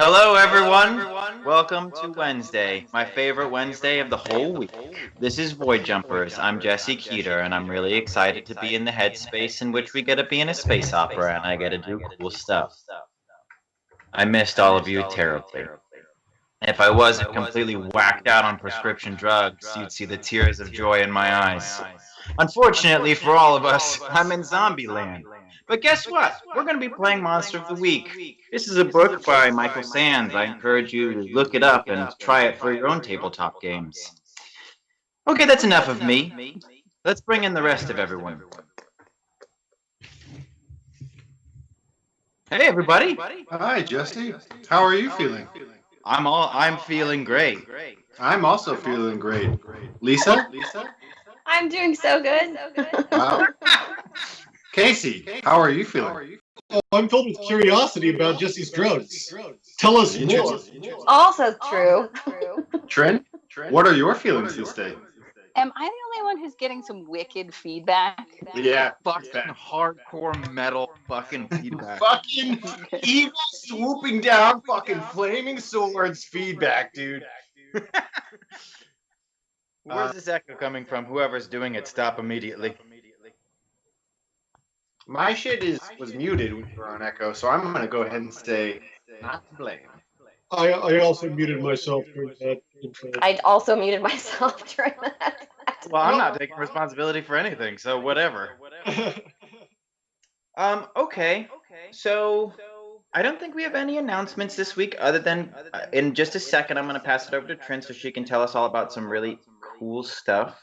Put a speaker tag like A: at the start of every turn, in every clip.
A: Hello, everyone. Welcome to Wednesday, my favorite Wednesday of the whole week. This is Void Jumpers. I'm Jesse Keeter, and I'm really excited to be in the headspace in which we get to be in a space opera and I get to do cool stuff. I missed all of you terribly. If I wasn't completely whacked out on prescription drugs, you'd see the tears of joy in my eyes. Unfortunately for all of us, I'm in zombie land. But guess what? We're going to be playing Monster of the Week. This is a book by Michael Sands. I encourage you to look it up and try it for your own tabletop games. Okay, that's enough of me. Let's bring in the rest of everyone. Hey, everybody.
B: Hi, Jesse. How are you feeling?
A: I'm feeling great.
B: I'm also feeling great. Lisa?
C: I'm doing so good.
B: Wow. Casey, how are you feeling?
D: I'm filled with curiosity about Jesse's drugs. Tell us more.
C: Also true.
B: Trin, what are your feelings this day?
E: Am I the only one who's getting some wicked feedback?
B: Yeah.
A: Fucking hardcore metal fucking feedback.
B: Fucking evil swooping down fucking flaming swords feedback, dude.
A: Where's this echo coming from? Whoever's doing it, stop immediately.
B: My shit was muted when you were on Echo, so I'm gonna go ahead and say not to blame.
D: I also muted myself during that intro.
C: I also muted myself during that.
A: Well, I'm not taking responsibility for anything, so whatever. Okay. So I don't think we have any announcements this week other than in just a second I'm going to pass it over to Trin so she can tell us all about some really cool stuff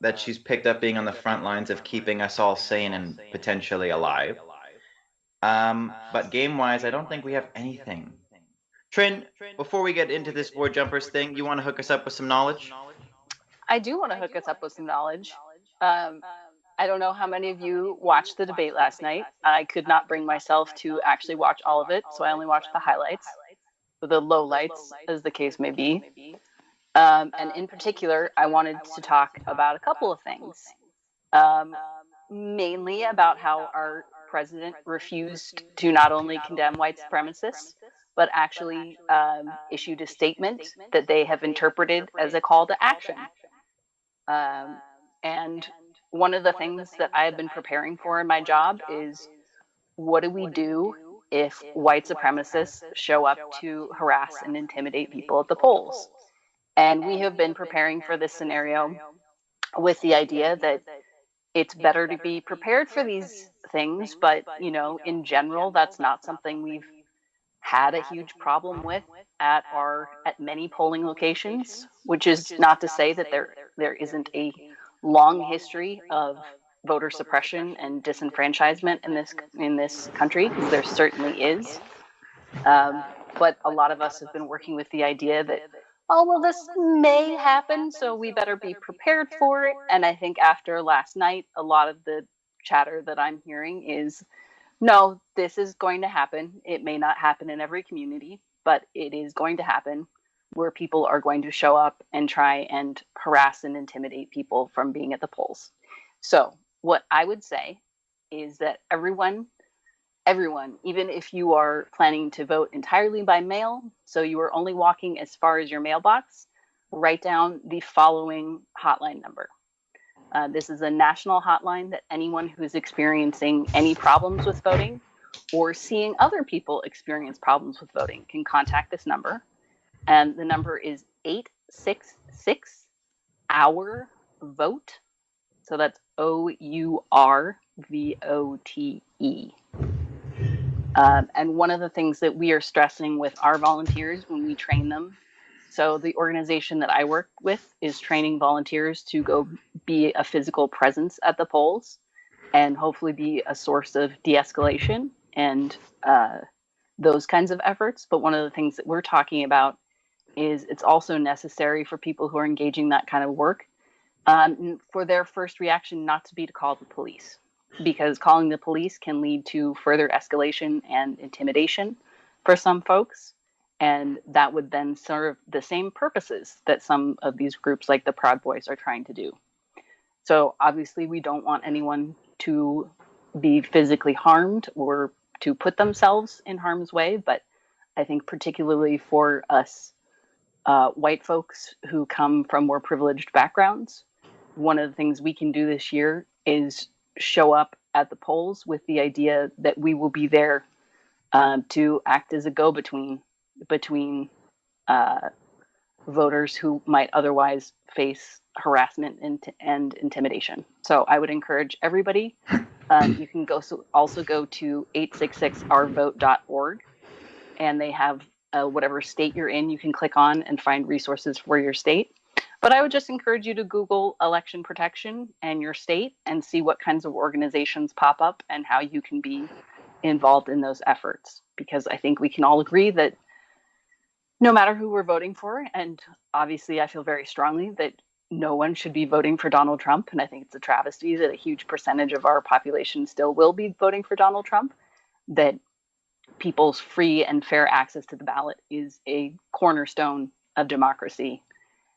A: that she's picked up being on the front lines of keeping us all sane and potentially alive. But game-wise, I don't think we have anything. Trin, before we get into this Board Jumpers thing, you want to hook us up with some knowledge?
E: I do want to hook us up with some knowledge. I don't know how many of you watched the debate last night. I could not bring myself to actually watch all of it, so I only watched the highlights, or the lowlights, as the case may be. And in particular, I wanted to talk about a couple of things. Mainly about how our president refused to not only condemn white supremacists, but actually issued a statement that they have interpreted as a call to action. And one of the things that I have been preparing for in my job is, what do we do if white supremacists show up to harass and intimidate people at the polls? And we have been preparing for this scenario with the idea that it's better to be prepared for these things, but in general, that's not something we've had a huge problem with at many polling locations, which is not to say that there isn't a long history of voter suppression and disenfranchisement in this country, because there certainly is. But a lot of us have been working with the idea that, oh, well, this may happen, so we better be prepared for it. And I think after last night, a lot of the chatter that I'm hearing is, no, this is going to happen. It may not happen in every community, but it is going to happen, where people are going to show up and try and harass and intimidate people from being at the polls. So what I would say is that everyone, even if you are planning to vote entirely by mail, so you are only walking as far as your mailbox, write down the following hotline number. This is a national hotline that anyone who is experiencing any problems with voting or seeing other people experience problems with voting can contact this number. And the number is 866-OUR-VOTE. So that's OURVOTE. And one of the things that we are stressing with our volunteers when we train them, so the organization that I work with is training volunteers to go be a physical presence at the polls and hopefully be a source of de-escalation and those kinds of efforts. But one of the things that we're talking about is it's also necessary for people who are engaging that kind of work for their first reaction not to be to call the police, because calling the police can lead to further escalation and intimidation for some folks. And that would then serve the same purposes that some of these groups like the Proud Boys are trying to do. So obviously we don't want anyone to be physically harmed or to put themselves in harm's way, but I think particularly for us white folks who come from more privileged backgrounds, one of the things we can do this year is show up at the polls with the idea that we will be there to act as a go-between between voters who might otherwise face harassment and intimidation. So I would encourage everybody. You can also go to 866ourvote.org, and they have whatever state you're in, you can click on and find resources for your state. But I would just encourage you to Google election protection and your state and see what kinds of organizations pop up and how you can be involved in those efforts. Because I think we can all agree that no matter who we're voting for, and obviously I feel very strongly that no one should be voting for Donald Trump, and I think it's a travesty that a huge percentage of our population still will be voting for Donald Trump, that people's free and fair access to the ballot is a cornerstone of democracy,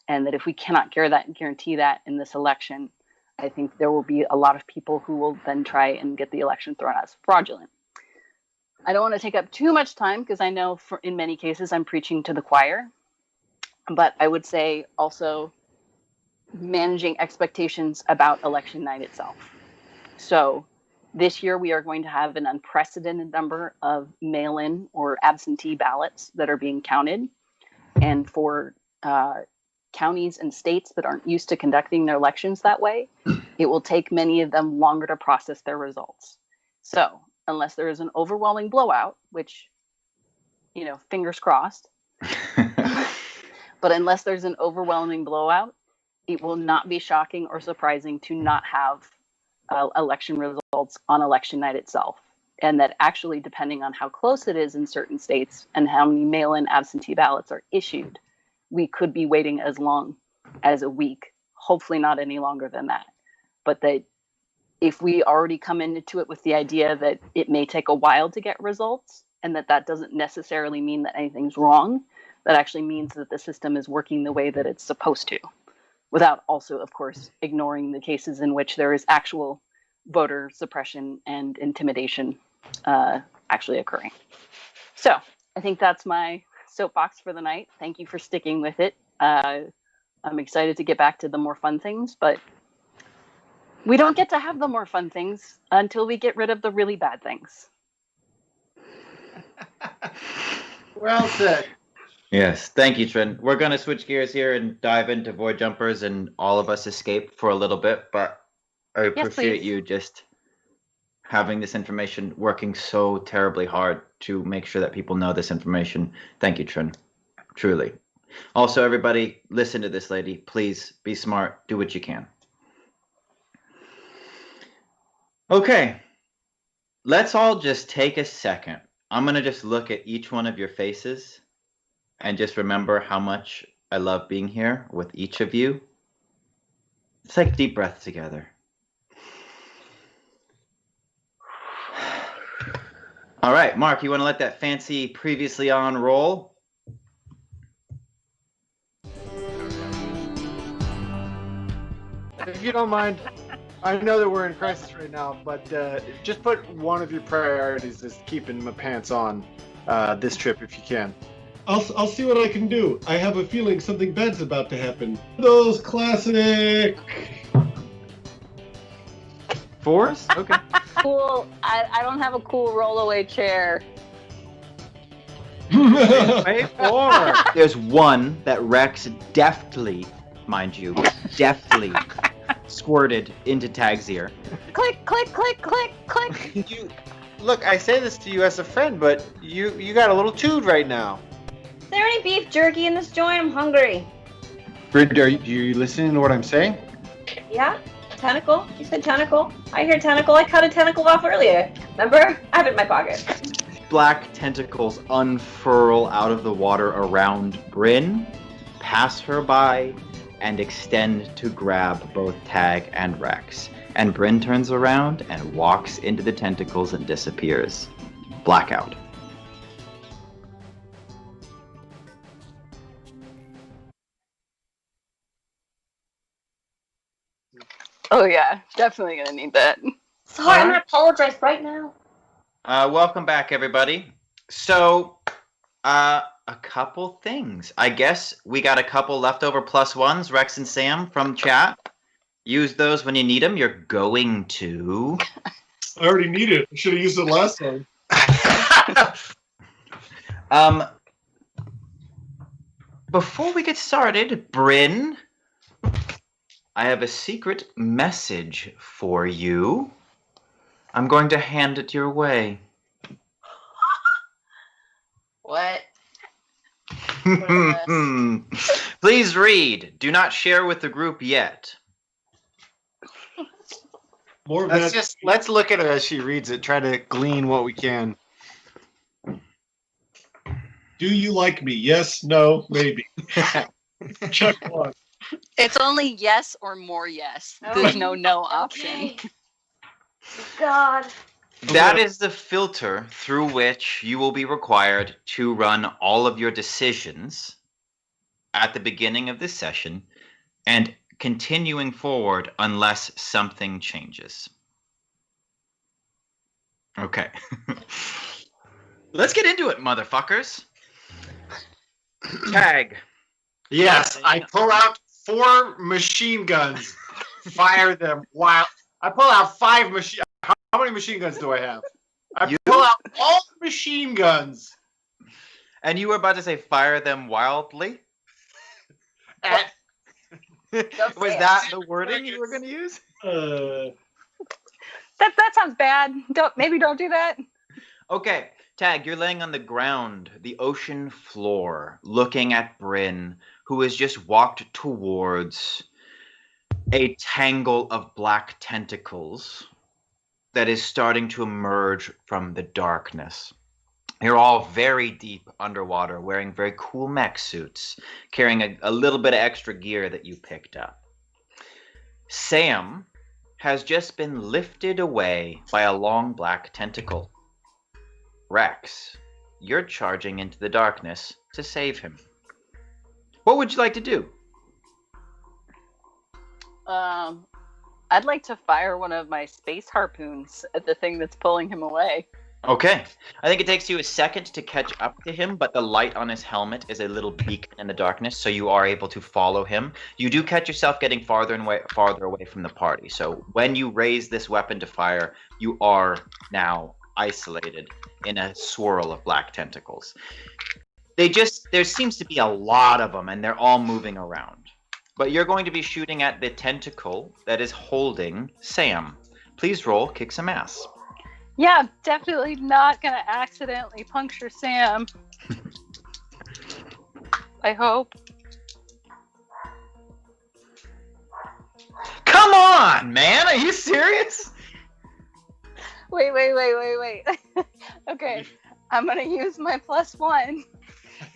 E: and that if we cannot guarantee that in this election, I think there will be a lot of people who will then try and get the election thrown as fraudulent. I don't want to take up too much time because I know in many cases I'm preaching to the choir, but I would say also managing expectations about election night itself. So this year we are going to have an unprecedented number of mail-in or absentee ballots that are being counted. And for counties and states that aren't used to conducting their elections that way, it will take many of them longer to process their results. So unless there is an overwhelming blowout, which, fingers crossed, but unless there's an overwhelming blowout, it will not be shocking or surprising to not have election results on election night itself. And that actually, depending on how close it is in certain states and how many mail-in absentee ballots are issued, we could be waiting as long as a week, hopefully not any longer than that. But that if we already come into it with the idea that it may take a while to get results, and that doesn't necessarily mean that anything's wrong, that actually means that the system is working the way that it's supposed to, without also, of course, ignoring the cases in which there is actual voter suppression and intimidation actually occurring. So I think that's my soapbox for the night. Thank you for sticking with it. I'm excited to get back to the more fun things, but we don't get to have the more fun things until we get rid of the really bad things.
B: Well said.
A: Yes, thank you, Trent. We're going to switch gears here and dive into Void Jumpers and all of us escape for a little bit, but I appreciate you just having this information, working so terribly hard to make sure that people know this information. Thank you, Trent. Truly. Also, everybody, listen to this lady. Please be smart. Do what you can. Okay. Let's all just take a second. I'm going to just look at each one of your faces and just remember how much I love being here with each of you. Let's take a deep breath together. All right, Mark, you want to let that fancy previously on roll?
B: If you don't mind, I know that we're in crisis right now, but just put one of your priorities as keeping my pants on this trip if you can.
D: I'll see what I can do. I have a feeling something bad's about to happen. Those classic.
A: Fours? Okay.
E: Cool. I don't have a cool rollaway chair.
A: Pay for. There's one that Rex deftly, mind you, deftly squirted into Tag's ear.
C: Click, click, click, click, click.
B: Look, I say this to you as a friend, but you got a little chewed right now.
C: Is there any beef jerky in this joint? I'm hungry.
B: Brid, are you listening to what I'm saying?
C: Yeah? Tentacle? You said tentacle? I hear tentacle. I cut a tentacle off earlier. Remember? I have it in my pocket.
A: Black tentacles unfurl out of the water around Bryn, pass her by, and extend to grab both Tag and Rex. And Bryn turns around and walks into the tentacles and disappears. Blackout.
E: Oh yeah, definitely gonna need that.
C: Sorry, I'm gonna apologize right now.
A: Welcome back, everybody. So, A couple things. I guess we got a couple leftover +1s, Rex and Sam from chat. Use those when you need them. You're going to.
D: I already need it. I should have used it last time.
A: Before we get started, Bryn, I have a secret message for you. I'm going to hand it your way.
C: What?
A: Please read. Do not share with the group yet.
D: More of
B: Let's
D: that.
B: let's look at her as she reads it. Try to glean what we can.
D: Do you like me? Yes, no, maybe. Check one.
E: It's only yes or more yes. There's no option.
C: Okay. God.
A: That is the filter through which you will be required to run all of your decisions at the beginning of this session and continuing forward unless something changes. Okay. Let's get into it, motherfuckers. Tag.
B: Yes, I pull out 4 machine guns, fire them while I pull out 5 machine. How many machine guns do I have? I pull out all the machine guns.
A: And you were about to say fire them wildly?
B: At,
A: Was that the wording you were going to use?
E: That sounds bad. Maybe don't do that.
A: Okay, Tag, you're laying on the ground, the ocean floor, looking at Bryn, who has just walked towards a tangle of black tentacles that is starting to emerge from the darkness. You're all very deep underwater, wearing very cool mech suits, carrying a little bit of extra gear that you picked up. Sam has just been lifted away by a long black tentacle. Rex, you're charging into the darkness to save him. What would you like to do?
E: I'd like to fire one of my space harpoons at the thing that's pulling him away.
A: Okay. I think it takes you a second to catch up to him, but the light on his helmet is a little beacon in the darkness, so you are able to follow him. You do catch yourself getting farther away from the party. So when you raise this weapon to fire, you are now isolated in a swirl of black tentacles. There seems to be a lot of them, and they're all moving around. But you're going to be shooting at the tentacle that is holding Sam. Please roll kick some ass.
E: Yeah, I'm definitely not gonna accidentally puncture Sam. I hope.
A: Come on, man! Are you serious?
E: Wait. Okay, I'm gonna use my +1.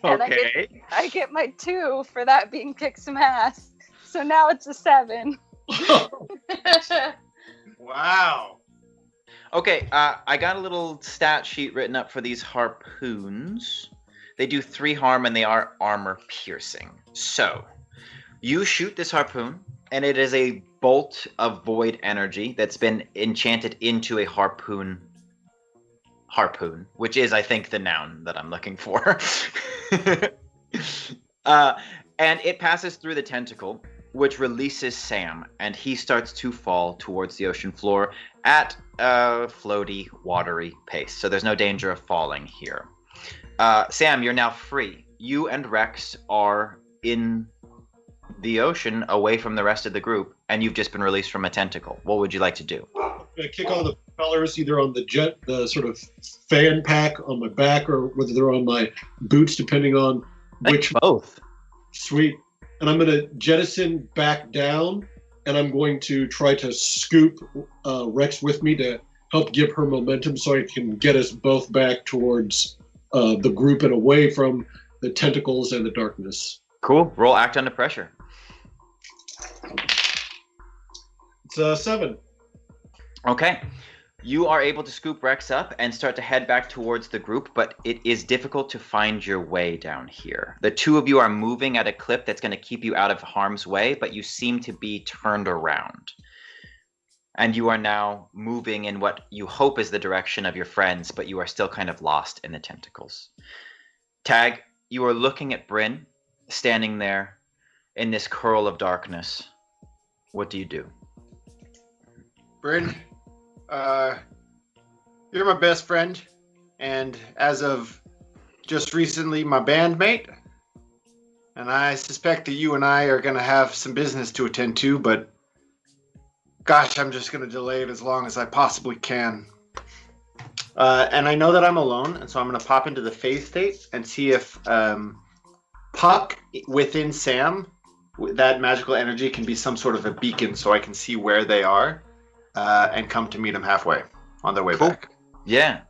E: And
A: Okay.
E: I get my 2 for that being kick some ass. So now it's a 7.
B: wow.
A: Okay, I got a little stat sheet written up for these harpoons. They do 3 harm and they are armor piercing. So, you shoot this harpoon, and it is a bolt of void energy that's been enchanted into a harpoon, which is, I think, the noun that I'm looking for. And it passes through the tentacle, which releases Sam, and he starts to fall towards the ocean floor at a floaty, watery pace. So there's no danger of falling here. Sam, you're now free. You and Rex are in the ocean away from the rest of the group, and you've just been released from a tentacle. What would you like to do?
D: I'm gonna kick on the propellers, either on the sort of fan pack on my back, or whether they're on my boots, depending on which.
A: Both.
D: Sweet. And I'm gonna jettison back down, and I'm going to try to scoop Rex with me to help give her momentum, so I can get us both back towards the group and away from the tentacles and the darkness.
A: Cool. Roll act under pressure.
D: It's 7.
A: Okay. You are able to scoop Rex up and start to head back towards the group, but it is difficult to find your way down here. The two of you are moving at a clip that's going to keep you out of harm's way, but you seem to be turned around. And you are now moving in what you hope is the direction of your friends, but you are still kind of lost in the tentacles. Tag, you are looking at Bryn, standing there in this curl of darkness. What do you do?
B: Bryn, you're my best friend, and as of just recently, my bandmate. And I suspect that you and I are going to have some business to attend to, but gosh, I'm just going to delay it as long as I possibly can. And I know that I'm alone, and so I'm going to pop into the phase state and see if Puck within Sam, that magical energy, can be some sort of a beacon so I can see where they are and come to meet them halfway on their way back.
A: Yeah.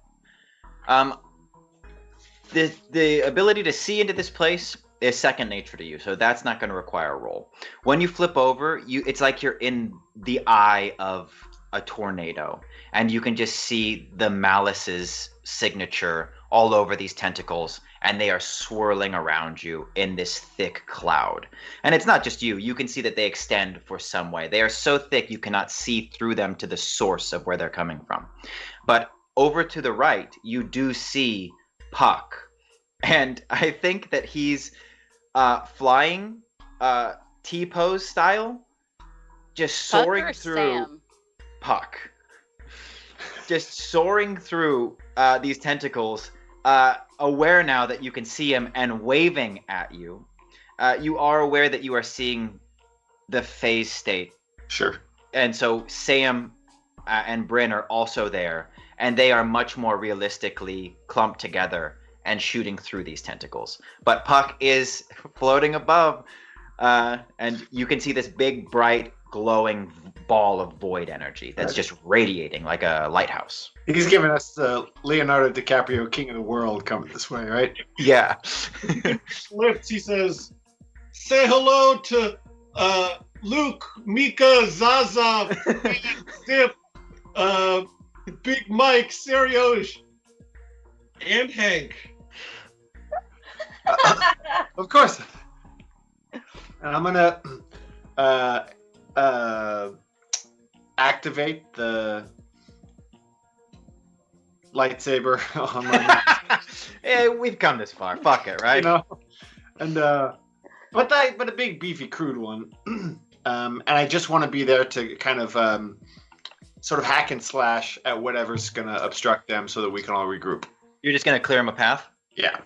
A: The ability to see into this place is second nature to you, so that's not going to require a roll. When you flip over, it's like you're in the eye of a tornado, and you can just see the Malice's signature all over these tentacles, and they are swirling around you in this thick cloud. And it's not just you. You can see that they extend for some way. They are so thick you cannot see through them to the source of where they're coming from. But over to the right, you do see Puck. And I think that he's flying T-pose style, just soaring through
E: Sam?
A: Puck. Just soaring through these tentacles, aware now that you can see him and waving at you. You are aware that you are seeing the phase state.
B: Sure.
A: And so Sam and Bryn are also there, and they are much more realistically clumped together and shooting through these tentacles. But Puck is floating above, and you can see this big, bright, glowing ball of void energy that's just radiating like a lighthouse.
B: He's giving us the Leonardo DiCaprio King of the World coming this way, right?
A: Yeah.
D: Lips, he says, say hello to Luke, Mika, Zaza, Zip, Big Mike, Serios, and Hank.
B: Of course. And I'm gonna activate the lightsaber on my
A: Yeah, we've come this far. Fuck it, right?
B: you know, and but a big beefy crude one. And I just want to be there to kind of sort of hack and slash at whatever's gonna obstruct them so that we can all regroup.
A: You're just gonna clear him a path?
B: Yeah.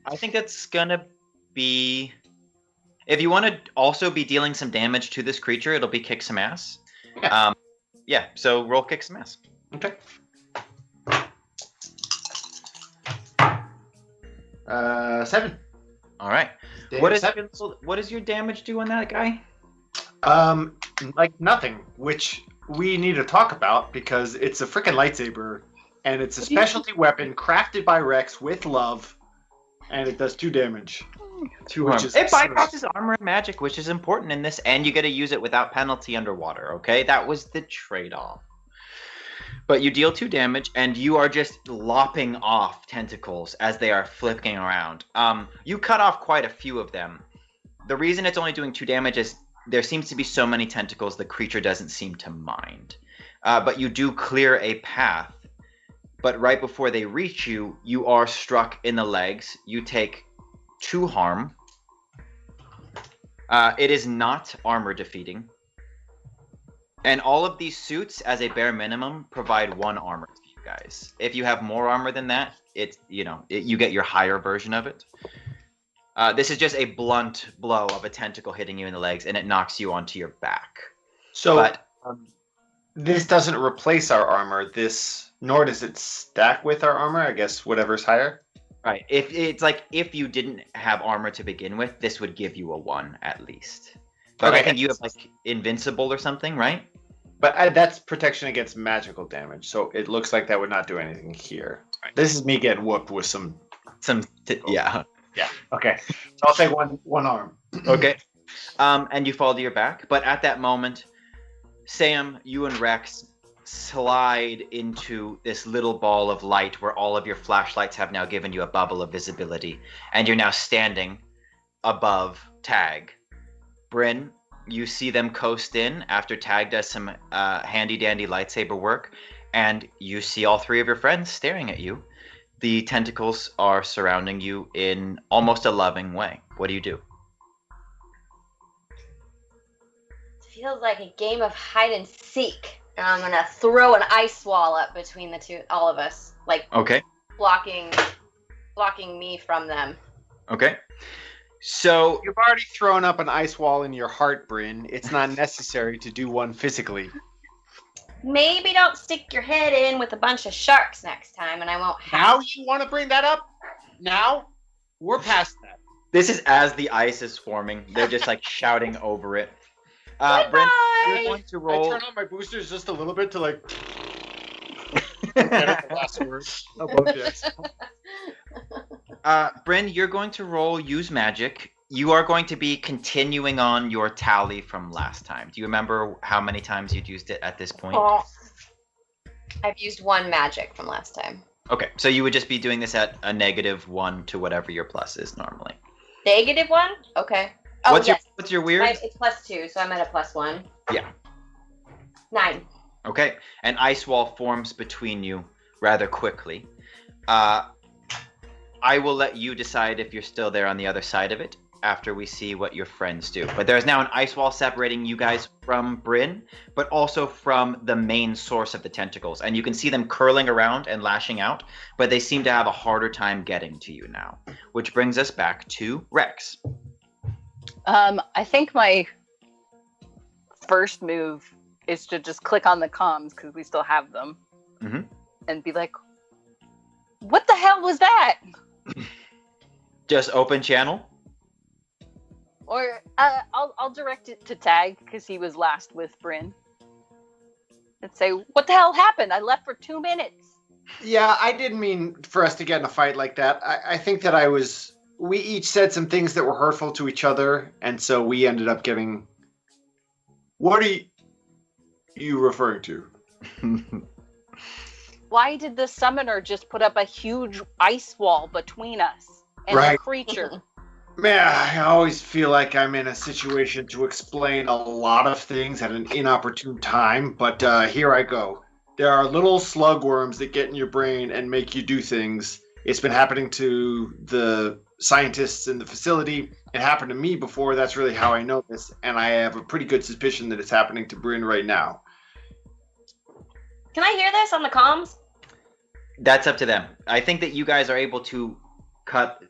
A: I think that's gonna be... If you want to also be dealing some damage to this creature, it'll be kick some ass.
B: Yeah.
A: Yeah, so roll kick some ass.
B: Okay. 7.
A: All right.
B: Damn,
A: What is
B: 7.
A: what does your damage do on that guy?
B: Like nothing, which we need to talk about because it's a freaking lightsaber and it's a specialty weapon crafted by Rex with love, and it does 2 damage.
A: 2
B: Which
A: harm.
B: is
A: It bypasses armor and magic, which is important in this, and you get to use it without penalty underwater, okay? That was the trade-off. But you deal 2 damage, and you are just lopping off tentacles as they are flipping around. You cut off quite a few of them. The reason it's only doing 2 damage is there seems to be so many tentacles the creature doesn't seem to mind. But you do clear a path. But right before they reach you, you are struck in the legs. You take 2 harm. It is not armor defeating. And all of these suits, as a bare minimum, provide 1 armor to you guys. If you have more armor than that, it's, you get your higher version of it. This is just a blunt blow of a tentacle hitting you in the legs, and it knocks you onto your back.
B: So this doesn't replace our armor. Nor does it stack with our armor. I guess whatever's higher.
A: Right. If you didn't have armor to begin with, this would give you a 1 at least. But
B: Okay.
A: I think you have invincible or something, right?
B: But that's protection against magical damage, so it looks like that would not do anything here.
A: Right.
B: This is me getting whooped with some.
A: Yeah.
B: Yeah. Okay. So I'll take one arm.
A: Okay. And you fall to your back, but at that moment, Sam, you and Rex slide into this little ball of light where all of your flashlights have now given you a bubble of visibility, and you're now standing above Tag. Bryn, you see them coast in after Tag does some handy-dandy lightsaber work, and you see all 3 of your friends staring at you. The tentacles are surrounding you in almost a loving way. What do you do?
C: It feels like a game of hide and seek. And I'm gonna throw an ice wall up between all of us, like
A: Okay.
C: blocking me from them.
A: Okay. So
B: You've already thrown up an ice wall in your heart, Bryn. It's not necessary to do one physically.
C: Maybe don't stick your head in with a bunch of sharks next time, and I won't have.
B: Now you want to bring that up? Now? We're past that.
A: this is as the ice is forming. They're just like shouting over it. Brent, you're
C: Goodbye!
A: going to
B: I
A: roll.
B: turn on my boosters just a little bit to like get at the last word above this.
A: Bryn, you're going to roll use magic. You are going to be continuing on your tally from last time. Do you remember how many times you'd used it at this point?
C: Oh, I've used one magic from last time.
A: Okay, so you would just be doing this at a -1 to whatever your plus is normally.
C: -1? Okay. Oh,
A: What's
C: yes.
A: your weird?
C: It's +2, so I'm at a +1.
A: Yeah.
C: 9.
A: Okay, an ice wall forms between you rather quickly. I will let you decide if you're still there on the other side of it after we see what your friends do. But there's now an ice wall separating you guys from Bryn, but also from the main source of the tentacles. And you can see them curling around and lashing out, but they seem to have a harder time getting to you now. Which brings us back to Rex.
E: I think my first move is to just click on the comms because we still have them, and be like, "What the hell was that?"
A: Just open channel?
E: Or I'll direct it to Tag because he was last with Bryn, and say, "What the hell happened? I left for 2 minutes."
B: Yeah, I didn't mean for us to get in a fight like that. I think that we each said some things that were hurtful to each other, and so we ended up getting. What are you referring to?
E: Why did the summoner just put up a huge ice wall between us and the
B: Right.
E: creature?
B: Man, I always feel like I'm in a situation to explain a lot of things at an inopportune time, but here I go. There are little slug worms that get in your brain and make you do things. It's been happening to the scientists in the facility. It happened to me before. That's really how I know this, and I have a pretty good suspicion that it's happening to Bryn right now.
C: Can I hear this on the comms?
A: That's up to them. I think that you guys are able to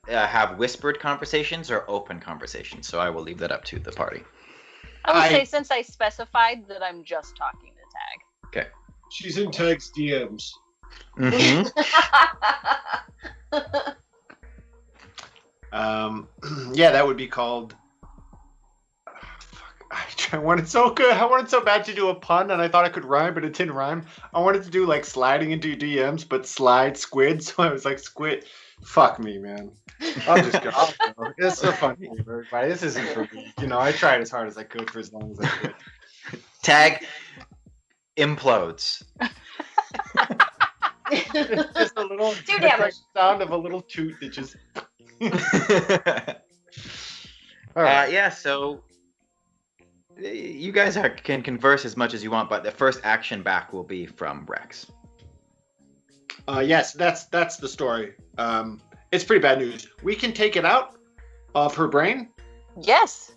A: have whispered conversations or open conversations, so I will leave that up to the party.
E: I would say since I specified that I'm just talking to Tag.
A: Okay.
D: She's in Tag's DMs.
B: Yeah, that would be called. I wanted so good. I wanted so bad to do a pun, and I thought I could rhyme, but it didn't rhyme. I wanted to do like sliding into your DMs, but slide squid. So I was like squid. Fuck me, man. I'll just go. It's a fun game, everybody. This isn't for me. I tried as hard as I could for as long as I could.
A: Tag implodes.
B: It's just a little
C: Do damage.
B: sound of a little toot that just. All right.
A: Yeah, so you guys can converse as much as you want, but the first action back will be from Rex.
B: Yes, that's the story. It's pretty bad news. We can take it out of her brain.
E: Yes.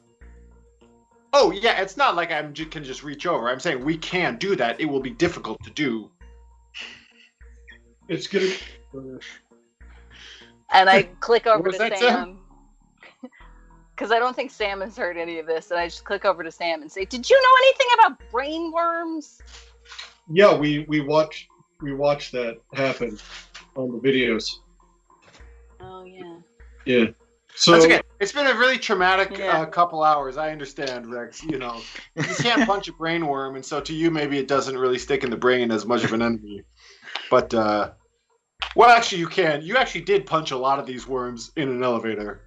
B: Oh yeah, it's not like I can just reach over. I'm saying we can do that. It will be difficult to do.
D: It's gonna.
E: And I click over
B: was
E: to
B: that,
E: Sam. Because I don't think Sam has heard any of this. And I just click over to Sam and say, "Did you know anything about brain worms?"
D: Yeah, we watched that happen on the videos.
E: Oh, yeah.
D: Yeah. So
B: That's okay. It's been a really traumatic
E: Yeah.
B: couple hours. I understand, Rex. You can't punch a brain worm, and so to you, maybe it doesn't really stick in the brain as much of an enemy. But well, actually, you can. You actually did punch a lot of these worms in an elevator.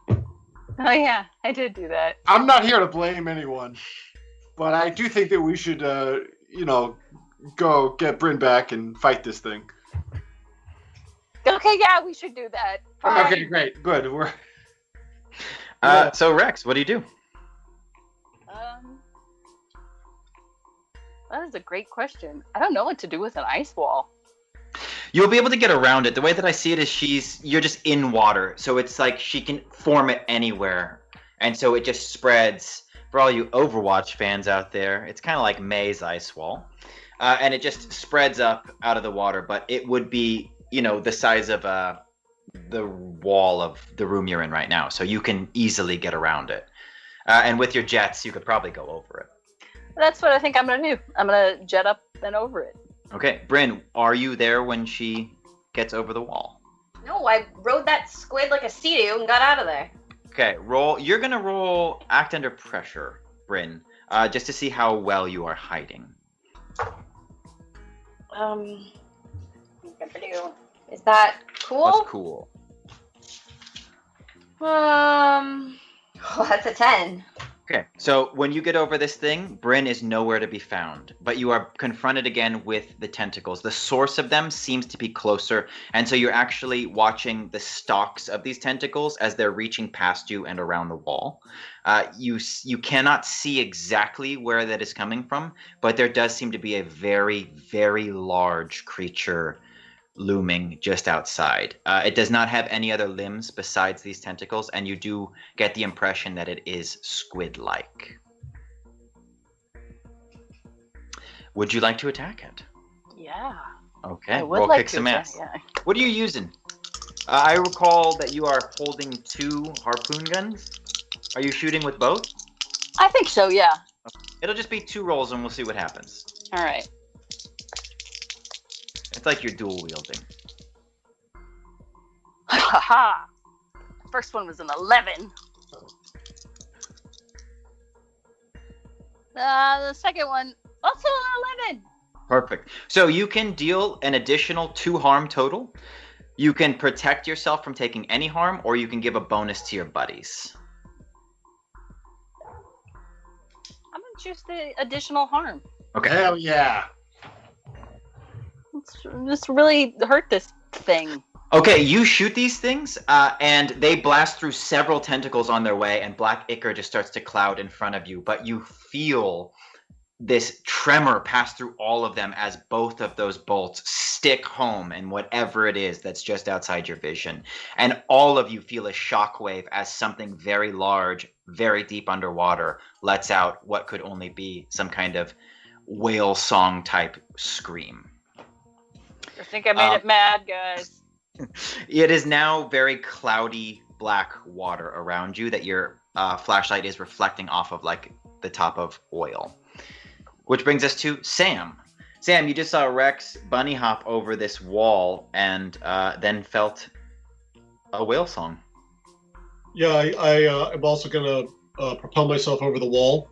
E: Oh, yeah. I did do that.
B: I'm not here to blame anyone, but I do think that we should, go get Bryn back and fight this thing.
E: Okay, yeah, we should do that. Fine.
B: Okay, great, good.
A: So Rex, what do you do?
E: That is a great question. I don't know what to do with an ice wall.
A: You'll be able to get around it. The way that I see it is you're just in water. So it's like she can form it anywhere. And so it just spreads. For all you Overwatch fans out there, it's kind of like May's ice wall. And it just spreads up out of the water. But it would be, the size of the wall of the room you're in right now. So you can easily get around it. And with your jets, you could probably go over it.
E: That's what I think I'm going to do. I'm going to jet up and over it.
A: Okay, Bryn, are you there when she gets over the wall?
C: No, I rode that squid like a sea-doo and got out of there.
A: Okay, roll. You're gonna roll act under pressure, Bryn, just to see how well you are hiding.
C: Is that cool?
A: What's cool?
C: That's a 10.
A: Okay, so when you get over this thing, Bryn is nowhere to be found, but you are confronted again with the tentacles. The source of them seems to be closer, and so you're actually watching the stalks of these tentacles as they're reaching past you and around the wall. You cannot see exactly where that is coming from, but there does seem to be a very, very large creature looming just outside. It does not have any other limbs besides these tentacles, and you do get the impression that it is squid-like. Would you like to attack it?
E: Yeah.
A: Okay,
E: I would
A: roll
E: like
A: kick
E: to
A: some
E: attack,
A: ass.
E: yeah.
A: What are you using? I recall that you are holding 2 harpoon guns. Are you shooting with both?
E: I think so, yeah.
A: It'll just be 2 rolls and we'll see what happens.
E: All right.
A: It's like you're dual wielding.
E: Ha ha! First one was an 11. The second one, also an 11.
A: Perfect. So you can deal an additional 2 harm total. You can protect yourself from taking any harm, or you can give a bonus to your buddies.
E: I'm gonna choose the additional harm.
A: Okay.
B: Hell yeah.
E: Let's really hurt this thing.
A: Okay, you shoot these things, and they blast through several tentacles on their way, and black ichor just starts to cloud in front of you. But you feel this tremor pass through all of them as both of those bolts stick home in whatever it is that's just outside your vision. And all of you feel a shockwave as something very large, very deep underwater lets out what could only be some kind of whale song type scream.
E: I think I made it mad, guys.
A: It is now very cloudy black water around you that your flashlight is reflecting off of, like the top of oil. Which brings us to Sam. Sam, you just saw Rex bunny hop over this wall and then felt a whale song.
D: Yeah, I'm also going to propel myself over the wall.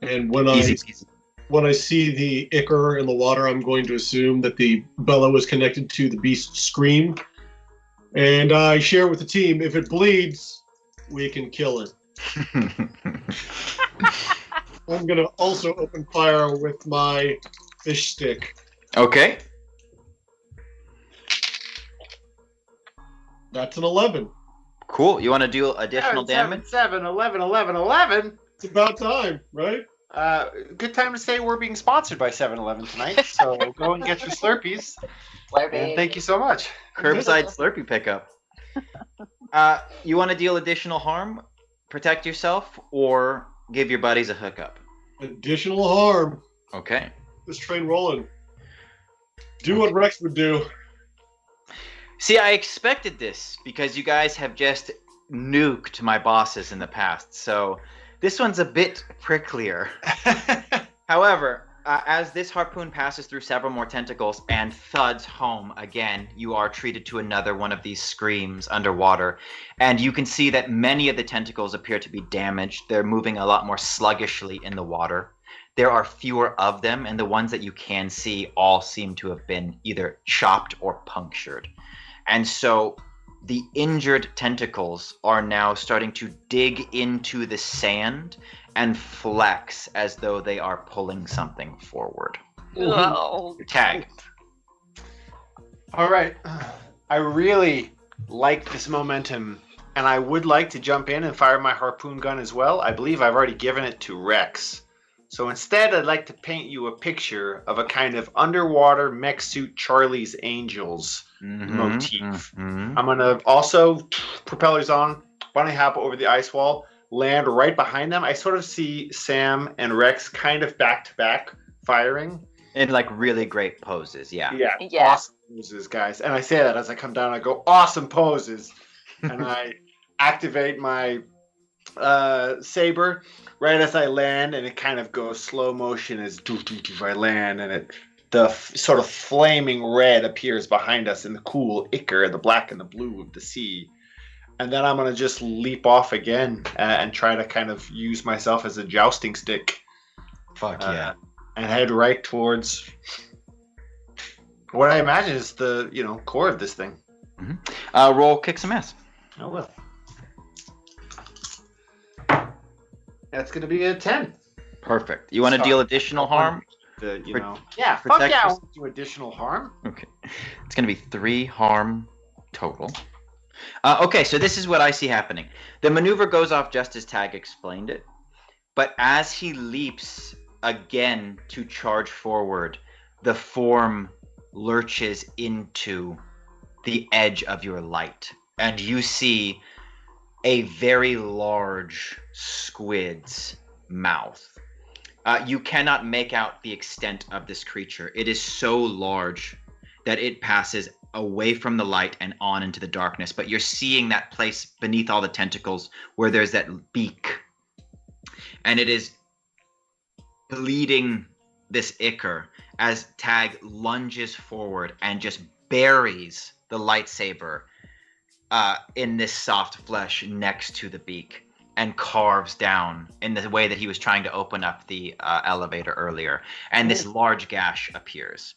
D: And when
A: Easy.
D: when I see the ichor in the water, I'm going to assume that the bellow is connected to the beast's scream. And I share with the team, if it bleeds, we can kill it. I'm going to also open fire with my fish stick.
A: Okay.
D: That's an 11.
A: Cool. You want to do additional damage?
B: 7, 11, 11, 11.
D: It's about time, right?
B: Good time to say we're being sponsored by 7-Eleven tonight. So go and get your Slurpees. And thank you so much.
A: Curbside Slurpee pickup. You want to deal additional harm, protect yourself, or give your buddies a hookup?
D: Additional harm.
A: Okay.
D: This train rolling. Do what Rex would do.
A: See, I expected this because you guys have just nuked my bosses in the past, so this one's a bit pricklier. However, as this harpoon passes through several more tentacles and thuds home again, you are treated to another one of these screams underwater. And you can see that many of the tentacles appear to be damaged. They're moving a lot more sluggishly in the water. There are fewer of them, and the ones that you can see all seem to have been either chopped or punctured. And so the injured tentacles are now starting to dig into the sand and flex as though they are pulling something forward.
E: Oh.
A: Your tag.
B: All right. I really like this momentum, and I would like to jump in and fire my harpoon gun as well. I believe I've already given it to Rex. So instead, I'd like to paint you a picture of a kind of underwater mech suit Charlie's Angels motif. I'm gonna also propellers on, bunny hop over the ice wall, land right behind them. I sort of see Sam and Rex kind of back to back firing.
A: In like really great poses, yeah.
E: Yeah.
B: Awesome poses, guys. And I say that as I come down, I go, awesome poses. And I activate my saber right as I land, and it kind of goes slow motion as I land, and the sort of flaming red appears behind us in the cool ichor, the black and the blue of the sea. And then I'm going to just leap off again and try to kind of use myself as a jousting stick.
A: Fuck yeah.
B: And head right towards what I imagine is the, core of this thing.
A: Roll kick some ass.
B: Oh, well. That's going to be a 10.
A: Perfect. You want to deal additional harm?
B: Yeah,
A: protect
B: fuck yeah, I
A: yourself.
B: want to do additional harm.
A: Okay. It's going to be 3 harm total. Okay, so this is what I see happening. The maneuver goes off just as Tag explained it. But as he leaps again to charge forward, the form lurches into the edge of your light. And you see a very large squid's mouth. You cannot make out the extent of this creature. It is so large that it passes away from the light and on into the darkness, but you're seeing that place beneath all the tentacles where there's that beak, and it is bleeding this ichor as Tag lunges forward and just buries the lightsaber in this soft flesh next to the beak and carves down in the way that he was trying to open up the elevator earlier, and this large gash appears.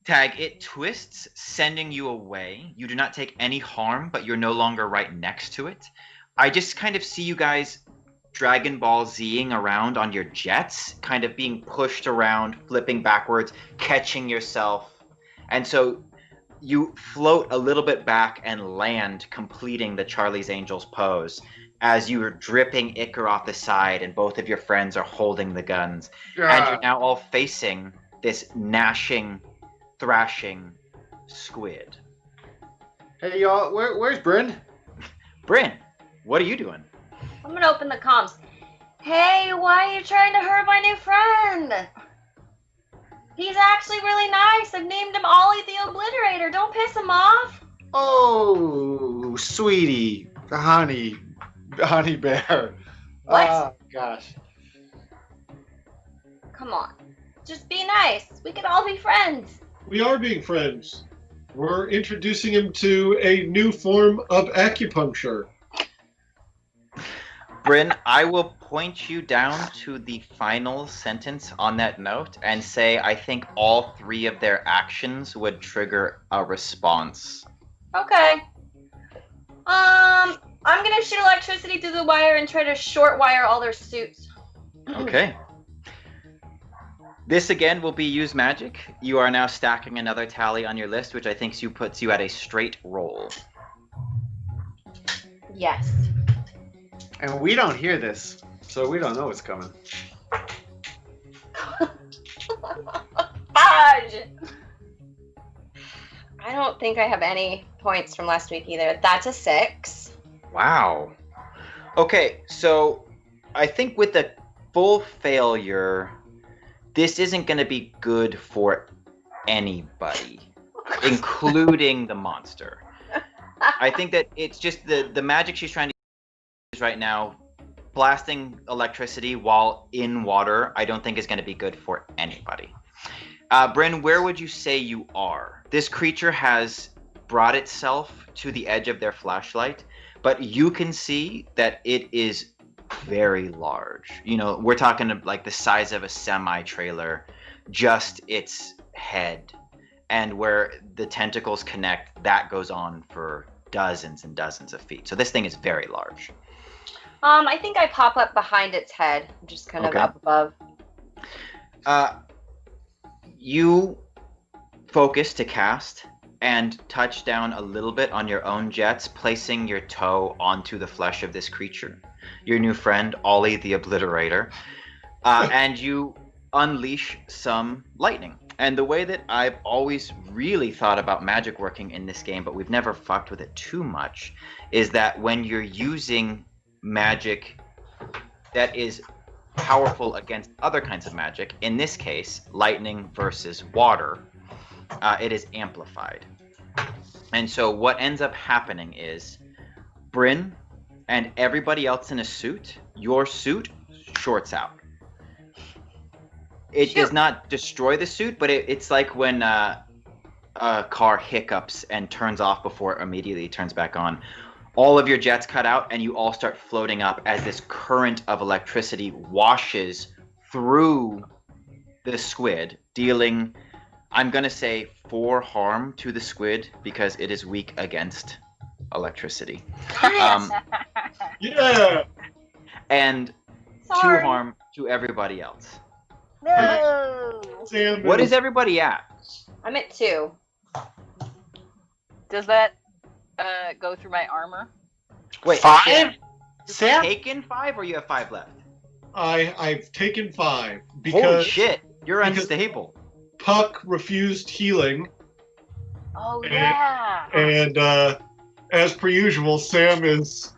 A: Tag, it twists, sending you away. You do not take any harm, but you're no longer right next to it. I just kind of see you guys Dragon Ball Z-ing around on your jets, kind of being pushed around, flipping backwards, catching yourself. And so you float a little bit back and land, completing the Charlie's Angels pose as you are dripping ichor off the side, and both of your friends are holding the guns. And you're now all facing this gnashing, thrashing squid.
B: Hey, y'all, where's Bryn?
A: Bryn, what are you doing?
C: I'm gonna open the comms. Hey, why are you trying to hurt my new friend? He's actually really nice. I've named him Ollie the Obliterator. Don't piss him off.
B: Oh, sweetie, honey bear.
C: What?
B: Oh, gosh.
C: Come on. Just be nice. We could all be friends.
D: We are being friends. We're introducing him to a new form of acupuncture.
A: Bryn, I will point you down to the final sentence on that note and say I think all 3 of their actions would trigger a response.
C: Okay. I'm gonna shoot electricity through the wire and try to short wire all their suits.
A: Okay. This again will be use magic. You are now stacking another tally on your list, which I think puts you at a straight roll.
C: Yes.
B: And we don't hear this, so we don't know what's coming.
C: Fudge! I don't think I have any points from last week either. That's a 6.
A: Wow. Okay, so I think with a full failure, this isn't going to be good for anybody, including the monster. I think that it's just the magic she's trying to use right now, blasting electricity while in water, I don't think is going to be good for anybody. Bryn, where would you say you are? This creature has brought itself to the edge of their flashlight, but you can see that it is very large. You know, we're talking like the size of a semi-trailer, just its head. And where the tentacles connect, that goes on for dozens and dozens of feet. So this thing is very large.
C: I think I pop up behind its head, just kind of up above.
A: You focus to cast and touch down a little bit on your own jets, placing your toe onto the flesh of this creature. Your new friend, Ollie the Obliterator. and you unleash some lightning. And the way that I've always really thought about magic working in this game, but we've never fucked with it too much, is that when you're using magic that is powerful against other kinds of magic, in this case, lightning versus water, it is amplified. And so what ends up happening is Bryn and everybody else in a suit, your suit shorts out. It does not destroy the suit, but it's like when a car hiccups and turns off before it immediately turns back on. All of your jets cut out, and you all start floating up as this current of electricity washes through the squid, dealing, I'm going to say, 4 harm to the squid because it is weak against electricity.
D: Yeah.
A: And 2
C: Sorry.
A: harm to everybody else.
C: No.
D: Sam,
A: What is everybody at?
C: I'm at 2.
E: Does that go through my armor?
A: Wait,
B: 5?
A: Sam,
B: Sam?
A: taken 5 or you have 5 left?
D: I've taken 5
A: Holy
D: because
A: shit, you're
D: because-
A: unstable.
D: Puck refused healing,
E: Oh
D: And-
E: yeah.
D: and as per usual, Sam is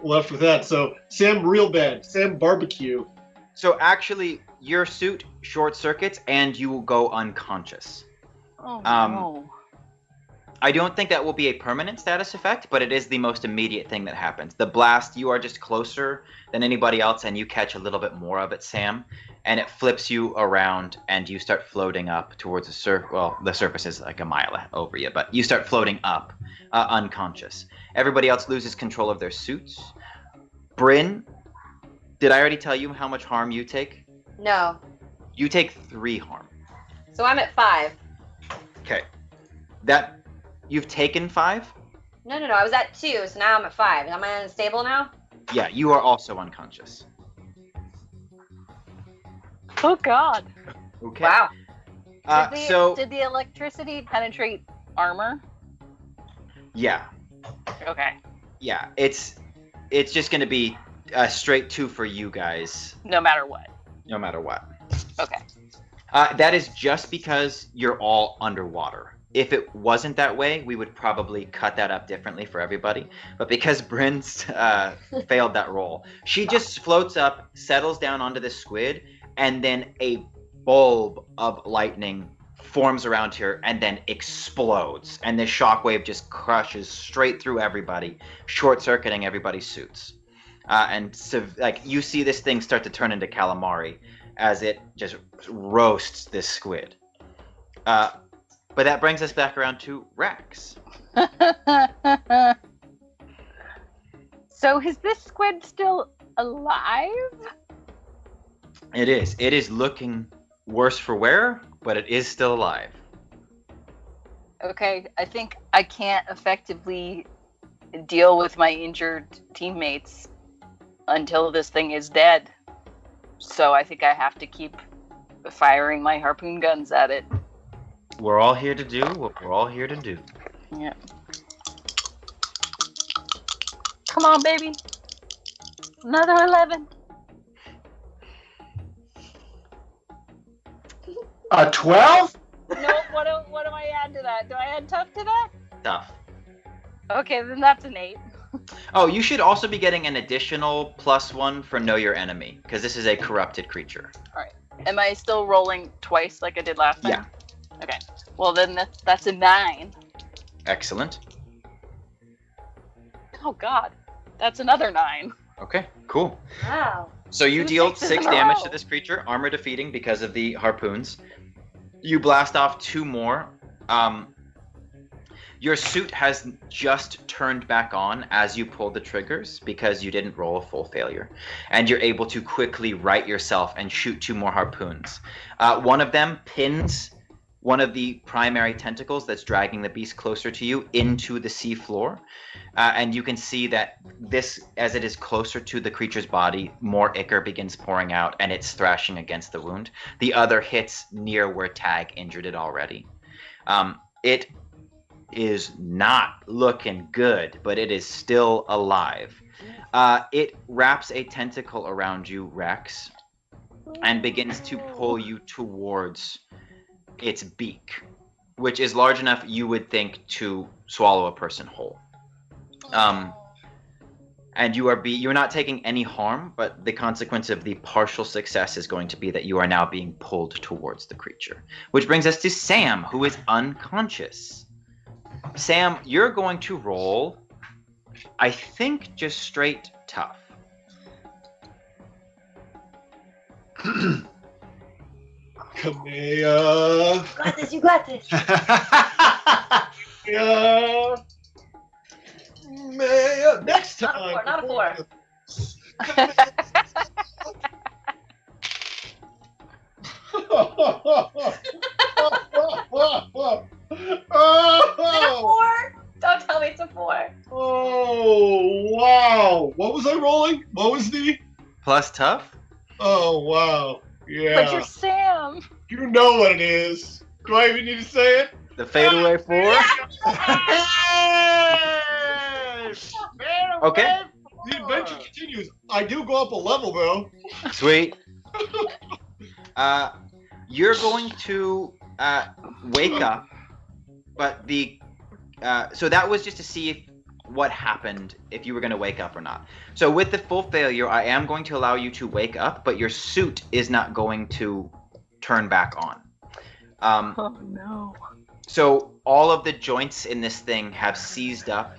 D: left with that. So Sam, real bad. Sam barbecue.
A: So actually, your suit short circuits and you will go unconscious.
E: Oh
A: um,
E: no.
A: I don't think that will be a permanent status effect, but it is the most immediate thing that happens. The blast, you are just closer than anybody else, and you catch a little bit more of it, Sam, and it flips you around, and you start floating up towards the surface. Well, the surface is like a mile over you, but you start floating up, unconscious. Everybody else loses control of their suits. Bryn, did I already tell you how much harm you take?
C: No.
A: You take 3 harm.
C: So I'm at 5.
A: Okay. That you've taken 5?
C: No. I was at 2, so now I'm at 5. Am I unstable now?
A: Yeah, you are also unconscious.
E: Oh god.
A: Okay.
C: Wow.
E: Did the electricity penetrate armor?
A: Yeah,
E: Okay.
A: yeah, it's just gonna be a straight 2 for you guys,
E: No matter what.
A: no matter what.
E: Okay.
A: That is just because you're all underwater. If it wasn't that way, we would probably cut that up differently for everybody. But because Bryn's failed that roll, she just floats up, settles down onto the squid, and then a bulb of lightning forms around her and then explodes. And this shockwave just crushes straight through everybody, short-circuiting everybody's suits. And so, like, you see this thing start to turn into calamari as it just roasts this squid. But that brings us back around to Rex.
E: So is this squid still alive?
A: It is. It is looking worse for wear, but it is still alive.
E: Okay, I think I can't effectively deal with my injured teammates until this thing is dead. So I think I have to keep firing my harpoon guns at it.
A: We're all here to do what we're all here to do.
E: Yeah. Come on, baby. Another 11.
B: 12?
E: No, what do I add to that? Do I add tough to that?
A: Tough.
E: Okay, then that's an 8.
A: Oh, you should also be getting an additional +1 for Know Your Enemy, because this is a corrupted creature.
E: Am I still rolling twice like I did last time?
A: Yeah.
E: Okay. Well, then that's a 9.
A: Excellent.
E: Oh, God. That's another 9.
A: Okay, cool.
C: Wow.
A: So you
E: 2
A: deal
E: sixes
A: 6
E: in a
A: damage
E: row.
A: to this creature, armor defeating because of the harpoons. You blast off 2 more. Your suit has just turned back on as you pull the triggers because you didn't roll a full failure. And you're able to quickly right yourself and shoot 2 more harpoons. One of them pins one of the primary tentacles that's dragging the beast closer to you into the sea floor. And you can see that this, as it is closer to the creature's body, more ichor begins pouring out and it's thrashing against the wound. The other hits near where Tag injured it already. It is not looking good, but it is still alive. It wraps a tentacle around you, Rex, and begins to pull you towards its beak, which is large enough, you would think, to swallow a person whole. And you're not taking any harm, but the consequence of the partial success is going to be that you are now being pulled towards the creature. Which brings us to Sam, who is unconscious. Sam, you're going to roll, I think, just straight tough.
D: Kamea.
C: You got this.
D: Yeah. Maya. Next
C: Not
D: time.
C: a 4. Is it a 4? Don't tell me it's a 4.
D: Oh, wow. What was I rolling? What was the?
A: Plus tough?
D: Oh, wow. Yeah.
E: But you're Sam.
D: You know what it is. Do I even need to say it?
A: The fadeaway 4? Okay.
D: The adventure continues. I do go up a level, though.
A: Sweet. You're going to wake up, but so that was just to see what happened, if you were going to wake up or not. So with the full failure, I am going to allow you to wake up, but your suit is not going to turn back on.
E: Oh no.
A: So all of the joints in this thing have seized up,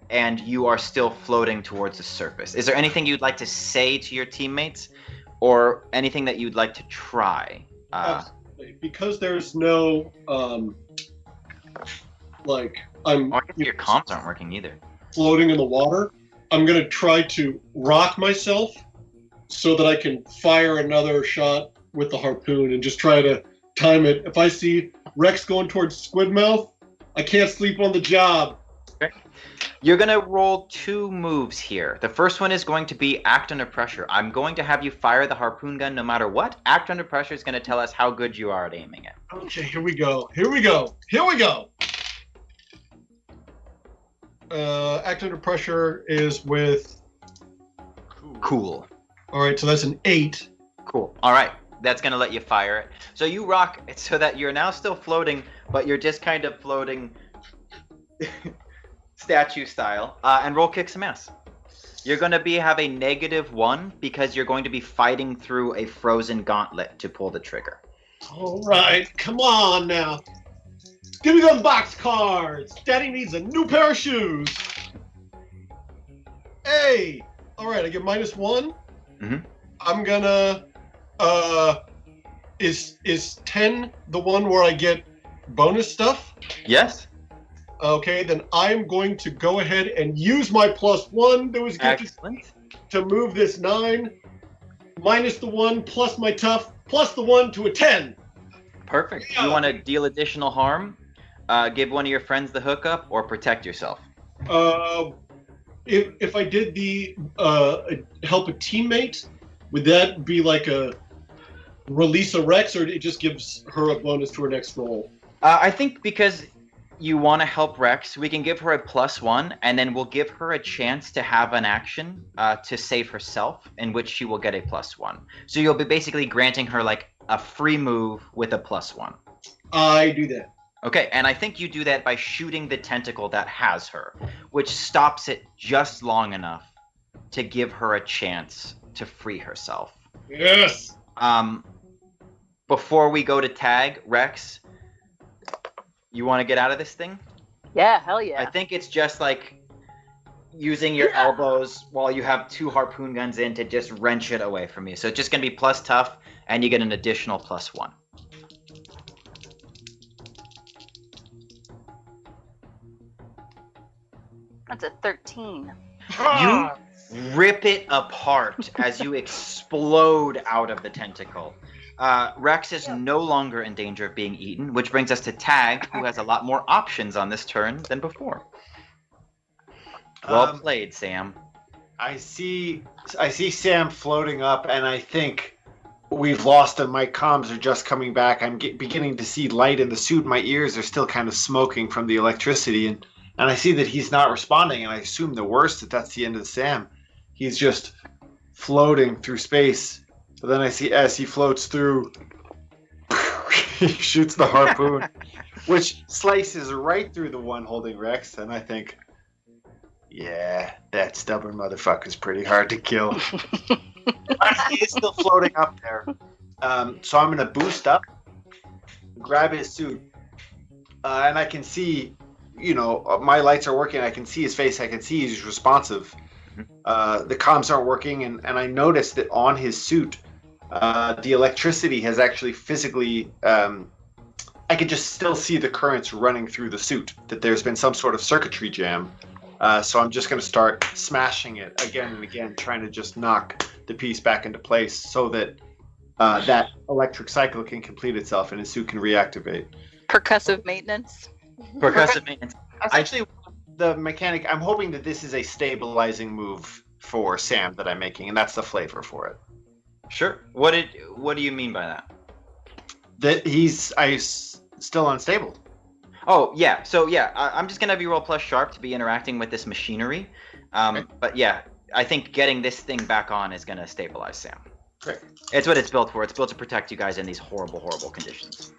A: and you are still floating towards the surface. Is there anything you'd like to say to your teammates, or anything that you'd like to try?
D: Absolutely. Because there's no, I'm
A: I guess your comms aren't working either.
D: floating in the water, I'm going to try to rock myself so that I can fire another shot with the harpoon and just try to time it. If I see Rex going towards Squidmouth, I can't sleep on the job.
A: Okay. You're going to roll 2 moves here. The first one is going to be act under pressure. I'm going to have you fire the harpoon gun no matter what. Act under pressure is going to tell us how good you are at aiming it.
D: Okay, here we go. Act under pressure is with...
A: Cool.
D: All right, so that's an 8.
A: Cool. All right. That's going to let you fire it. So you rock it so that you're now still floating, but you're just kind of floating statue style. And roll kick some ass. You're going to have a -1 because you're going to be fighting through a frozen gauntlet to pull the trigger.
D: All right, come on now. Give me them box cards. Daddy needs a new pair of shoes. Hey. All right, I get -1.
A: Mm-hmm.
D: I'm gonna. Is 10 the one where I get bonus stuff?
A: Yes.
D: Okay, then I'm going to go ahead and use my +1 that was given
A: Excellent.
D: to move this 9, minus the 1, plus my tough, plus the 1 to a 10.
A: Perfect.
D: Yeah.
A: You want to deal additional harm, give one of your friends the hookup, or protect yourself?
D: If I did the help a teammate, would that be like a release a Rex, or it just gives her a bonus to her next roll?
A: I think because you want to help Rex, we can give her a +1, and then we'll give her a chance to have an action to save herself, in which she will get a +1. So you'll be basically granting her like a free move with a +1.
D: I do that.
A: Okay, and I think you do that by shooting the tentacle that has her, which stops it just long enough to give her a chance to free herself.
D: Yes.
A: Before we go to tag, Rex, you want to get out of this thing?
E: Yeah, hell yeah.
A: I think it's just like using your elbows while you have 2 harpoon guns in to just wrench it away from you. So it's just going to be plus tough, and you get an additional +1.
E: That's a 13.
A: You rip it apart as you explode out of the tentacle. Rex is no longer in danger of being eaten, which brings us to Tag, who has a lot more options on this turn than before. Well played, Sam.
B: I see Sam floating up, and I think we've lost him. My comms are just coming back. I'm beginning to see light in the suit. My ears are still kind of smoking from the electricity, and and I see that he's not responding, and I assume the worst, that that's the end of Sam. He's just floating through space. But then I see as he floats through, he shoots the harpoon, which slices right through the one holding Rex, and I think, yeah, that stubborn motherfucker's pretty hard to kill. But he is still floating up there. So I'm going to boost up, grab his suit, and I can see, my lights are working. I can see his face. I can see he's responsive. The comms aren't working, and I noticed that on his suit, the electricity has actually physically, I could just still see the currents running through the suit, that there's been some sort of circuitry jam. So I'm just going to start smashing it again and again, trying to just knock the piece back into place so that that electric cycle can complete itself and his suit can reactivate.
E: Percussive maintenance.
A: Percussive maintenance.
B: Actually, the mechanic, I'm hoping that this is a stabilizing move for Sam that I'm making, and that's the flavor for it.
A: Sure. What do you mean by that?
B: That he's still unstable.
A: Oh, yeah. So, yeah, I'm just going to have you roll plus sharp to be interacting with this machinery.
B: Okay.
A: But, yeah, I think getting this thing back on is going to stabilize Sam.
B: Great.
A: It's what it's built for. It's built to protect you guys in these horrible, horrible conditions.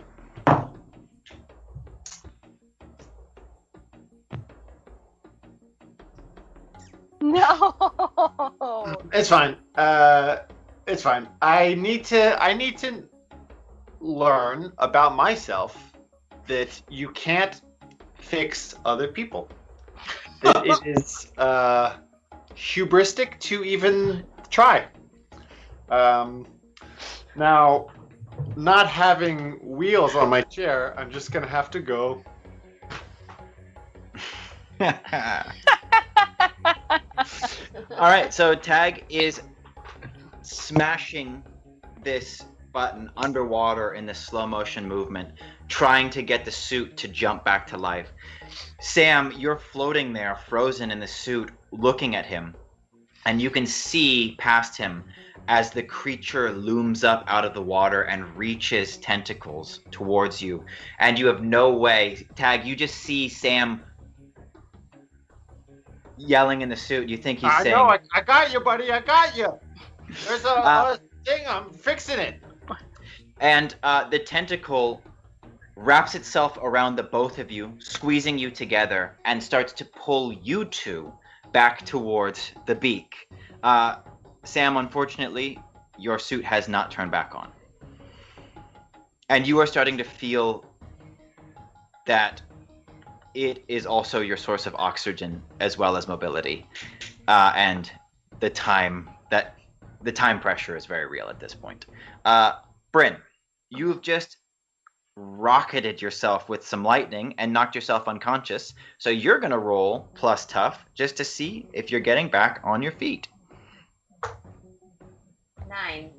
E: No.
B: It's fine. It's fine. I need to learn about myself that you can't fix other people. It is hubristic to even try. Now, not having wheels on my chair, I'm just gonna have to go.
A: All right, so Tag is smashing this button underwater in this slow motion movement, trying to get the suit to jump back to life. Sam, you're floating there, frozen in the suit, looking at him, and you can see past him as the creature looms up out of the water and reaches tentacles towards you. And you have no way. Tag, you just see Sam yelling in the suit. You think he's saying...
B: I know, I got you, buddy, I got you. There's a thing, I'm fixing it.
A: And the tentacle wraps itself around the both of you, squeezing you together, and starts to pull you two back towards the beak. Sam, unfortunately, your suit has not turned back on. And you are starting to feel that it is also your source of oxygen as well as mobility. And the time pressure is very real at this point. Bryn, you've just rocketed yourself with some lightning and knocked yourself unconscious. So you're going to roll plus tough just to see if you're getting back on your feet.
C: 9.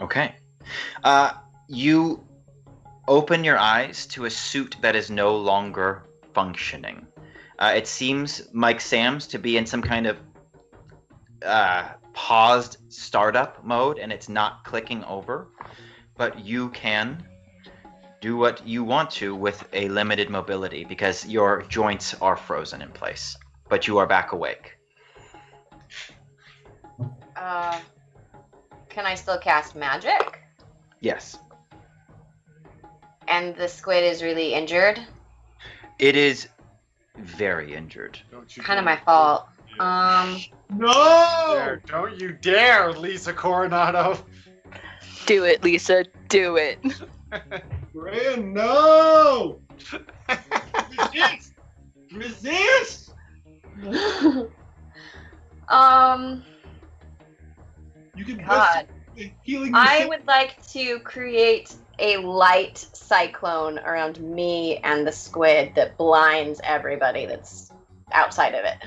A: Okay. You open your eyes to a suit that is no longer functioning. It seems, like Sam's, to be in some kind of paused startup mode, and it's not clicking over. But you can do what you want to with a limited mobility because your joints are frozen in place, but you are back awake.
C: Can I still cast magic?
A: Yes.
C: And the squid is really injured?
A: It is very injured.
C: Kind of my fault.
B: No! There, don't you dare, Lisa Coronado.
E: Do it, Lisa. Do it.
D: Bryn, no! Resist! Resist! You can
C: God.
D: Healing
C: I would like to create a light cyclone around me and the squid that blinds everybody that's outside of it.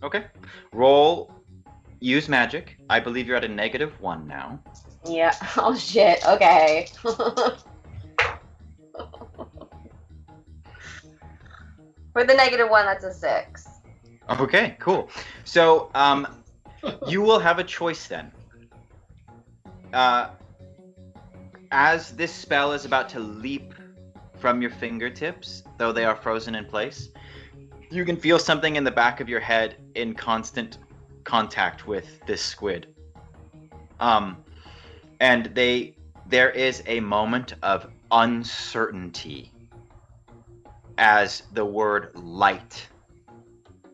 A: Okay. Roll. Use magic. I believe you're at a -1 now.
C: Yeah. Oh shit. Okay. For the -1, that's a 6.
A: Okay, cool. So, you will have a choice then. As this spell is about to leap from your fingertips, though they are frozen in place, You can feel something in the back of your head in constant contact with this squid. And there is a moment of uncertainty as the word light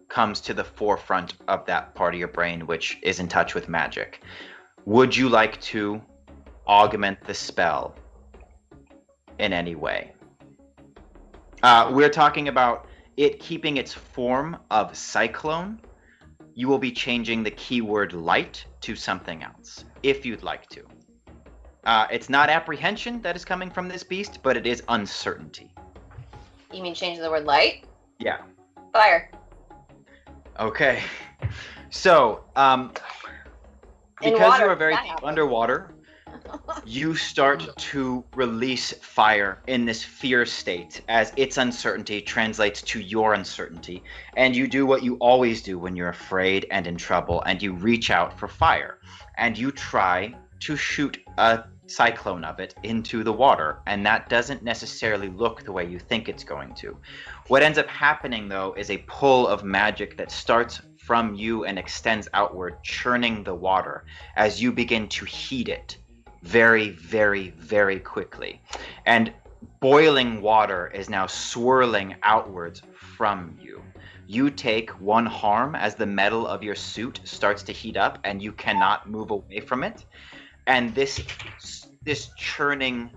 A: comes to the forefront of that part of your brain which is in touch with magic. Would you like to augment the spell in any way? We're talking about it keeping its form of cyclone. You will be changing the keyword light to something else, if you'd like to. It's not apprehension that is coming from this beast, but it is uncertainty.
C: You mean changing the word light?
A: Yeah.
C: Fire.
A: Okay. So, because
C: water,
A: you are very
C: that
A: deep
C: happens.
A: underwater, you start to release fire in this fear state as its uncertainty translates to your uncertainty. And you do what you always do when you're afraid and in trouble, and you reach out for fire. And you try to shoot a cyclone of it into the water, and that doesn't necessarily look the way you think it's going to. What ends up happening, though, is a pull of magic that starts from you and extends outward, churning the water as you begin to heat it very, very, very quickly. And boiling water is now swirling outwards from you. You take 1 harm as the metal of your suit starts to heat up and you cannot move away from it. And this churning,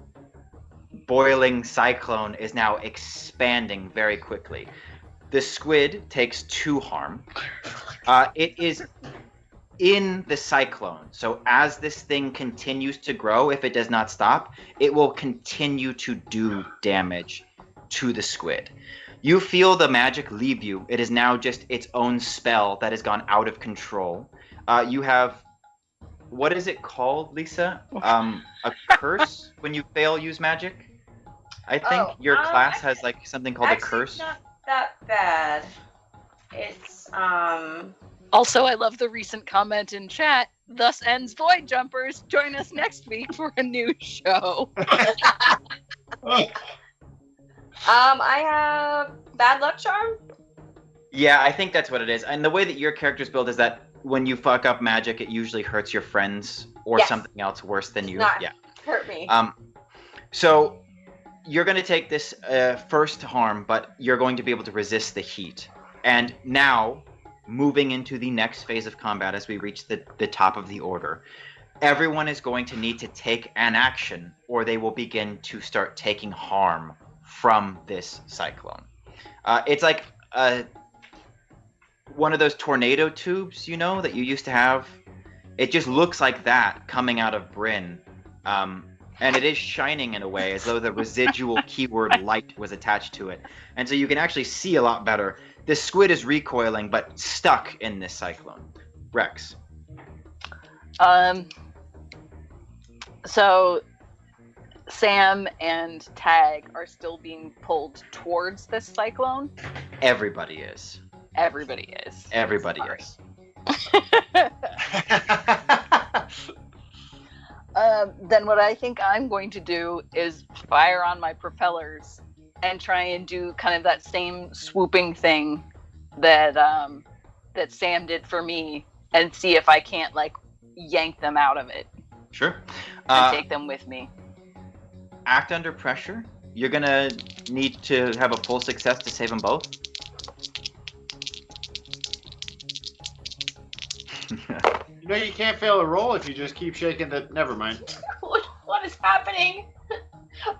A: boiling cyclone is now expanding very quickly. The squid takes 2 harm. It is in the cyclone. So as this thing continues to grow, if it does not stop, it will continue to do damage to the squid. You feel the magic leave you. It is now just its own spell that has gone out of control. You have, what is it called, Lisa? A curse when you fail use magic? I think your class has like something called a curse.
C: It's not that bad. It's
E: Also, I love the recent comment in chat. Thus ends Void Jumpers. Join us next week for a new show.
C: I have bad luck charm.
A: Yeah, I think that's what it is. And the way that your character's built is that when you fuck up magic, it usually hurts your friends or
C: Yes.
A: something else worse than you.
C: Not
A: Yeah.
C: hurt me.
A: So you're going to take this first harm, but you're going to be able to resist the heat. And now, moving into the next phase of combat as we reach the top of the order, everyone is going to need to take an action or they will begin to start taking harm from this cyclone. It's like one of those tornado tubes, you know, that you used to have. It just looks like that coming out of Bryn. And it is shining in a way as though the residual keyword light was attached to it. And so you can actually see a lot better. This squid is recoiling, but stuck in this cyclone. Rex.
E: So Sam and Tag are still being pulled towards this cyclone.
A: Everybody is.
E: Everybody is.
A: Everybody
E: Sorry.
A: is.
E: Then what I think I'm going to do is fire on my propellers and try and do kind of that same swooping thing that that Sam did for me, and see if I can't like yank them out of it
A: Sure.
E: and take them with me.
A: Act under pressure. You're gonna need to have a full success to save them both.
B: You know you can't fail a roll if you just keep shaking the. Never mind.
C: What is happening?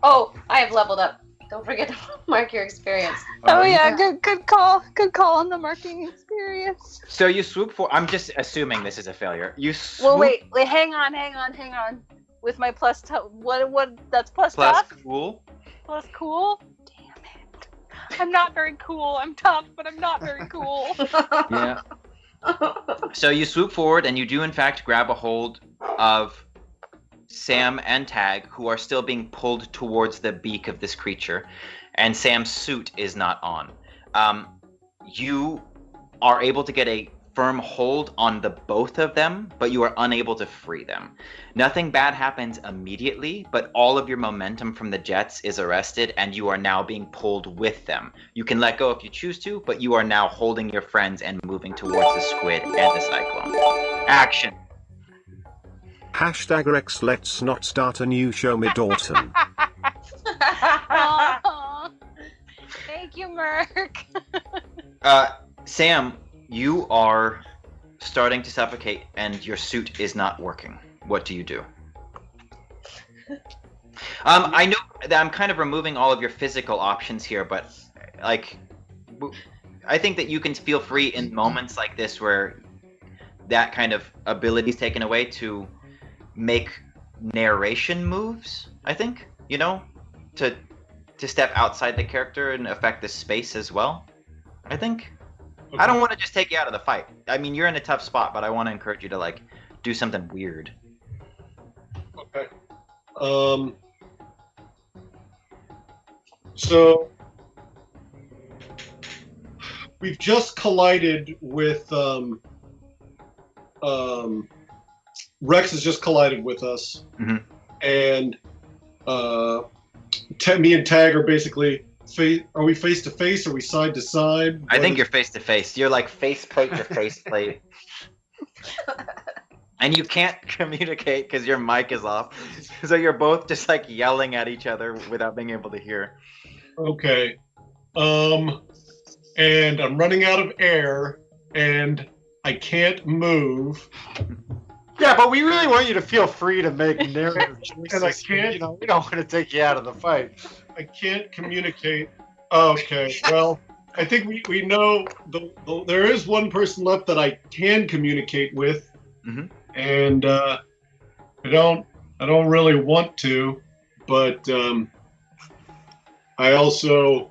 C: Oh, I have leveled up. Don't forget to mark your experience.
E: Oh yeah, good call on the marking experience.
A: So you swoop for. I'm just assuming this is a failure. You swoop
E: Well, wait, hang on. With my plus, what? That's plus
A: plus
E: tough.
A: cool.
E: Plus cool. Damn it! I'm not very cool. I'm tough, but I'm not very cool.
A: Yeah. So you swoop forward and you do in fact grab a hold of Sam and Tag, who are still being pulled towards the beak of this creature, and Sam's suit is not on. You are able to get a firm hold on the both of them, but you are unable to free them. Nothing bad happens immediately, but all of your momentum from the jets is arrested, and you are now being pulled with them. You can let go if you choose to, but you are now holding your friends and moving towards the squid and the cyclone. Action.
F: #Rex, let's not start a new show mid-autumn.
G: Aw. Thank you, Merc.
A: Sam, you are starting to suffocate and your suit is not working. What do you do? I know that I'm kind of removing all of your physical options here, but like, I think that you can feel free in moments like this where that kind of ability is taken away to make narration moves, I think, you know, to step outside the character and affect the space as well, I think.
D: Okay.
A: I don't want to just take you out of the fight. I mean, you're in a tough spot, but I want to encourage you to, like, do something weird.
D: Okay. So we've just collided with Rex has just collided with us,
A: Mhm.
D: and me and Tag are basically. Are we face to face? Are we side to side?
A: I think you're face to face. You're like face plate to face plate. And you can't communicate because your mic is off. So you're both just like yelling at each other without being able to hear.
D: Okay. And I'm running out of air, and I can't move.
B: Yeah, but we really want you to feel free to make narrative choices.
D: And I can't.
B: You know, we don't want to take you out of the fight.
D: I can't communicate. Okay, well, I think we know there is one person left that I can communicate with,
A: Mhm.
D: and I don't really want to, but I also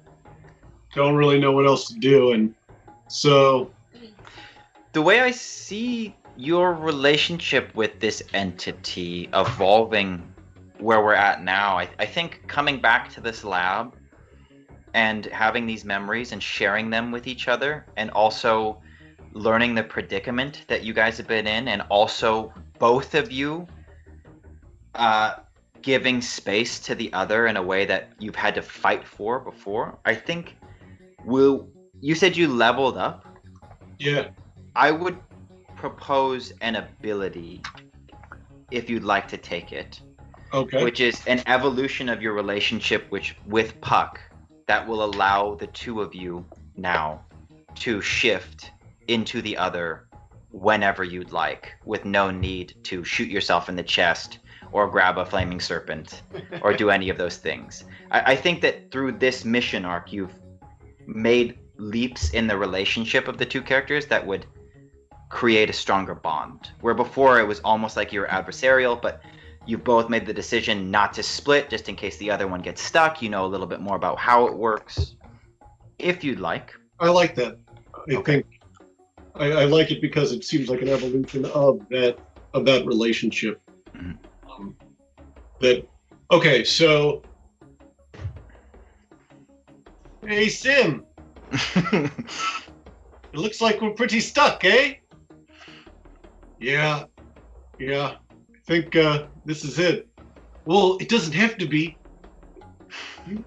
D: don't really know what else to do, and so
A: The way I see your relationship with this entity evolving where we're at now, I think coming back to this lab and having these memories and sharing them with each other, and also learning the predicament that you guys have been in, and also both of you giving space to the other in a way that you've had to fight for before, I think you said you leveled up.
D: yeah.
A: I would propose an ability, if you'd like to take it,
D: Okay.
A: which is an evolution of your relationship with Puck that will allow the two of you now to shift into the other whenever you'd like, with no need to shoot yourself in the chest or grab a flaming serpent or do any of those things. I think that through this mission arc, you've made leaps in the relationship of the two characters that would create a stronger bond, where before it was almost like you were adversarial, but you both made the decision not to split just in case the other one gets stuck. You know a little bit more about how it works, if you'd like.
D: I like that. I
A: Okay.
D: think I like it because it seems like an evolution of that relationship.
A: Mhm.
D: Okay, so hey Sim, it looks like we're pretty stuck, eh? Yeah. I think this is it. Well, it doesn't have to be.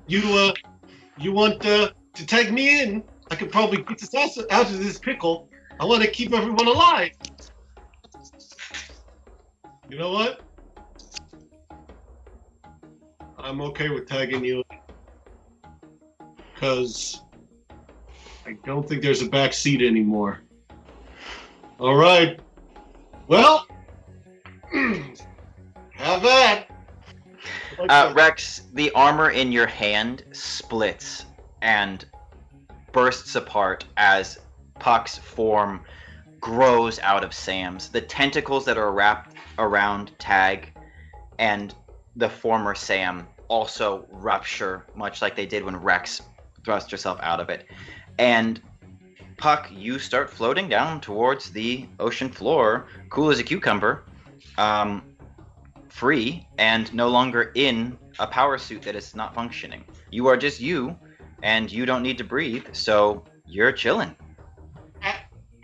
D: You want to tag me in? I could probably get us out of this pickle. I want to keep everyone alive. You know what? I'm okay with tagging you, because I don't think there's a back seat anymore. All right. Well, have that.
A: Rex, the armor in your hand splits and bursts apart as Puck's form grows out of Sam's. The tentacles that are wrapped around Tag and the former Sam also rupture, much like they did when Rex thrust herself out of it. And Puck, you start floating down towards the ocean floor, cool as a cucumber, free and no longer in a power suit that is not functioning. You are just you, and you don't need to breathe, so you're chilling.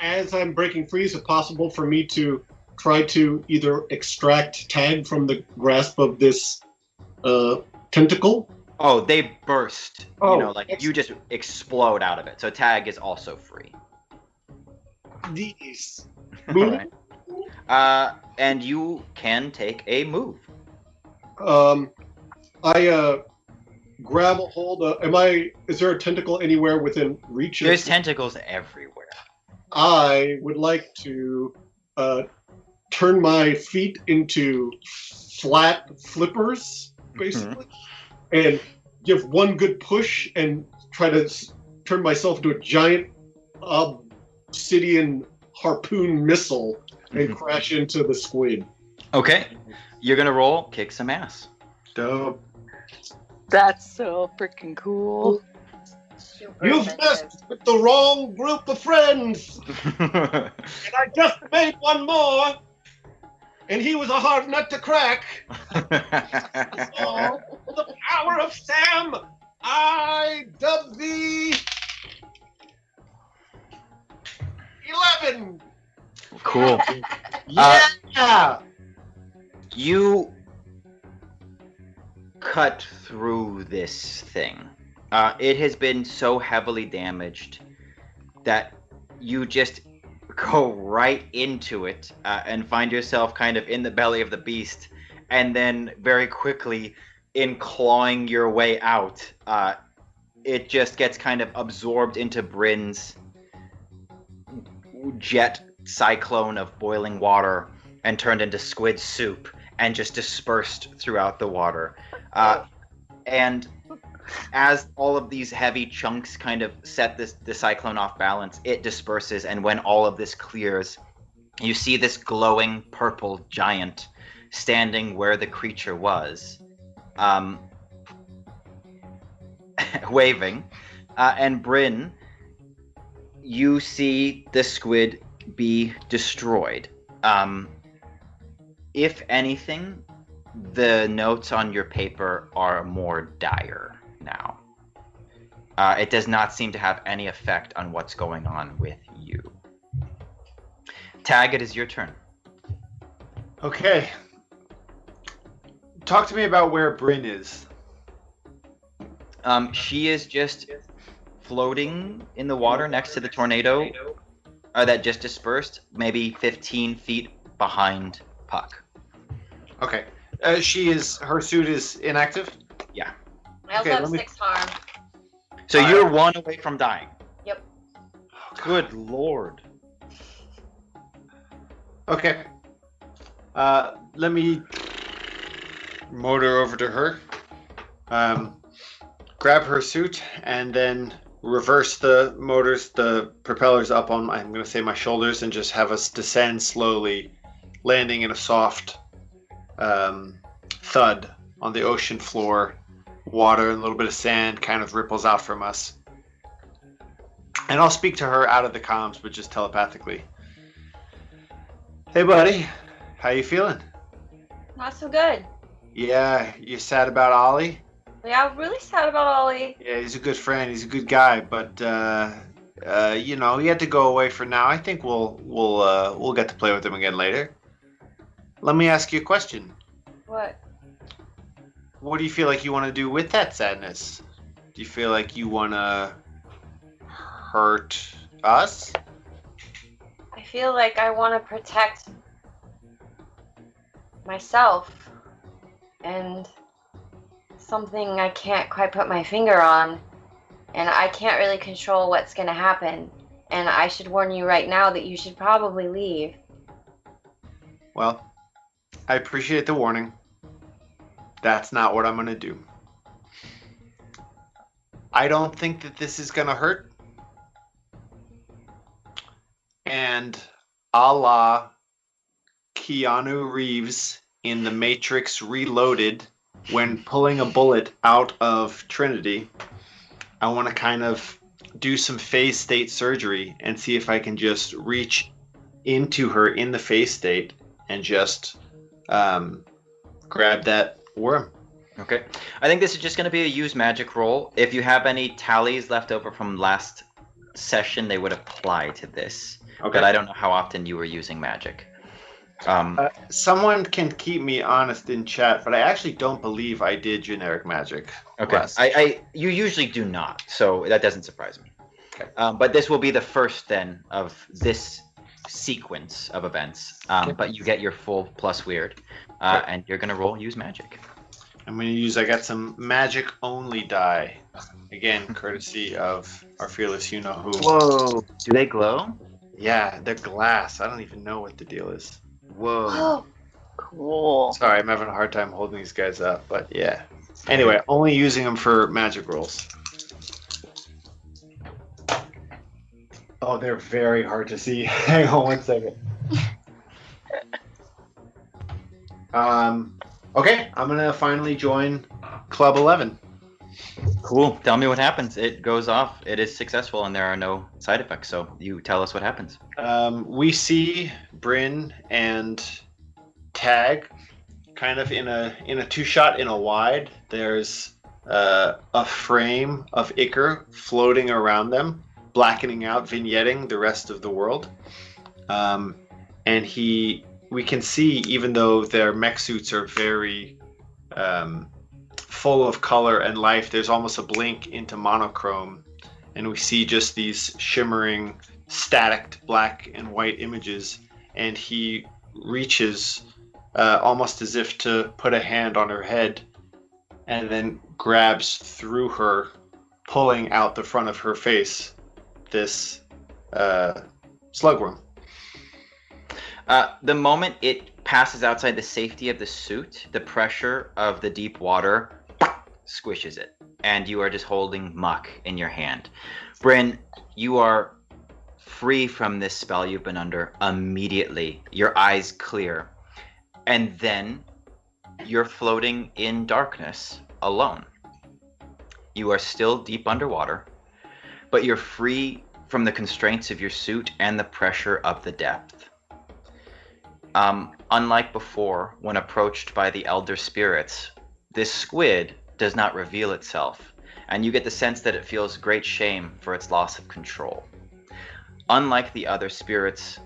D: as I'm breaking free, is it possible for me to try to either extract Tag from the grasp of this tentacle?
A: Oh, they burst.
D: Oh,
A: You just explode out of it. So Tag is also free.
D: These.
A: All right. And you can take a move.
D: I grab a hold of. Is there a tentacle anywhere within reach?
A: There's tentacles everywhere.
D: I would like to turn my feet into flat flippers, basically, and give one good push and try to turn myself into a giant obsidian harpoon missile and crash into the squid.
A: Okay. You're going to roll kick some ass.
D: Dope.
E: That's so freaking cool.
C: Super
D: You've
C: offensive.
D: messed with the wrong group of friends. And I just made one more. And he was a hard nut to crack. Oh, the power of Sam. I dub thee 11.
A: Cool.
D: Yeah.
A: You cut through this thing. It has been so heavily damaged that you just go right into it and find yourself kind of in the belly of the beast, and then very quickly in clawing your way out, it just gets kind of absorbed into Bryn's jet cyclone of boiling water and turned into squid soup and just dispersed throughout the water. And as all of these heavy chunks kind of set the cyclone off balance, it disperses, and when all of this clears, you see this glowing purple giant standing where the creature was, waving. And Bryn, you see the squid be destroyed. If anything, the notes on your paper are more dire now. It does not seem to have any effect on what's going on with you. Tag, it is your turn.
B: Okay. Talk to me about where Bryn is.
A: She is just floating in the water next to the tornado that just dispersed, maybe 15 feet behind Puck.
B: Okay. Her suit is inactive?
A: Yeah.
C: I also
B: Okay,
C: have
B: let me-
C: 6 harm.
A: So you're one away from dying.
C: Yep.
A: Good lord.
B: Okay. Let me motor over to her. Grab her suit and then reverse the propellers up on I'm going to say my shoulders, and just have us descend slowly, landing in a soft thud on the ocean floor. Water and a little bit of sand kind of ripples out from us. And I'll speak to her out of the comms, but just telepathically. Hey, buddy. How you feeling?
C: Not so good.
B: Yeah, you sad about Ollie?
C: Yeah, I'm really sad about Ollie.
B: Yeah, he's a good friend. He's a good guy, but he had to go away for now. I think we'll get to play with him again later. Let me ask you a question.
C: What?
B: What do you feel like you want to do with that sadness? Do you feel like you want to hurt us?
C: I feel like I want to protect myself and something I can't quite put my finger on, and I can't really control what's going to happen. And I should warn you right now that you should probably leave.
B: Well, I appreciate the warning. That's not what I'm going to do. I don't think that this is going to hurt. And a la Keanu Reeves in The Matrix Reloaded, when pulling a bullet out of Trinity, I want to kind of do some phase state surgery and see if I can just reach into her in the phase state and just grab that worm.
A: Okay. I think this is just going to be a use magic roll. If you have any tallies left over from last session they would apply to this,
B: Okay.
A: but I don't know how often you were using magic.
B: Someone can keep me honest in chat, but I actually don't believe I did generic magic.
A: Okay, you usually do not, so that doesn't surprise me.
B: Okay.
A: But this will be the first then of this sequence of events. But you get your full plus weird, and you're gonna roll use magic.
B: I'm gonna use. I got some magic only die, again courtesy of our fearless you know who.
A: Whoa! Do they glow?
B: Yeah, they're glass. I don't even know what the deal is.
A: Whoa!
E: Cool.
B: Sorry, I'm having a hard time holding these guys up, but yeah. Anyway, only using them for magic rolls. Oh, they're very hard to see. Hang on one second. Okay, I'm gonna finally join Club 11.
A: Cool. Tell me what happens. It goes off. It is successful, and there are no side effects. So you tell us what happens.
B: We see Bryn and Tag kind of in a two-shot in a wide. There's a frame of Iker floating around them, blackening out, vignetting the rest of the world. And we can see, even though their mech suits are very full of color and life, there's almost a blink into monochrome, and we see just these shimmering, static black and white images, and he reaches almost as if to put a hand on her head, and then grabs through her, pulling out the front of her face this slugworm.
A: The moment it passes outside the safety of the suit, the pressure of the deep water squishes it, and you are just holding muck in your hand. Bryn, you are free from this spell you've been under immediately. Your eyes clear, and then you're floating in darkness alone. You are still deep underwater, but you're free from the constraints of your suit and the pressure of the depth. Unlike before, when approached by the elder spirits, this squid does not reveal itself, and you get the sense that it feels great shame for its loss of control. Unlike the other spirits,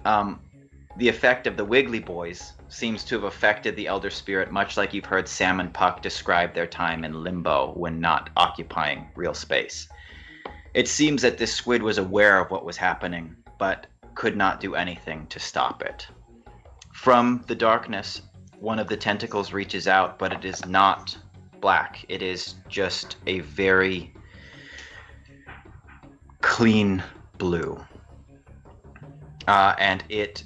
A: the effect of the Wiggly Boys seems to have affected the elder spirit, much like you've heard Sam and Puck describe their time in limbo when not occupying real space. It seems that this squid was aware of what was happening, but could not do anything to stop it. From the darkness, one of the tentacles reaches out, but it is not black. It is just a very clean blue. And it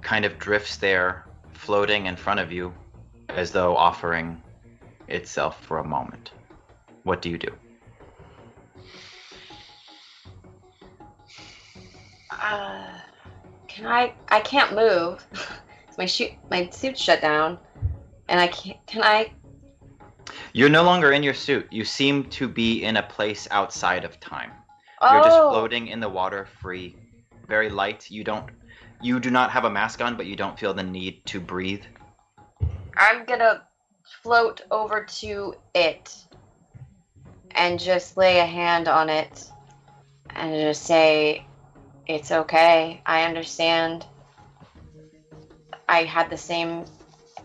A: kind of drifts there, floating in front of you, as though offering itself for a moment. What do you do?
C: I can't move. my suit's shut down, and can I?
A: You're no longer in your suit. You seem to be in a place outside of time. You're just floating in the water, free, very light. You do not have a mask on, but you don't feel the need to breathe.
C: I'm gonna float over to it and just lay a hand on it and just say, "It's okay. I understand. I had the same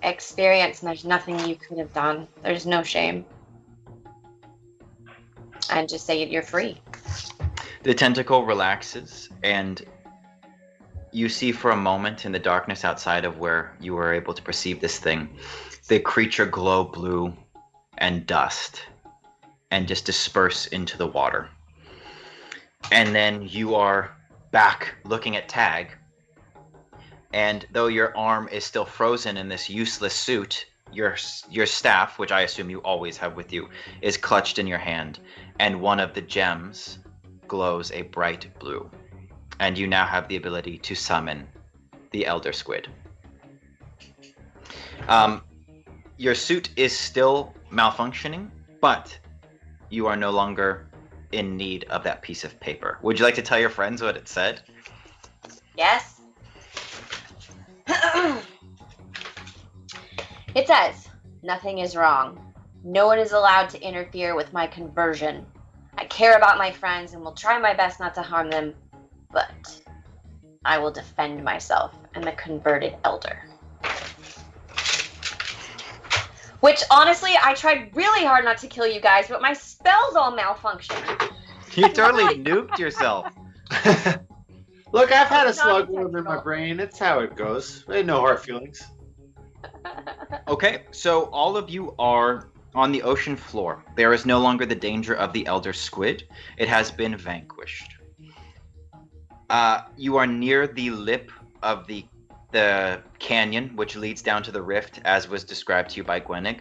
C: experience, and there's nothing you could have done. There's no shame." And just say, "You're free."
A: The tentacle relaxes, and you see for a moment in the darkness outside of where you were able to perceive this thing, the creature glow blue and dust and just disperse into the water. And then you are back looking at Tag, and though your arm is still frozen in this useless suit, your staff, which I assume you always have with you, is clutched in your hand, and one of the gems glows a bright blue, and you now have the ability to summon the Elder Squid. Your suit is still malfunctioning, but you are no longer in need of that piece of paper. Would you like to tell your friends what it said?
C: Yes. It says, "Nothing is wrong. No one is allowed to interfere with my conversion. I care about my friends and will try my best not to harm them, but I will defend myself and the converted elder. Which, honestly, I tried really hard not to kill you guys, but my spells all malfunctioned.
A: You totally nuked yourself.
B: Look, I've had a
C: Not
B: slug wound in
C: intentional.
B: my brain. It's how it goes. I no hard feelings.
A: Okay, so all of you are on the ocean floor. There is no longer the danger of the elder squid. It has been vanquished. You are near the lip of the canyon, which leads down to the rift, as was described to you by Gwenig.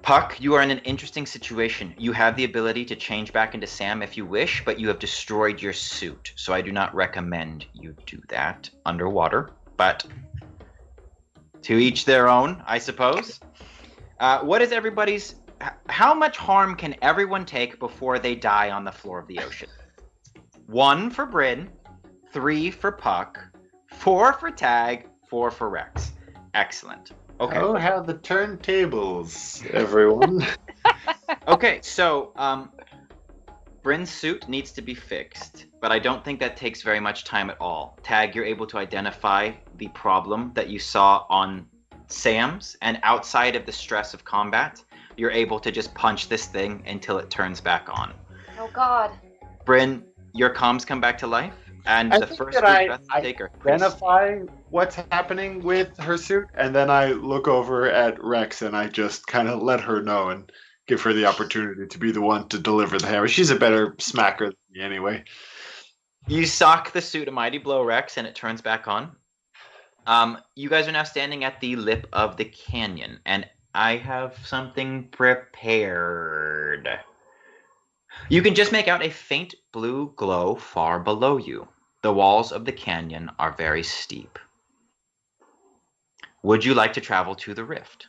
A: Puck, you are in an interesting situation. You have the ability to change back into Sam if you wish, but you have destroyed your suit, so I do not recommend you do that underwater. But to each their own, I suppose. What is everybody's... How much harm can everyone take before they die on the floor of the ocean? 1 for Bryn, 3 for Puck, 4 for Tag, 4 for Rex. Excellent. Okay.
B: Oh, how the turntables, everyone.
A: Okay, so Bryn's suit needs to be fixed, but I don't think that takes very much time at all. Tag, you're able to identify the problem that you saw on Sam's, and outside of the stress of combat, you're able to just punch this thing until it turns back on.
C: Oh, God.
A: Bryn, your comms come back to life, and
B: I
A: the
B: think
A: first
B: that
A: breath
B: I
A: you take are please.
B: identify what's happening with her suit, and then I look over at Rex and I just kind of let her know and give her the opportunity to be the one to deliver the hammer. She's a better smacker than me anyway.
A: You sock the suit a mighty blow, Rex, and it turns back on. You guys are now standing at the lip of the canyon, and I have something prepared. You can just make out a faint blue glow far below you. The walls of the canyon are very steep. Would you like to travel to the rift?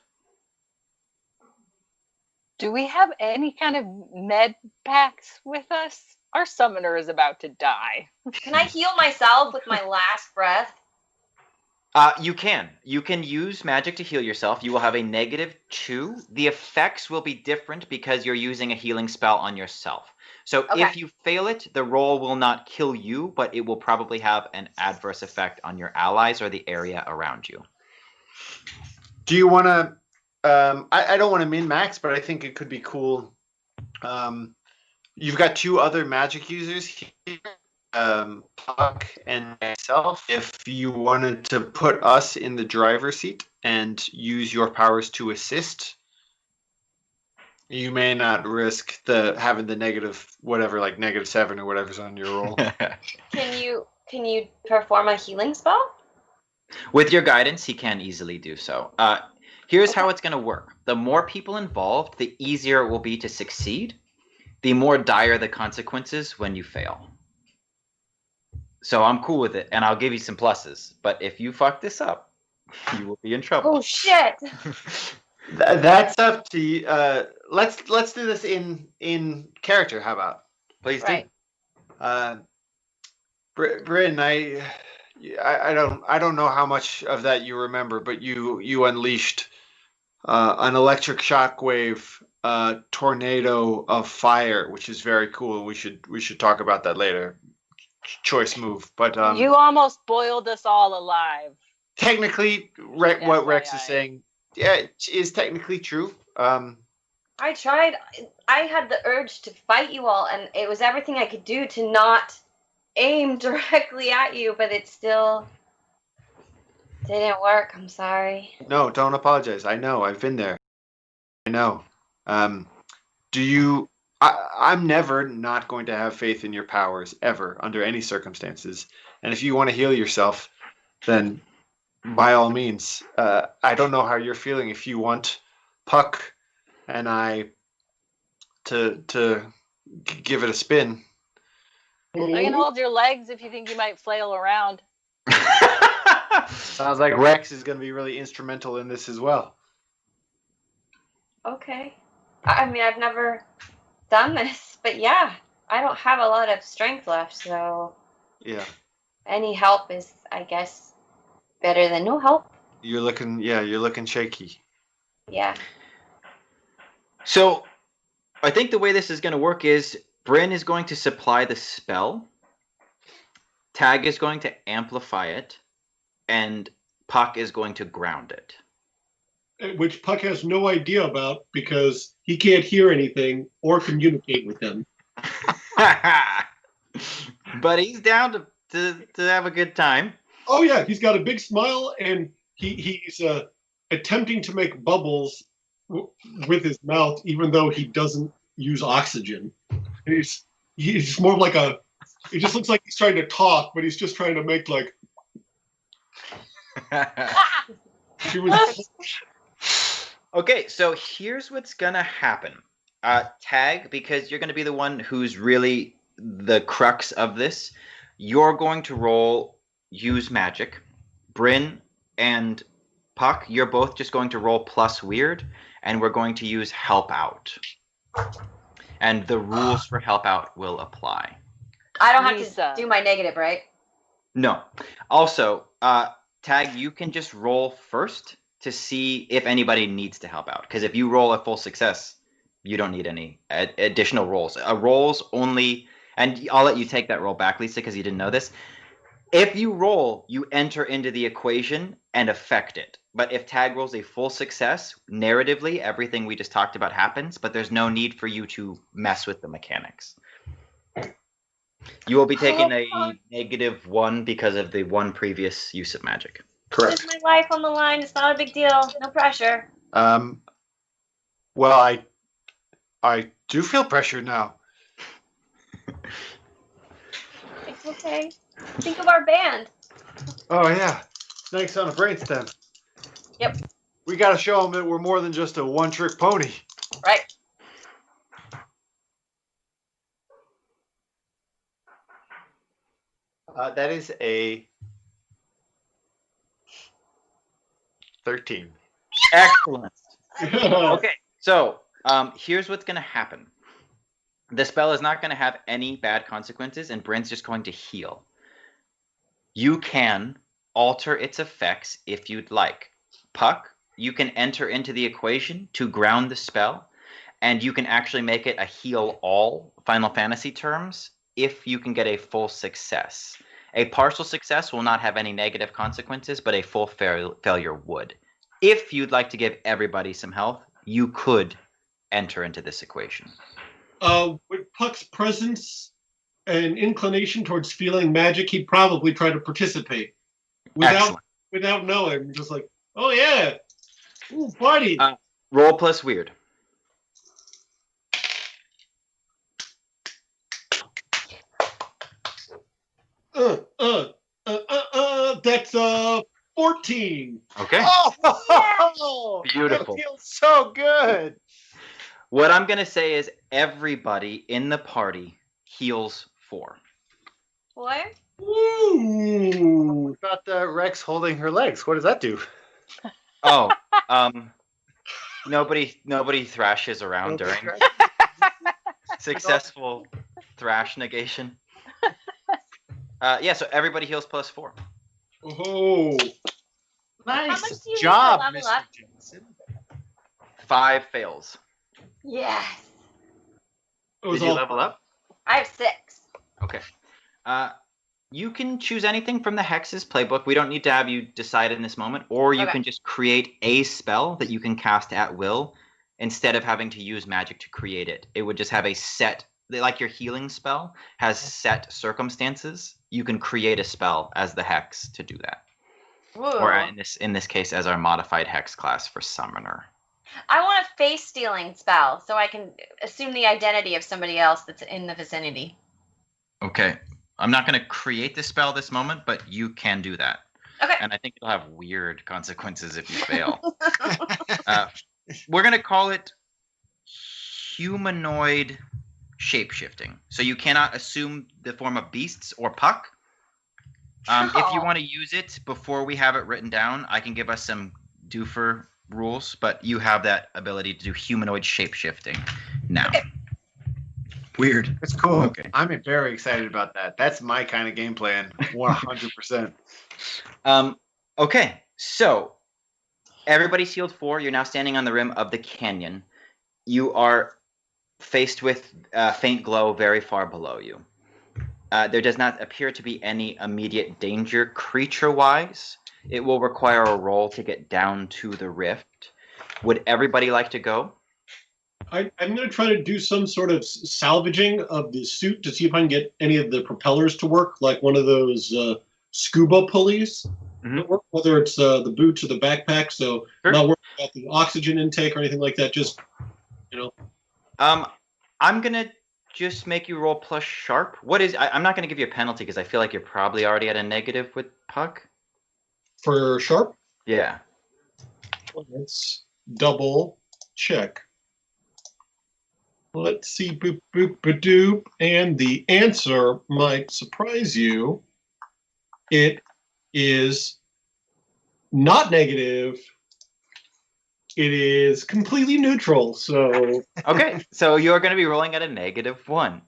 E: Do we have any kind of med packs with us? Our summoner is about to die.
C: Can I heal myself with my last breath?
A: You can. You can use magic to heal yourself. You will have a -2. The effects will be different because you're using a healing spell on yourself. So
C: Okay.
A: if you fail it, the roll will not kill you, but it will probably have an adverse effect on your allies or the area around you.
B: Do you want to? I don't want to min max, but I think it could be cool. You've got 2 other magic users here, Puck and myself. If you wanted to put us in the driver's seat and use your powers to assist, you may not risk having the negative whatever, like -7 or whatever's on your roll.
C: Can you perform a healing spell?
A: With your guidance, he can easily do so. Here's how it's going to work. The more people involved, the easier it will be to succeed. The more dire the consequences when you fail. So I'm cool with it, and I'll give you some pluses. But if you fuck this up, you will be in trouble.
C: Oh, shit.
B: That's up to you. Let's do this in character. How about?
A: Please
C: Right.
B: Bryn, I don't know how much of that you remember, but you unleashed an electric shockwave tornado of fire, which is very cool. We should talk about that later. Choice move, but
E: You almost boiled us all alive.
B: technically, what Rex is
E: FYI.
B: saying, yeah, it is technically true.
C: I tried. I had the urge to fight you all, and it was everything I could do to not aim directly at you, but it still didn't work. I'm sorry.
B: No, don't apologize. I know. I've been there. I know. Do you? I'm never not going to have faith in your powers ever under any circumstances. And if you want to heal yourself, then by all means. I don't know how you're feeling. If you want Puck and I to give it a spin.
E: I can hold your legs if you think you might flail around.
B: Sounds like Rex is going to be really instrumental in this as well.
C: Okay. I mean, I've never done this, but yeah, I don't have a lot of strength left, so
B: Yeah.
C: any help is, I guess, better than no help.
B: You're looking shaky.
C: Yeah.
A: So I think the way this is going to work is Bryn is going to supply the spell. Tag is going to amplify it. And Puck is going to ground it.
D: Which Puck has no idea about because he can't hear anything or communicate with them.
A: But he's down to have a good time.
D: Oh yeah, he's got a big smile and he's attempting to make bubbles with his mouth, even though he doesn't use oxygen. He's more like a. It just looks like he's trying to talk, but he's just trying to make like.
A: Okay, so here's what's gonna happen. Tag, because you're gonna be the one who's really the crux of this. You're going to use magic. Bryn and Puck, you're both just going to roll plus weird, and we're going to use help out. And the rules for help out will apply.
C: I don't have to do my negative, right?
A: No. Also, Tag, you can just roll first to see if anybody needs to help out. Because if you roll a full success, you don't need any additional rolls. Rolls only, and I'll let you take that roll back, Lisa, because you didn't know this. If you roll, you enter into the equation and affect it. But if Tag rolls a full success, narratively, everything we just talked about happens, but there's no need for you to mess with the mechanics. You will be taking a -1 because of the one previous use of magic.
C: Correct. There's my life on the line. It's not a big deal. No pressure.
B: Well, I do feel pressure now.
C: It's okay. Think of our band.
B: Oh yeah, Snakes on a Brainstem.
C: Yep.
B: We got to show them that we're more than just a one-trick pony.
C: Right.
B: That is a 13.
A: Excellent. Okay, so here's what's going to happen. The spell is not going to have any bad consequences, and Bryn's just going to heal. You can alter its effects if you'd like. Puck, you can enter into the equation to ground the spell, and you can actually make it a heal all Final Fantasy terms if you can get a full success. A partial success will not have any negative consequences, but a full failure would. If you'd like to give everybody some health, you could enter into this equation.
D: With Puck's presence and inclination towards feeling magic, he'd probably try to participate without knowing. Just like, oh yeah, ooh, party.
A: Roll plus weird.
D: That's 14.
A: Okay.
B: Oh,
A: beautiful.
B: It feels so good.
A: What I'm gonna say is everybody in the party heals 4.
C: What?
D: Ooh.
B: What about Rex holding her legs? What does that do?
A: Oh, nobody thrashes around during successful thrash negation. Yeah, so everybody heals plus 4.
D: Oh,
C: How much
B: Nice
C: do you
B: job,
C: need to level
B: Mr.
C: up?
B: Jensen.
A: 5 fails.
C: Yes.
A: Did you level up?
C: I have 6.
A: Okay. You can choose anything from the Hexes playbook. We don't need to have you decide in this moment. Or you can just create a spell that you can cast at will instead of having to use magic to create it. It would just have a set, like your healing spell has set circumstances. You can create a spell as the Hex to do that.
C: Ooh.
A: Or in this case, as our modified Hex class for Summoner.
C: I want a face stealing spell so I can assume the identity of somebody else that's in the vicinity.
A: Okay. I'm not going to create the spell this moment, but you can do that.
C: Okay.
A: And I think it'll have weird consequences if you fail. We're going to call it humanoid shapeshifting. So you cannot assume the form of beasts or Puck. If you want to use it before we have it written down, I can give us some doofer rules, but you have that ability to do humanoid shapeshifting now.
C: Okay.
B: Weird. It's cool.
A: Okay.
B: I'm very excited about that. That's my kind of game plan. 100%.
A: Okay, so everybody's healed 4. You're now standing on the rim of the canyon. You are faced with faint glow very far below you. There does not appear to be any immediate danger creature-wise. It will require a roll to get down to the rift. Would everybody like to go?
D: I'm going to try to do some sort of salvaging of the suit to see if I can get any of the propellers to work, like one of those scuba pulleys.
A: Mhm.
D: Whether it's the boots or the backpack. So
A: Sure.
D: not worrying about the oxygen intake or anything like that. Just, you know.
A: I'm gonna just make you roll plus sharp. What is? I'm not gonna give you a penalty because I feel like you're probably already at a negative with Puck.
D: For sharp,
A: Yeah.
D: let's double check. Let's see, boop, boop, ba-doop. And the answer might surprise you. It is not negative. It is completely neutral. So
A: Okay, so you're gonna be rolling at a -1,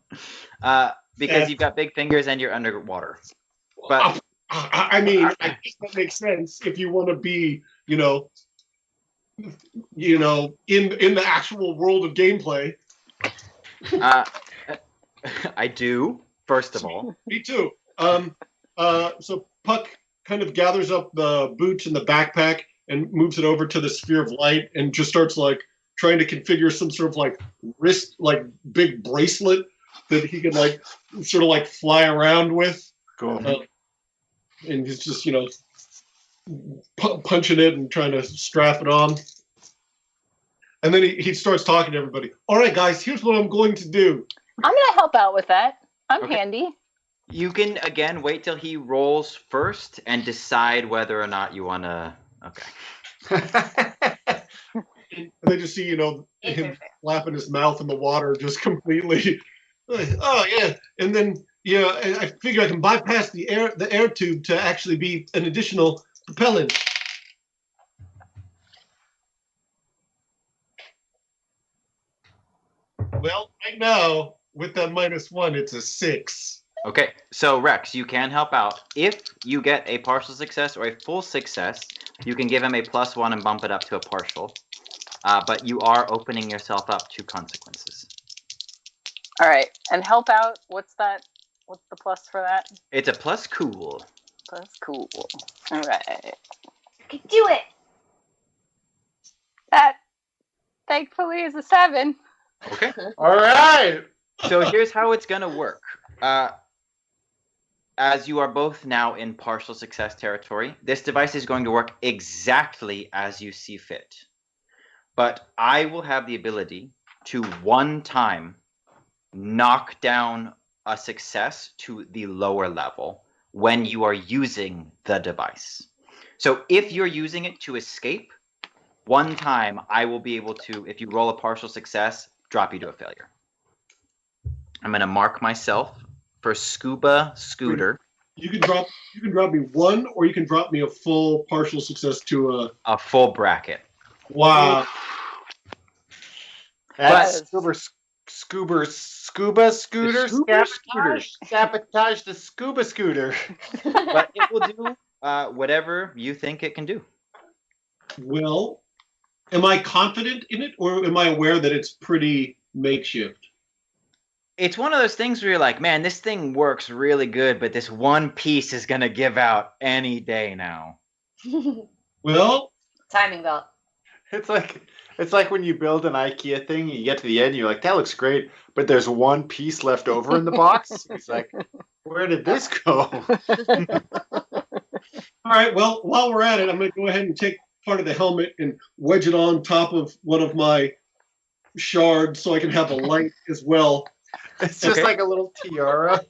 A: because you've got big fingers and you're underwater. But
D: I mean, I guess that makes sense if you want to be, in the actual world of gameplay.
A: I do. First of all,
D: Me too. So Puck kind of gathers up the boots and the backpack and moves it over to the sphere of light and just starts like trying to configure some sort of like wrist, like big bracelet that he can like sort of like fly around with.
B: Cool.
D: And he's just, punching it and trying to strap it on. And then he starts talking to everybody. All right, guys, here's what I'm going to do.
E: I'm gonna help out with that. I'm
A: Okay.
E: handy.
A: you can again wait till he rolls first and decide whether or not you wanna. Okay.
D: And they just see, him flapping his mouth in the water just completely. Oh, yeah. And then, I figure I can bypass the air tube to actually be an additional propellant. Well, right now, with that -1, it's a 6.
A: Okay, so Rex, you can help out. If you get a partial success or a full success, you can give him a +1 and bump it up to a partial. But you are opening yourself up to consequences.
E: All right, and help out. What's that? What's the plus for that?
A: It's a plus cool.
E: Plus cool. All right.
C: You can do it.
E: That thankfully is a 7.
A: Okay.
B: All right.
A: So here's how it's gonna work. As you are both now in partial success territory, this device is going to work exactly as you see fit. But I will have the ability to one time knock down a success to the lower level when you are using the device. So if you're using it to escape, one time I will be able to, if you roll a partial success, drop you to a failure. I'm going to mark myself for Scuba Scooter.
D: You can drop me 1, or you can drop me a full partial success to
A: A full bracket.
D: wow.
B: That's
A: But-
B: scuba scooter.
A: The scuba scooter.
B: Sabotage the scuba scooter.
A: But it will do whatever you think it can do.
D: Well, am I confident in it, or am I aware that it's pretty makeshift?
A: It's one of those things where you're like, man, this thing works really good, but this one piece is going to give out any day now.
D: Well,
C: Timing belt.
B: It's like when you build an IKEA thing, you get to the end, you're like, that looks great, but there's one piece left over in the box. It's like, where did this go?
D: all right. Well, while we're at it, I'm going to go ahead and take part of the helmet and wedge it on top of one of my shards so I can have a light as well.
B: It's just
A: Okay.
B: like a little tiara.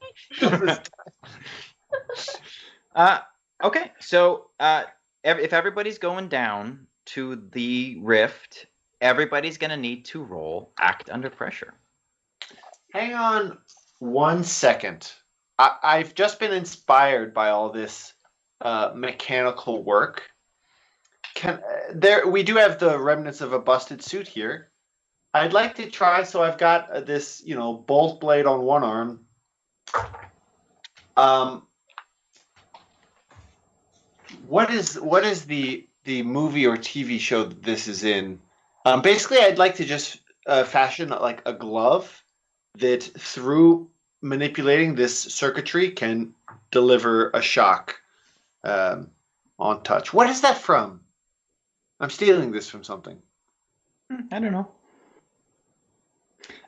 A: Okay, so if everybody's going down to the rift, everybody's going to need to roll Act Under Pressure.
B: Hang on 1 second. I've just been inspired by all this mechanical work. We do have the remnants of a busted suit here. I'd like to try. So I've got this, bolt blade on one arm. What is the movie or TV show that this is in? Basically, I'd like to just fashion like a glove that, through manipulating this circuitry, can deliver a shock on touch. What is that from? I'm stealing this from something.
A: I don't know.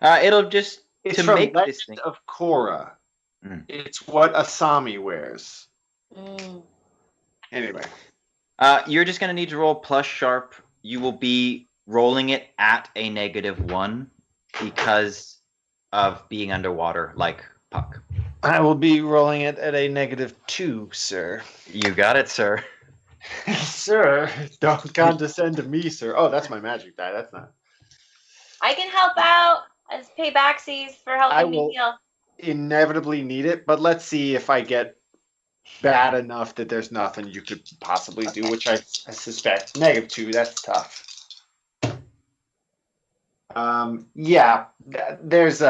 A: It'll just
B: It's
A: to
B: from
A: make
B: Legend
A: this thing.
B: of Korra.
A: Mm.
B: It's what Asami wears.
C: Mm.
B: Anyway.
A: You're just gonna need to roll plus sharp. You will be rolling it at a -1 because of being underwater, like Puck.
B: I will be rolling it at a -2, sir.
A: You got it, sir.
B: Sir, don't condescend to me, sir. Oh, that's my magic die. That's not.
C: I can help out as paybacksies for helping
B: I
C: me
B: will
C: heal.
B: inevitably need it, but let's see if I get bad enough that there's nothing you could possibly do, which I suspect. -2, that's tough. Yeah, there's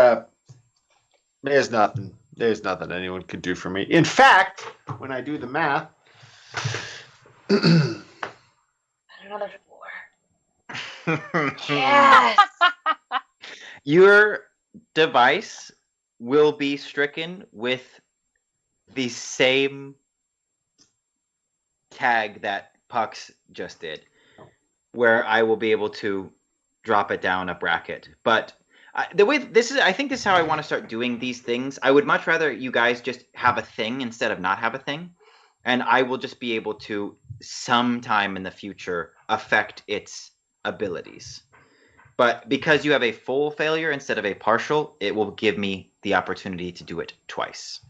B: nothing. There's nothing anyone could do for me. In fact, when I do the math,
C: Another 4. Yes.
A: Your device will be stricken with the same tag that Pucks just did, where I will be able to drop it down a bracket. But the way this is, I think this is how I want to start doing these things. I would much rather you guys just have a thing instead of not have a thing, and I will just be able to sometime in the future affect its abilities. But because you have a full failure instead of a partial, it will give me the opportunity to do it twice.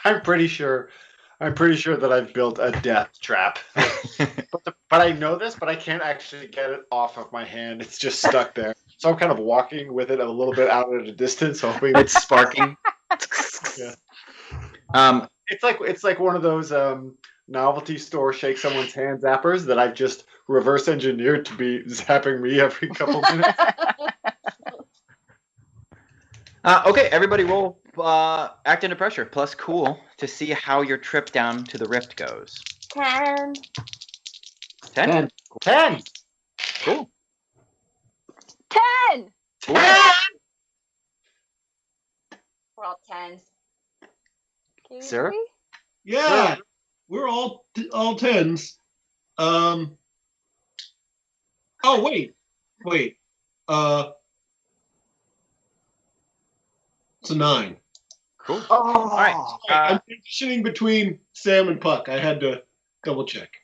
B: I'm pretty sure that I've built a death trap. But I know this, but I can't actually get it off of my hand. It's just stuck there. So I'm kind of walking with it a little bit out at a distance, hoping
A: It's sparking.
B: Yeah.
A: Um,
B: It's like one of those novelty store shake someone's hand zappers that I've just reverse engineered to be zapping me every couple minutes.
A: Okay, everybody roll act under pressure plus cool to see how your trip down to the rift goes.
C: 10.
A: 10?
B: 10.
A: Cool.
E: 10!
C: We're all 10s.
B: Sarah?
D: Yeah, we're all 10s. Oh wait. It's a 9.
A: Cool.
B: Oh.
A: All right.
D: I'm transitioning between Sam and Puck. I had to double check.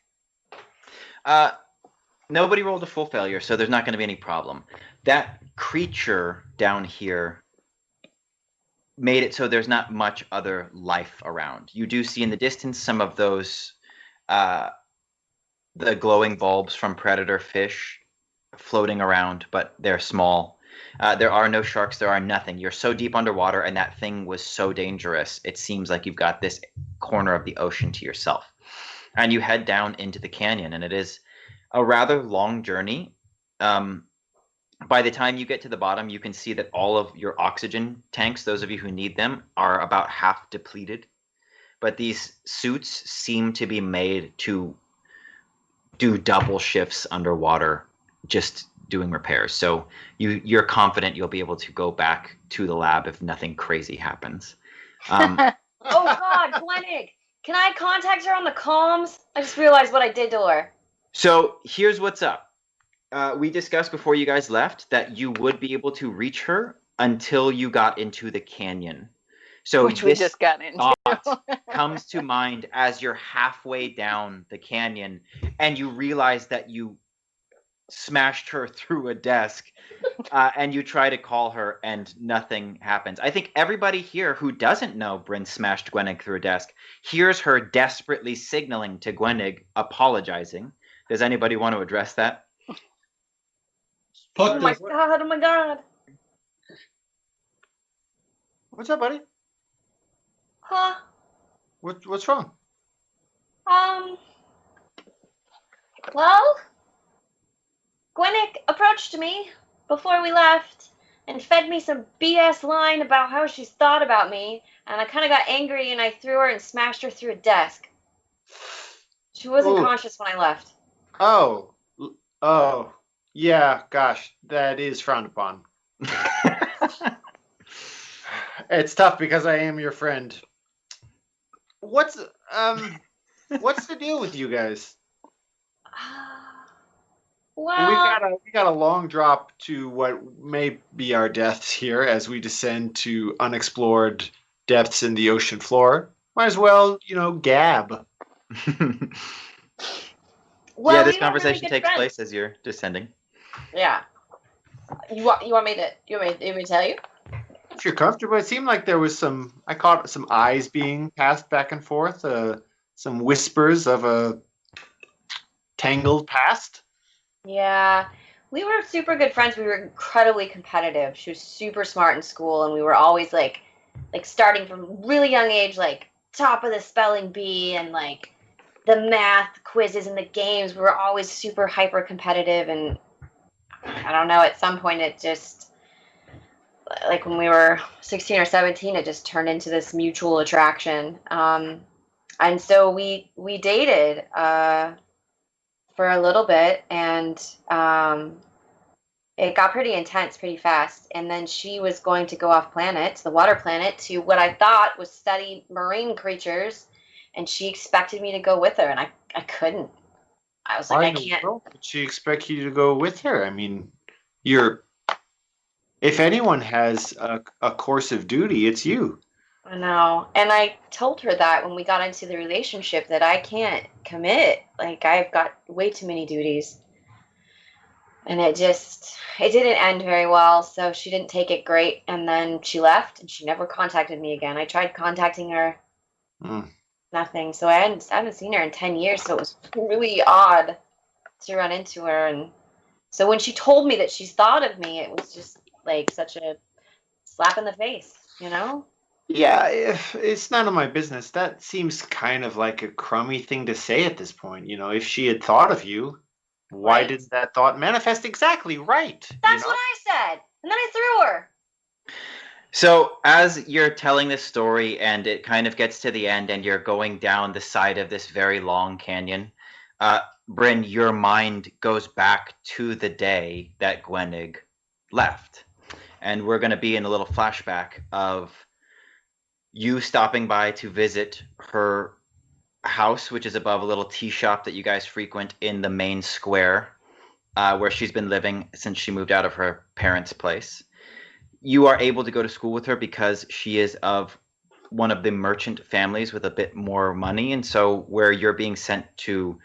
A: Nobody rolled a full failure, so there's not going to be any problem. That creature down here made it so there's not much other life around. You do see in the distance some of those, the glowing bulbs from predator fish floating around, but they're small. There are no sharks. There are nothing. You're so deep underwater, and that thing was so dangerous. It seems like you've got this corner of the ocean to yourself. And you head down into the canyon, and it is a rather long journey. By the time you get to the bottom, you can see that all of your oxygen tanks, those of you who need them, are about half depleted. But these suits seem to be made to do double shifts underwater, just doing repairs. So you're confident you'll be able to go back to the lab if nothing crazy happens.
C: Oh God, Glennig! Can I contact her on the comms? I just realized what I did to her.
A: So here's what's up. We discussed before you guys left that you would be able to reach her until you got into the canyon. So
E: Which we just got into.
A: thought comes to mind as you're halfway down the canyon and you realize that you smashed her through a desk and you try to call her and nothing happens. I think everybody here who doesn't know Bryn smashed Gwennig through a desk hears her desperately signaling to Gwennig, apologizing. Does anybody want to address that?
D: Puck
C: Oh my
D: does.
C: God! Oh my God!
B: What's up, buddy?
C: Huh?
B: What's wrong?
C: Well, Gwennig approached me before we left and fed me some BS line about how she's thought about me, and I kind of got angry and I threw her and smashed her through a desk. She wasn't
B: Ooh.
C: conscious when I left.
B: Oh, Oh, yeah, gosh, that is frowned upon. It's tough because I am your friend. What's what's the deal with you guys?
C: Well,
B: We got a long drop to what may be our deaths here as we descend to unexplored depths in the ocean floor. Might as well, gab.
C: well,
A: Yeah, this
C: we were really
A: conversation
C: good
A: takes
C: friends.
A: place as you're descending.
C: Yeah. You want me to tell you?
B: If you're comfortable, it seemed like there was I caught some eyes being passed back and forth, some whispers of a tangled past.
C: Yeah. We were super good friends. We were incredibly competitive. She was super smart in school, and we were always like starting from really young age, like top of the spelling bee and like the math quizzes and the games. We were always super hyper competitive, and I don't know, at some point it just, like when we were 16 or 17, it just turned into this mutual attraction. And so we dated for a little bit, and it got pretty intense pretty fast. And then she was going to go off planet, to the water planet, to what I thought was study marine creatures. And she expected me to go with her, and I couldn't. I was like,
B: Why
C: I
B: in the
C: can't.
B: world would she expect you to go with her? I mean, you're. If anyone has a course of duty, it's you.
C: I know. And I told her that when we got into the relationship, that I can't commit. Like, I've got way too many duties. And it didn't end very well, so she didn't take it great, and then she left, and she never contacted me again. I tried contacting her,
B: Mm.
C: nothing. So I haven't seen her in 10 years, so it was really odd to run into her. And so when she told me that she's thought of me, it was just like such a slap in the face, you know?
B: Yeah, if it's none of my business. That seems kind of like a crummy thing to say at this point. If she had thought of you, why
C: Right?
B: didn't that thought manifest exactly right?
C: That's what I said. And then I threw her.
A: So, as you're telling this story and it kind of gets to the end and you're going down the side of this very long canyon, Bryn, your mind goes back to the day that Gwenig left. And we're going to be in a little flashback of you stopping by to visit her house, which is above a little tea shop that you guys frequent in the main square, where she's been living since she moved out of her parents' place. You are able to go to school with her because she is of one of the merchant families with a bit more money, and so where you're being sent to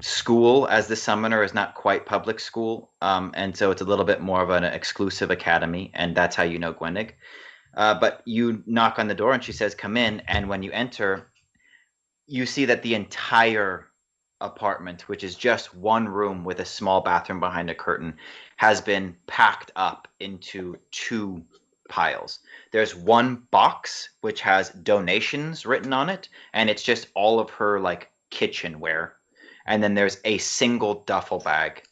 A: school as the summoner is not quite public school, and so it's a little bit more of an exclusive academy, and that's how you know Gwenig. But you knock on the door and she says, "Come in," and when you enter, you see that the entire apartment, which is just one room with a small bathroom behind a curtain, has been packed up into two piles. There's one box which has donations written on it, and it's just all of her like kitchenware. And then there's a single duffel bag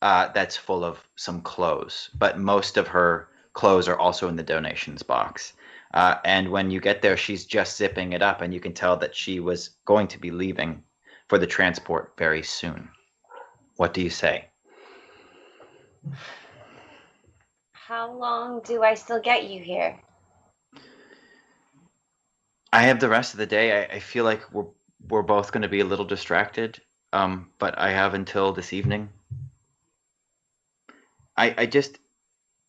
A: that's full of some clothes, but most of her clothes are also in the donations box. And when you get there, she's just zipping it up, and you can tell that she was going to be leaving for the transport very soon. What do you say?
C: How long do I still get you here?
A: I have the rest of the day. I feel like we're both going to be a little distracted, but I have until this evening. I just,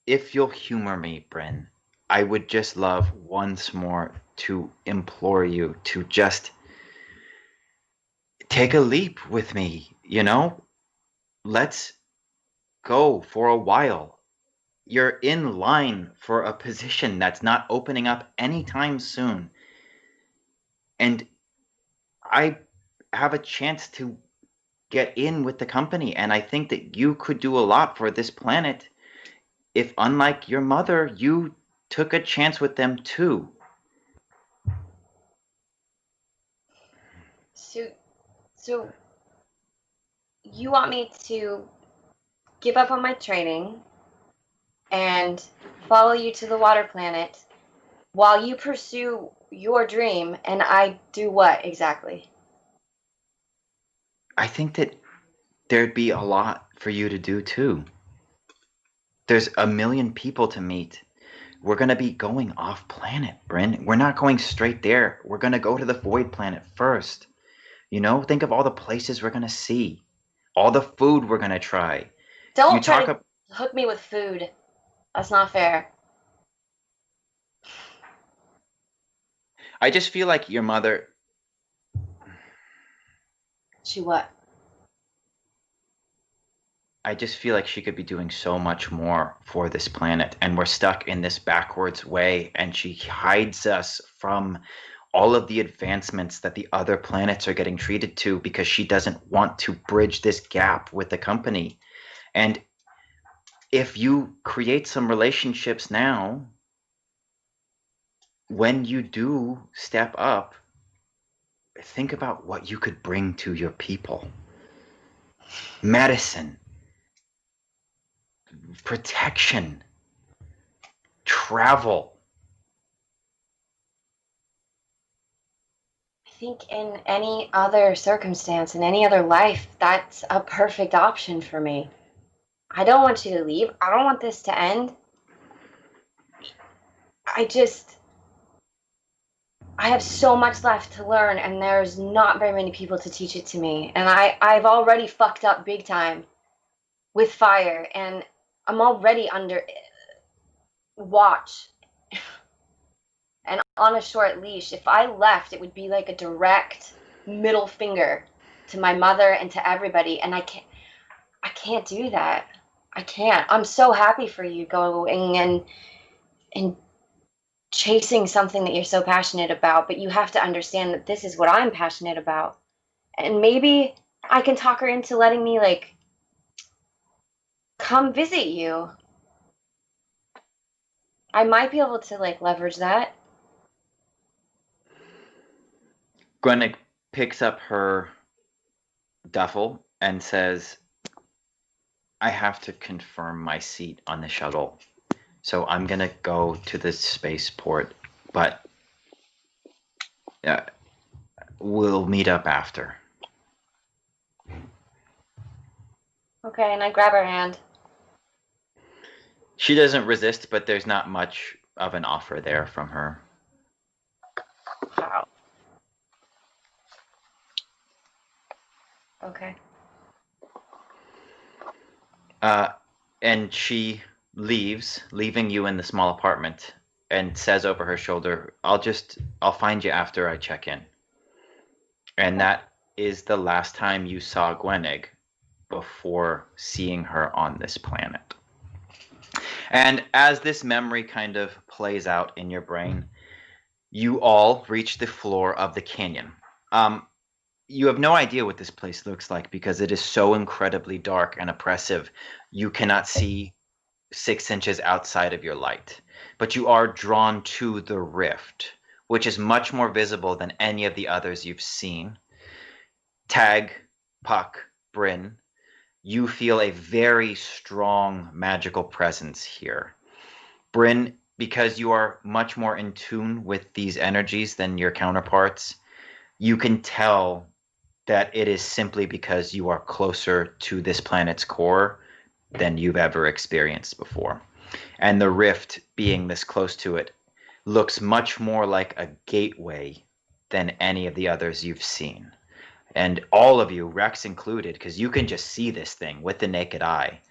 A: if you'll humor me, Bryn, I would just love once more to implore you to just take a leap with me, Let's go for a while. You're in line for a position that's not opening up anytime soon. And I have a chance to get in with the company, and I think that you could do a lot for this planet if, unlike your mother, you took a chance with them too.
C: So you want me to give up on my training and follow you to the water planet while you pursue your dream, and I do what exactly?
A: I think that there'd be a lot for you to do too. There's a million people to meet. We're going to be going off planet, Bryn. We're not going straight there. We're going to go to the void planet first. You know, think of all the places we're going to see, all the food we're going to try.
C: Don't try to hook me with food. That's not fair.
A: I just feel like your mother.
C: She what?
A: I just feel like she could be doing so much more for this planet, and we're stuck in this backwards way, and she hides us from all of the advancements that the other planets are getting treated to because she doesn't want to bridge this gap with the company. And if you create some relationships now, when you do step up, think about what you could bring to your people. Medicine, protection, travel.
C: I think in any other circumstance, in any other life, that's a perfect option for me. I don't want you to leave. I don't want this to end. I have so much left to learn, and there's not very many people to teach it to me. And I've already fucked up big time with fire, and I'm already under watch and on a short leash. If I left, it would be like a direct middle finger to my mother and to everybody, and I can't do that. I can't. I'm so happy for you going and chasing something that you're so passionate about, but you have to understand that this is what I'm passionate about. And maybe I can talk her into letting me, like, come visit you. I might be able to, like, leverage that.
A: Gwennick picks up her duffel and says, I have to confirm my seat on the shuttle. So I'm going to go to the spaceport, but we'll meet up after.
C: Okay, and I grab her hand.
A: She doesn't resist, but there's not much of an offer there from her.
C: Wow. Okay.
A: And she leaves, leaving you in the small apartment, and says over her shoulder, I'll find you after I check in. And that is the last time you saw Gwenig before seeing her on this planet. And as this memory kind of plays out in your brain, you all reach the floor of the canyon. You have no idea what this place looks like because it is so incredibly dark and oppressive. You cannot see 6 inches outside of your light, but you are drawn to the rift, which is much more visible than any of the others you've seen. Tag, Puck, Bryn, you feel a very strong magical presence here. Bryn, because you are much more in tune with these energies than your counterparts, you can tell that it is simply because you are closer to this planet's core than you've ever experienced before. And the rift, being this close to it, looks much more like a gateway than any of the others you've seen. And all of you, Rex included, because you can just see this thing with the naked eye,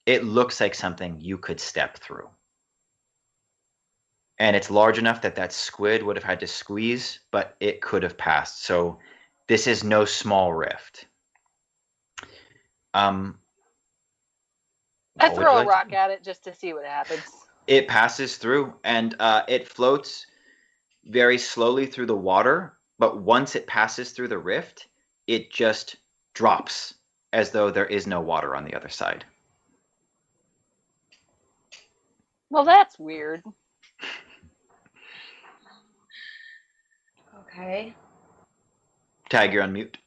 A: it looks like something you could step through. And it's large enough that that squid would have had to squeeze, but it could have passed. So this is no small rift.
E: I throw a rock at it just to see what happens.
A: It passes through, and it floats very slowly through the water, but once it passes through the rift, it just drops as though there is no water on the other side.
E: Well, that's weird.
C: Okay.
A: Tag, you're on mute.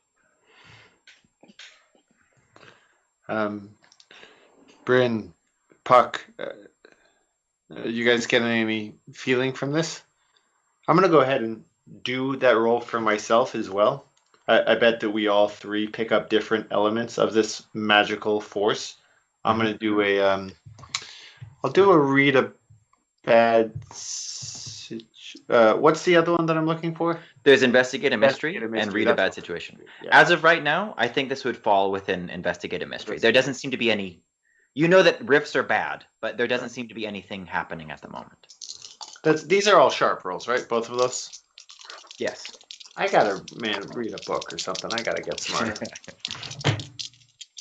B: Bryn, Puck, you guys getting any feeling from this? I'm going to go ahead and do that roll for myself as well. I bet that we all three pick up different elements of this magical force. I'm gonna do I'll do a read a bad. What's the other one that I'm looking for?
A: There's investigate a mystery,
B: Investigate a mystery,
A: and read a
B: that's
A: bad
B: what-
A: situation.
B: Yeah.
A: As of right now, I think this would fall within investigate a mystery. There doesn't seem to be any. You know that rifts are bad, but there doesn't seem to be anything happening at the moment.
B: These are all sharp rolls, right? Both of those.
A: Yes.
B: I gotta read a book or something. I gotta get smarter.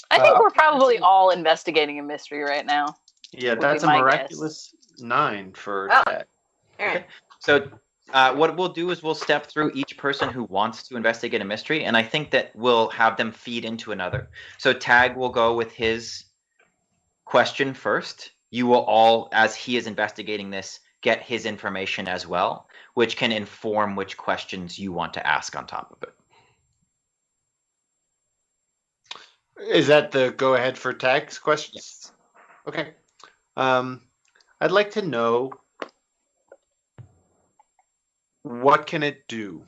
E: I think we're probably all investigating a mystery right now.
B: Yeah,
E: Would
B: that's
E: be
B: a
E: my
B: miraculous 9 for
C: Oh.
B: tech.
C: All right.
A: So what we'll do is we'll step through each person who wants to investigate a mystery, and I think that we'll have them feed into another. So Tag will go with his question first. You will all, as he is investigating this, get his information as well, which can inform which questions you want to ask on top of it.
B: Is that the go ahead for tags questions?
A: Yes.
B: Okay. I'd like to know, what can it do?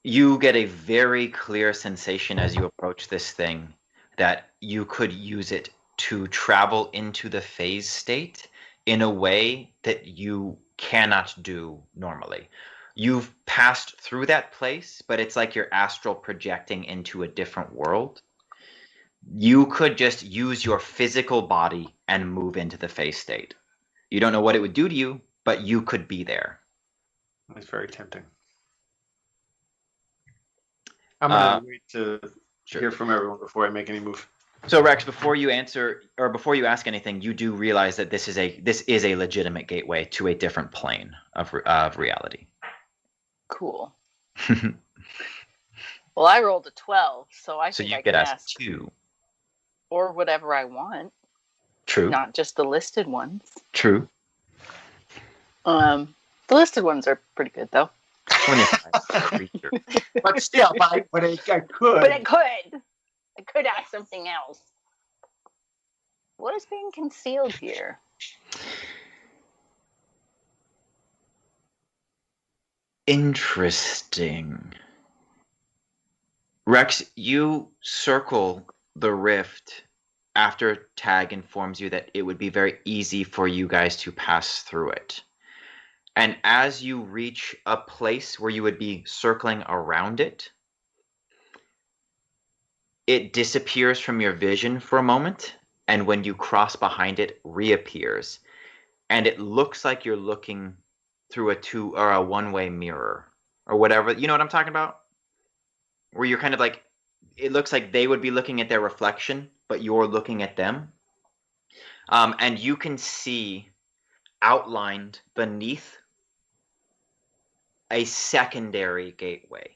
A: You get a very clear sensation as you approach this thing that you could use it to travel into the phase state in a way that you cannot do normally. You've passed through that place, but it's like you're astral projecting into a different world. You could just use your physical body and move into the phase state. You don't know what it would do to you, but you could be there.
B: It's very tempting. I'm gonna wait to
A: Sure.
B: hear from everyone before I make any move.
A: So Rex, before you answer or before you ask anything, you do realize that this is a legitimate gateway to a different plane of reality.
E: Cool. Well, I rolled a 12, so I
A: So
E: think
A: you
E: I
A: could
E: can
A: ask
E: ask
A: two.
E: or whatever I want,
A: True.
E: not just the listed ones.
A: True.
E: The listed ones are pretty good though.
A: 25 creature.
B: But still, but I could.
E: But I could ask something else. What is being concealed here?
A: Interesting. Rex, you circle the rift after Tag informs you that it would be very easy for you guys to pass through it. And as you reach a place where you would be circling around it, it disappears from your vision for a moment, and when you cross behind it, reappears. And it looks like you're looking through a one-way mirror or whatever. You know what I'm talking about? Where you're kind of like, it looks like they would be looking at their reflection, but you're looking at them. And you can see outlined beneath a secondary gateway.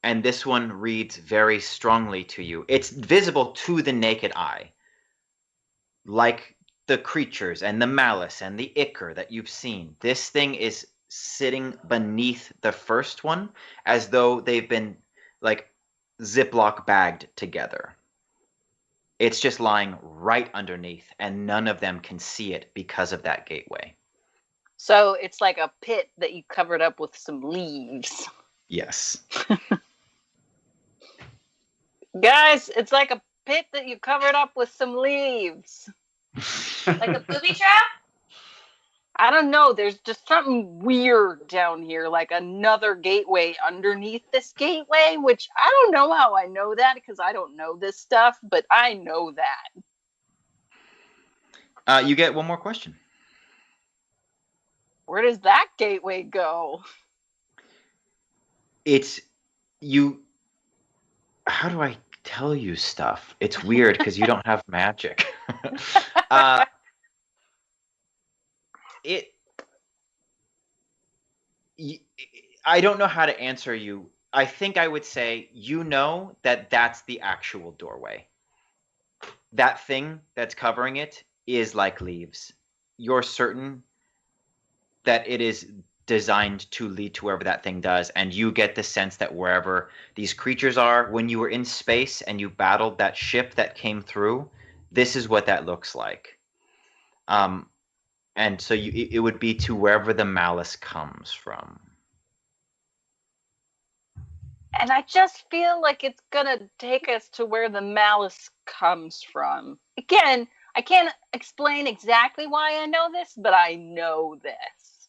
A: And this one reads very strongly to you. It's visible to the naked eye, like the creatures and the malice and the ichor that you've seen. This thing is sitting beneath the first one as though they've been like Ziploc bagged together. It's just lying right underneath, and none of them can see it because of that gateway.
E: So it's like a pit that you covered up with some leaves.
A: Yes.
E: Guys, it's like a pit that you covered up with some leaves.
C: Like a booby trap?
E: I don't know. There's just something weird down here, like another gateway underneath this gateway, which I don't know how I know that because I don't know this stuff, but I know that.
A: You get one more question.
E: Where does that gateway go?
A: It's you. How do I tell you stuff? It's weird because you don't have magic. I don't know how to answer you. I think I would say you know that that's the actual doorway. That thing that's covering it is like leaves. You're certain that it is designed to lead to wherever that thing does, and you get the sense that wherever these creatures are, when you were in space and you battled that ship that came through, this is what that looks like. And so it would be to wherever the malice comes from.
E: And I just feel like it's gonna take us to where the malice comes from. Again, I can't explain exactly why I know this, but I know this.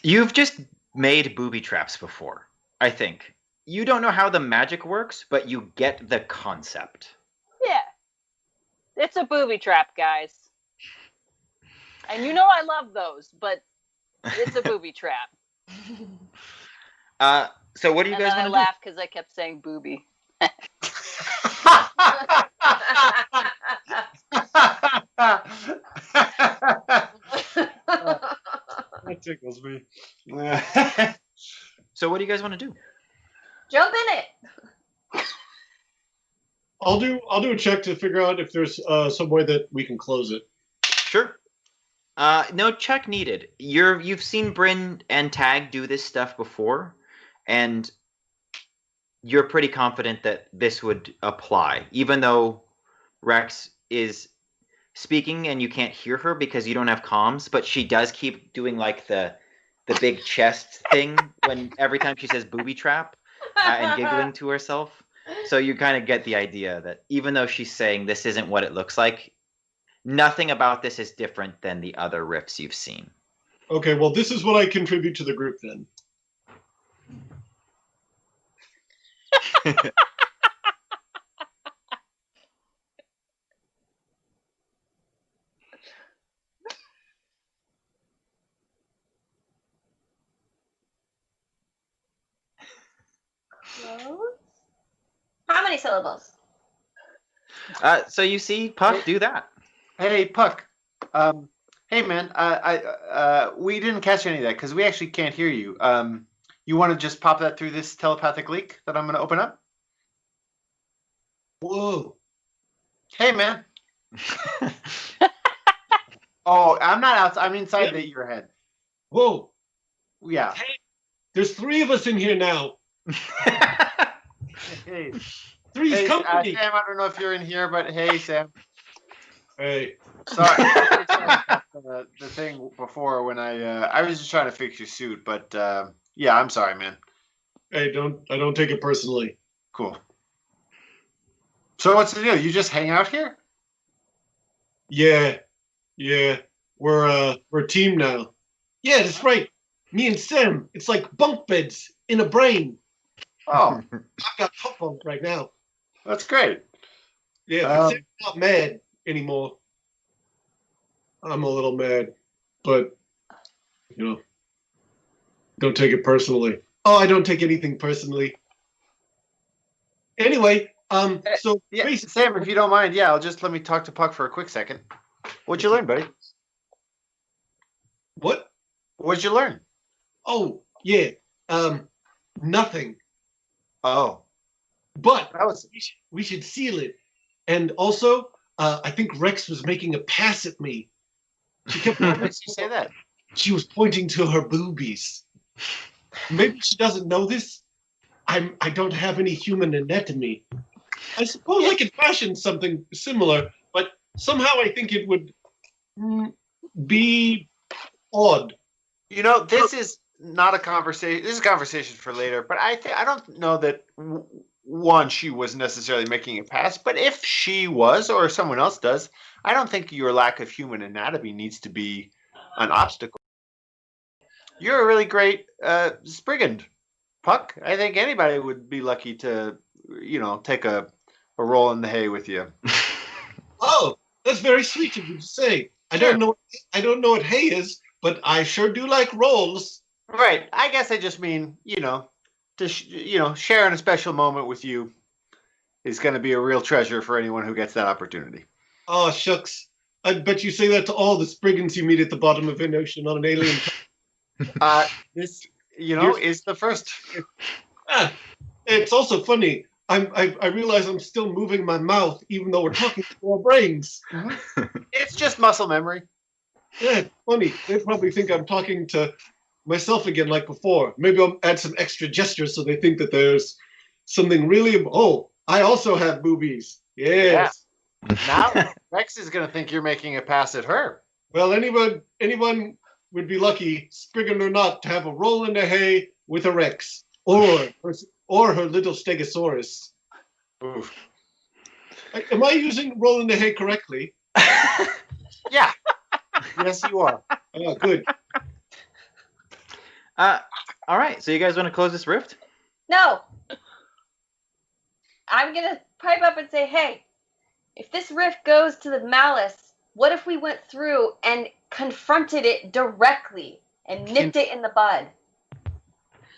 A: You've just made booby traps before, I think. You don't know how the magic works, but you get the concept.
E: Yeah. It's a booby trap, guys. And you know I love those, but it's a booby trap.
A: So what do you
E: And
A: guys
E: then I
A: want to do?
E: laughed because I kept saying booby.
B: That tickles me.
A: So what do you guys want to do?
C: Jump in it.
D: I'll do a check to figure out if there's some way that we can close it.
A: Sure. No check needed. You've seen Bryn and Tag do this stuff before, and you're pretty confident that this would apply, even though Rex is speaking and you can't hear her because you don't have comms, but she does keep doing like the big chest thing when every time she says booby trap and giggling to herself. So you kind of get the idea that even though she's saying this isn't what it looks like, nothing about this is different than the other riffs you've seen.
D: Okay, well, this is what I contribute to the group then.
C: How many syllables?
A: So you see Puck do that.
B: Hey, Puck. Hey, man. We didn't catch any of that because we actually can't hear you. You want to just pop that through this telepathic leak that I'm going to open up?
D: Whoa.
B: Hey, man. Oh, I'm not outside. I'm inside your head.
D: Whoa.
B: Yeah.
D: There's 3 of us in here now.
B: Hey,
D: Three's company.
B: Sam, I don't know if you're in here, but hey, Sam.
D: Hey.
B: Sorry, the thing before when I was just trying to fix your suit, but yeah, I'm sorry, man.
D: Hey, I don't take it personally.
B: Cool. So what's the deal? You just hang out here?
D: Yeah. We're a team now. Yeah, that's right. Me and Sam, it's like bunk beds in a brain.
B: Oh,
D: I've got top bunk right now.
B: that's great.
D: Yeah, but Sam's not mad anymore. I'm a little mad, but don't take it personally. Oh, I don't take anything personally. Anyway, so
B: Yeah,
D: basically,
B: Sam, if you don't mind, yeah, let me talk to Puck for a quick second. What'd you learn, buddy?
D: what?
B: What'd you learn?
D: Oh, yeah, nothing.
B: Oh,
D: But
B: that was
D: we should seal it. And also, I think Rex was making a pass at me. She kept.
B: What makes you say that?
D: She was pointing to her boobies. Maybe she doesn't know this. I don't have any human anatomy. I suppose I could fashion something similar, but somehow I think it would be odd.
B: You know, this is not a conversation. This is a conversation for later. But I don't know that one, she was necessarily making a pass. But if she was, or someone else does, I don't think your lack of human anatomy needs to be an obstacle. You're a really great sprigand, Puck. I think anybody would be lucky to, take a roll in the hay with you.
D: Oh, that's very sweet of you to say. I don't know what hay is, but I sure do like rolls.
B: Right. I guess I just mean, sharing a special moment with you is going to be a real treasure for anyone who gets that opportunity.
D: Oh, shucks. I bet you say that to all the spriggans you meet at the bottom of an ocean on an alien.
B: This, is the first.
D: It's also funny. I realize I'm still moving my mouth, even though we're talking to our brains.
B: It's just muscle memory.
D: Yeah, it's funny. They probably think I'm talking to myself again like before. Maybe I'll add some extra gestures so they think that there's something really. Oh, I also have boobies. Yes.
B: Yeah. Now Rex is going to think you're making a pass at her.
D: Well, anyone would be lucky, spriggan or not, to have a roll in the hay with a Rex, or or her little stegosaurus.
B: Oof.
D: Am I using roll in the hay correctly?
B: Yeah. Yes, you are.
D: Oh, good.
A: All right. So you guys want to close this rift?
C: No. I'm gonna pipe up and say, hey, if this rift goes to the malice, what if we went through and confronted it directly and nipped it in the bud?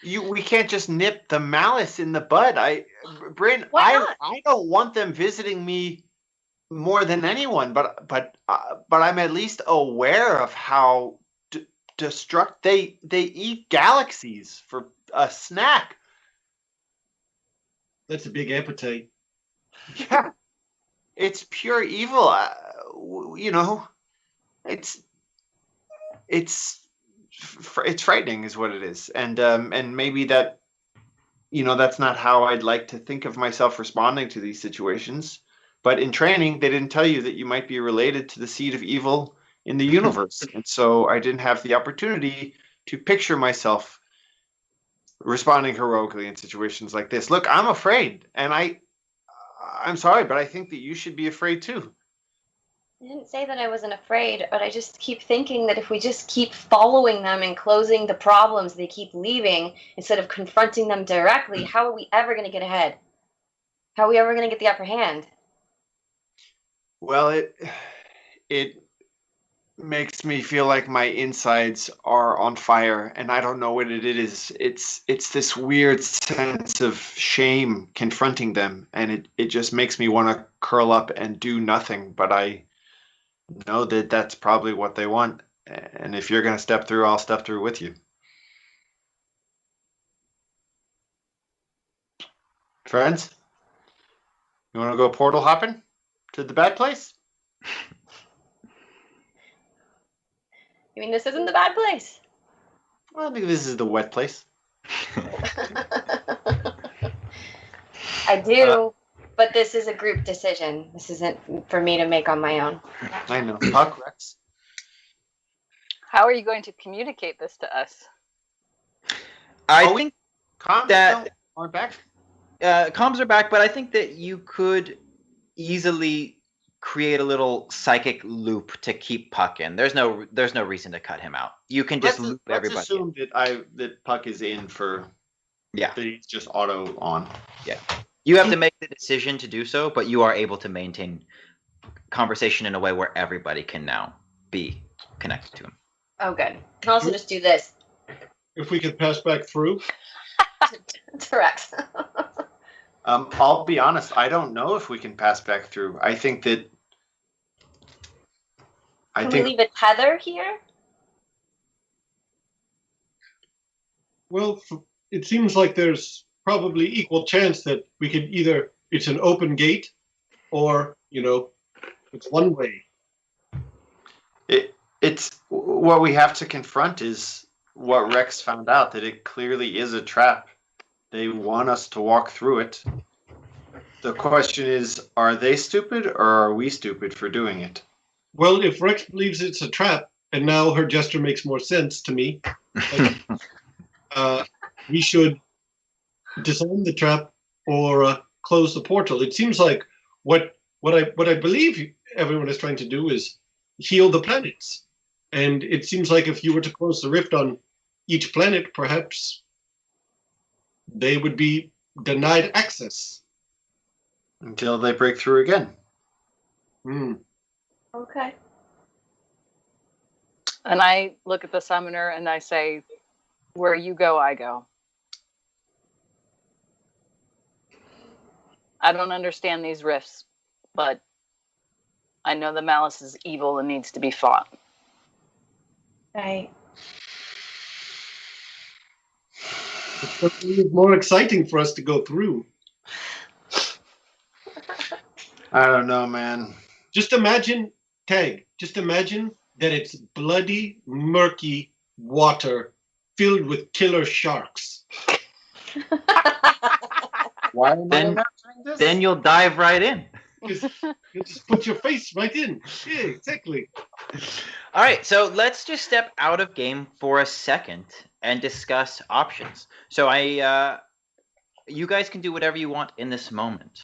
B: We can't just nip the malice in the bud. Bryn,
C: Why not?
B: I don't want them visiting me more than anyone, but I'm at least aware of how they eat galaxies for a snack.
D: That's a big appetite.
B: Yeah, it's pure evil. It's frightening, is what it is, and maybe that, that's not how I'd like to think of myself responding to these situations. But in training, they didn't tell you that you might be related to the seed of evil in the universe, and so I didn't have the opportunity to picture myself responding heroically in situations like this. Look, I'm afraid, and I'm sorry, but I think that you should be afraid too.
C: I didn't say that I wasn't afraid, but I just keep thinking that if we just keep following them and closing the problems they keep leaving instead of confronting them directly, how are we ever going to get ahead? How are we ever going to get the upper hand?
B: Well, it makes me feel like my insides are on fire, and I don't know what it is. It's this weird sense of shame confronting them, and it just makes me want to curl up and do nothing. But I know that that's probably what they want, and if you're going to step through, I'll step through with you. Friends, you want to go portal hopping to the bad place?
C: You mean this isn't the bad place?
B: Well, I think this is the wet place.
C: I do, but this is a group decision. This isn't for me to make on my own.
B: I know. Puck, Rex.
E: How are you going to communicate this to us?
A: I think
B: Comms
A: that
B: aren't back.
A: comms are back, but I think that you could easily create a little psychic loop to keep Puck in. There's no reason to cut him out. You can just loop everybody.
B: Let's assume that Puck is in for.
A: Yeah.
B: That he's just auto on.
A: Yeah. You have to make the decision to do so, but you are able to maintain conversation in a way where everybody can now be connected to him.
C: Oh, good. Can also just do this.
D: If we could pass back through.
C: To Rex.
B: I'll be honest. I don't know if we can pass back through. I think that.
C: Can we leave a tether here?
D: Well, it seems like there's probably equal chance that we could either, it's an open gate or, it's one way.
B: It's what we have to confront is what Rex found out, that it clearly is a trap. They want us to walk through it. The question is, are they stupid or are we stupid for doing it?
D: Well, if Rex believes it's a trap, and now her gesture makes more sense to me, we should disarm the trap or close the portal. It seems like what I believe everyone is trying to do is heal the planets. And it seems like if you were to close the rift on each planet, perhaps they would be denied access.
B: Until they break through again.
C: Okay.
E: And I look at the summoner and I say, where you go, I go. I don't understand these rifts, but I know the malice is evil and needs to be fought.
C: Right.
D: It's more exciting for us to go through.
B: I don't know, man.
D: Just imagine that it's bloody, murky water filled with killer sharks.
B: Why am I
A: Then-
B: imagining this?
A: Then you'll dive right in.
D: You just put your face right in. Yeah, exactly.
A: All right, so let's just step out of game for a second and discuss options. So I you guys can do whatever you want in this moment.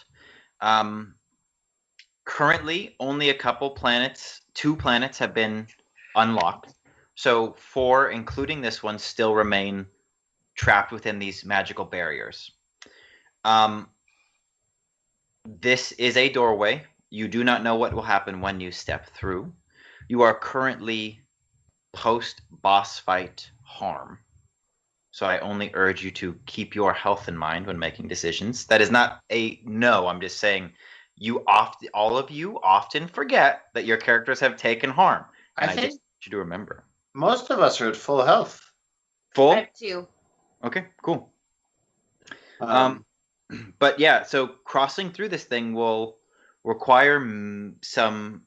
A: Currently, only a couple planets, 2 planets have been unlocked. So 4, including this one, still remain trapped within these magical barriers. This is a doorway. You do not know what will happen when you step through. You are currently post-boss fight harm. So I only urge you to keep your health in mind when making decisions. That is not a no. I'm just saying all of you often forget that your characters have taken harm. And I just want you to remember.
B: Most of us are at full health.
A: Full?
C: I have 2.
A: Okay, cool. But yeah, so crossing through this thing will require some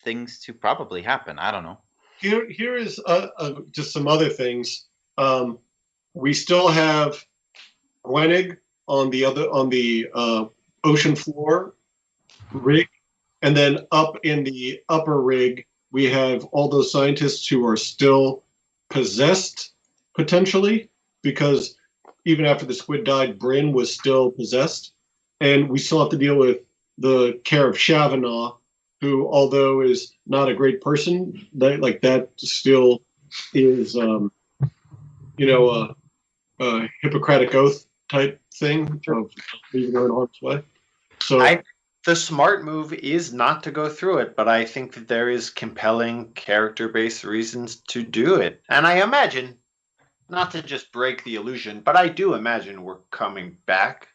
A: things to probably happen. I don't know.
D: Here is just some other things. We still have Gwenig on the ocean floor rig, and then up in the upper rig we have all those scientists who are still possessed potentially, because even after the squid died, Bryn was still possessed, and we still have to deal with the care of Shavanaugh, who, although is not a great person, that still is, a Hippocratic oath type thing of leaving her in harm's way. So
B: the smart move is not to go through it, but I think that there is compelling character-based reasons to do it. And I imagine, not to just break the illusion, but I do imagine we're coming back.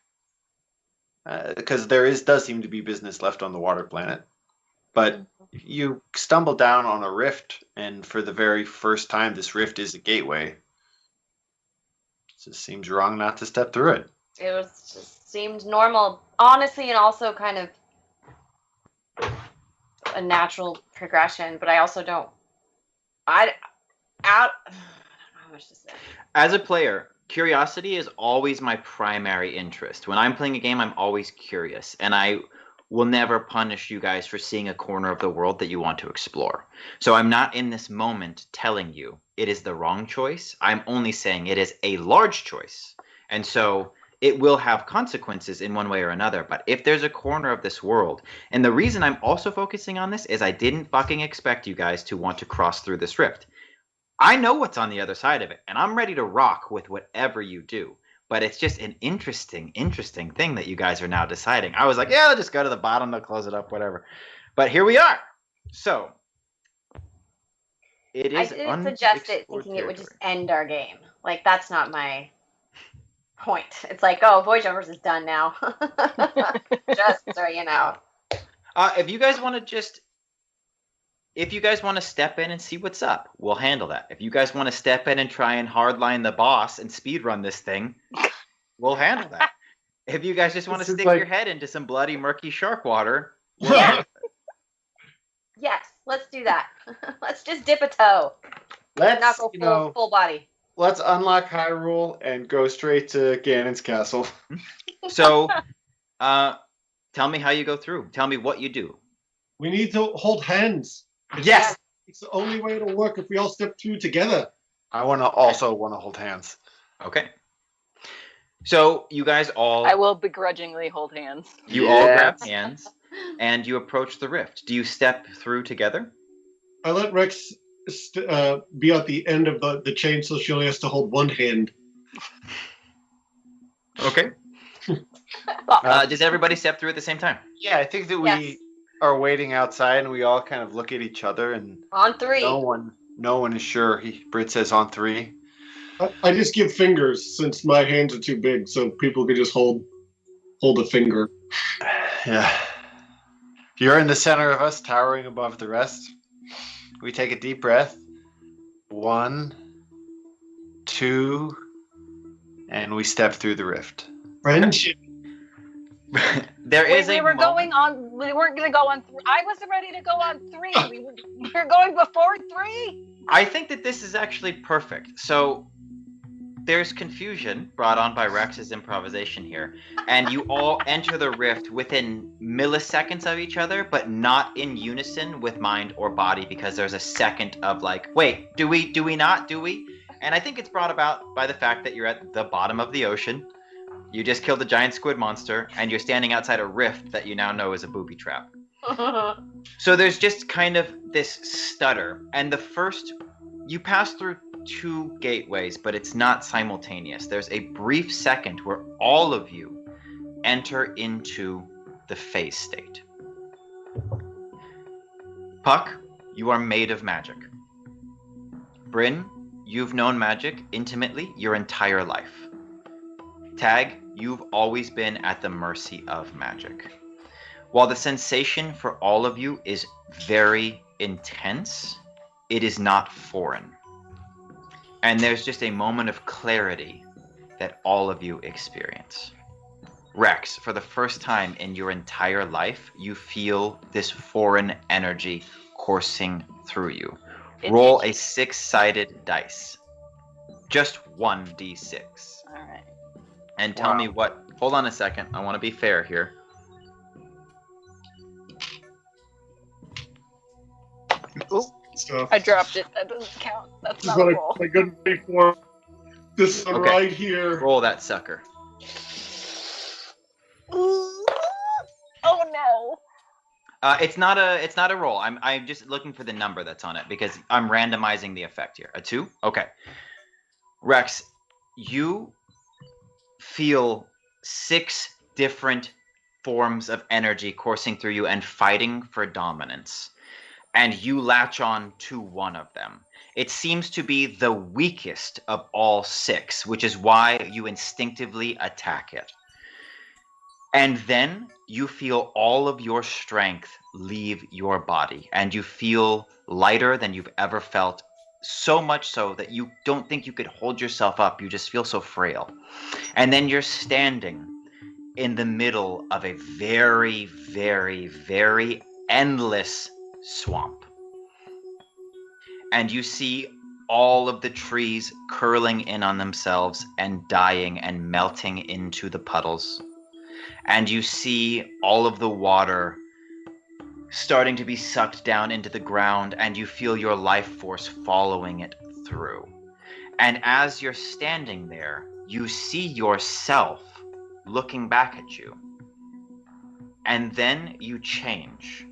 B: Because does seem to be business left on the water planet. But you stumble down on a rift, and for the very first time, this rift is a gateway. It just seems wrong not to step through it.
C: It just seemed normal, honestly, and also kind of a natural progression. But I also don't. I don't know how much to say.
A: As a player, curiosity is always my primary interest. When I'm playing a game, I'm always curious, and I will never punish you guys for seeing a corner of the world that you want to explore. So I'm not in this moment telling you it is the wrong choice. I'm only saying it is a large choice. And so it will have consequences in one way or another. But if there's a corner of this world, and the reason I'm also focusing on this is I didn't fucking expect you guys to want to cross through this rift. I know what's on the other side of it, and I'm ready to rock with whatever you do. But it's just an interesting thing that you guys are now deciding. I was like, yeah, let's just go to the bottom, they'll close it up, whatever. But here we are. So it is.
C: I didn't suggest it thinking it would just end our game. Like, that's not my point. It's like, oh, Void Jumpers is done now. Just so you know.
A: If you guys want to step in and see what's up, we'll handle that. If you guys want to step in and try and hardline the boss and speedrun this thing, we'll handle that. If you guys just want to stick your head into some bloody, murky shark water,
C: yes, let's do that. Let's just dip a toe.
B: Let's
C: not go full body.
B: Let's unlock Hyrule and go straight to Ganon's castle.
A: So, tell me how you go through. Tell me what you do.
D: we need to hold hands.
B: Yes.
D: It's the only way it'll work if we all step through together.
B: I also want to hold hands.
A: Okay. So you guys all.
E: I will begrudgingly hold hands.
A: You all grab hands, and you approach the rift. Do you step through together?
D: I let Rex be at the end of the chain, so she only has to hold one hand.
A: Okay. Does everybody step through at the same time?
B: Yeah, I think that we are waiting outside, and we all kind of look at each other, and
C: on 3.
B: No one is sure. Brit says on 3.
D: I just give fingers since my hands are too big, so people could just hold a finger.
B: Yeah. You're in the center of us, towering above the rest. We take a deep breath. 1, 2, and we step through the rift.
D: Friendship.
E: We weren't going to go on 3. I wasn't ready to go on 3. We were going before 3.
A: I think that this is actually perfect. So there's confusion brought on by Rex's improvisation here, and you all enter the rift within milliseconds of each other, but not in unison with mind or body, because there's a second of like, wait, do we not? And I think it's brought about by the fact that you're at the bottom of the ocean. You just killed a giant squid monster, and you're standing outside a rift that you now know is a booby trap. So there's just kind of this stutter, and you pass through 2 gateways, but it's not simultaneous. There's a brief second where all of you enter into the phase state. Puck, you are made of magic. Bryn, you've known magic intimately your entire life. Tag, you've always been at the mercy of magic. While the sensation for all of you is very intense, it is not foreign. And there's just a moment of clarity that all of you experience. Rex, for the first time in your entire life, you feel this foreign energy coursing through you. Roll a 6-sided dice. Just 1d6.
E: All right.
A: And tell me what... Hold on a second. I want to be fair here.
D: Stuff.
E: I dropped it. That doesn't count. That's
D: This is
E: not
D: what
E: a roll.
D: I couldn't wait for. This one
A: Okay.
D: right here.
A: Roll that sucker.
E: Oh no.
A: It's not a roll. I'm just looking for the number that's on it because I'm randomizing the effect here. A 2? Okay. Rex, you feel 6 different forms of energy coursing through you and fighting for dominance. And you latch on to one of them. It seems to be the weakest of all 6, which is why you instinctively attack it. And then you feel all of your strength leave your body, and you feel lighter than you've ever felt, so much so that you don't think you could hold yourself up. You just feel so frail. And then you're standing in the middle of a very, very, very endless swamp. And you see all of the trees curling in on themselves and dying and melting into the puddles. And you see all of the water starting to be sucked down into the ground, and you feel your life force following it through. And as you're standing there, you see yourself looking back at you. And then you change.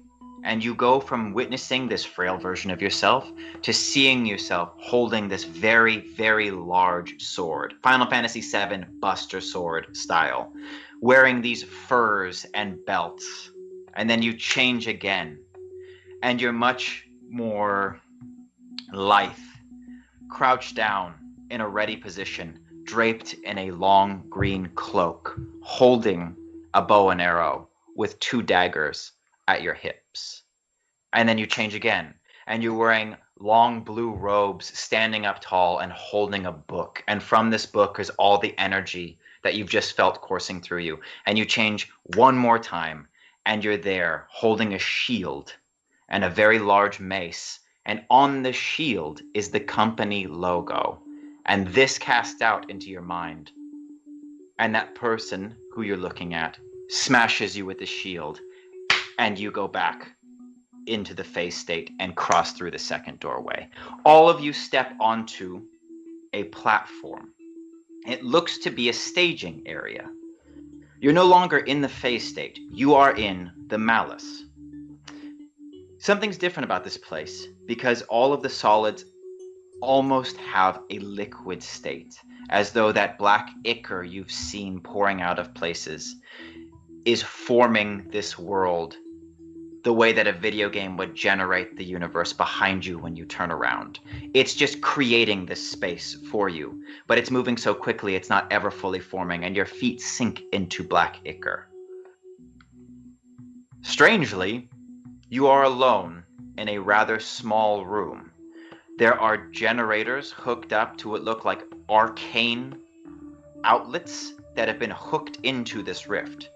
A: And you go from witnessing this frail version of yourself to seeing yourself holding this very, very large sword. Final Fantasy VII Buster Sword style. Wearing these furs and belts. And then you change again. And you're much more lithe. Crouched down in a ready position. Draped in a long green cloak. Holding a bow and arrow with 2 daggers at your hips. And then you change again, and you're wearing long blue robes, standing up tall and holding a book. And from this book is all the energy that you've just felt coursing through you. And you change one more time, and you're there holding a shield and a very large mace. And on the shield is the company logo. And this casts out into your mind. And that person who you're looking at smashes you with the shield, and you go back into the phase state and cross through the second doorway. All of you step onto a platform. It looks to be a staging area. You're no longer in the phase state. You are in the malice. Something's different about this place because all of the solids almost have a liquid state, as though that black ichor you've seen pouring out of places is forming this world the way that a video game would generate the universe behind you when you turn around. It's just creating this space for you, but it's moving so quickly it's not ever fully forming, and your feet sink into black ichor. Strangely, you are alone in a rather small room. There are generators hooked up to what look like arcane outlets that have been hooked into this rift.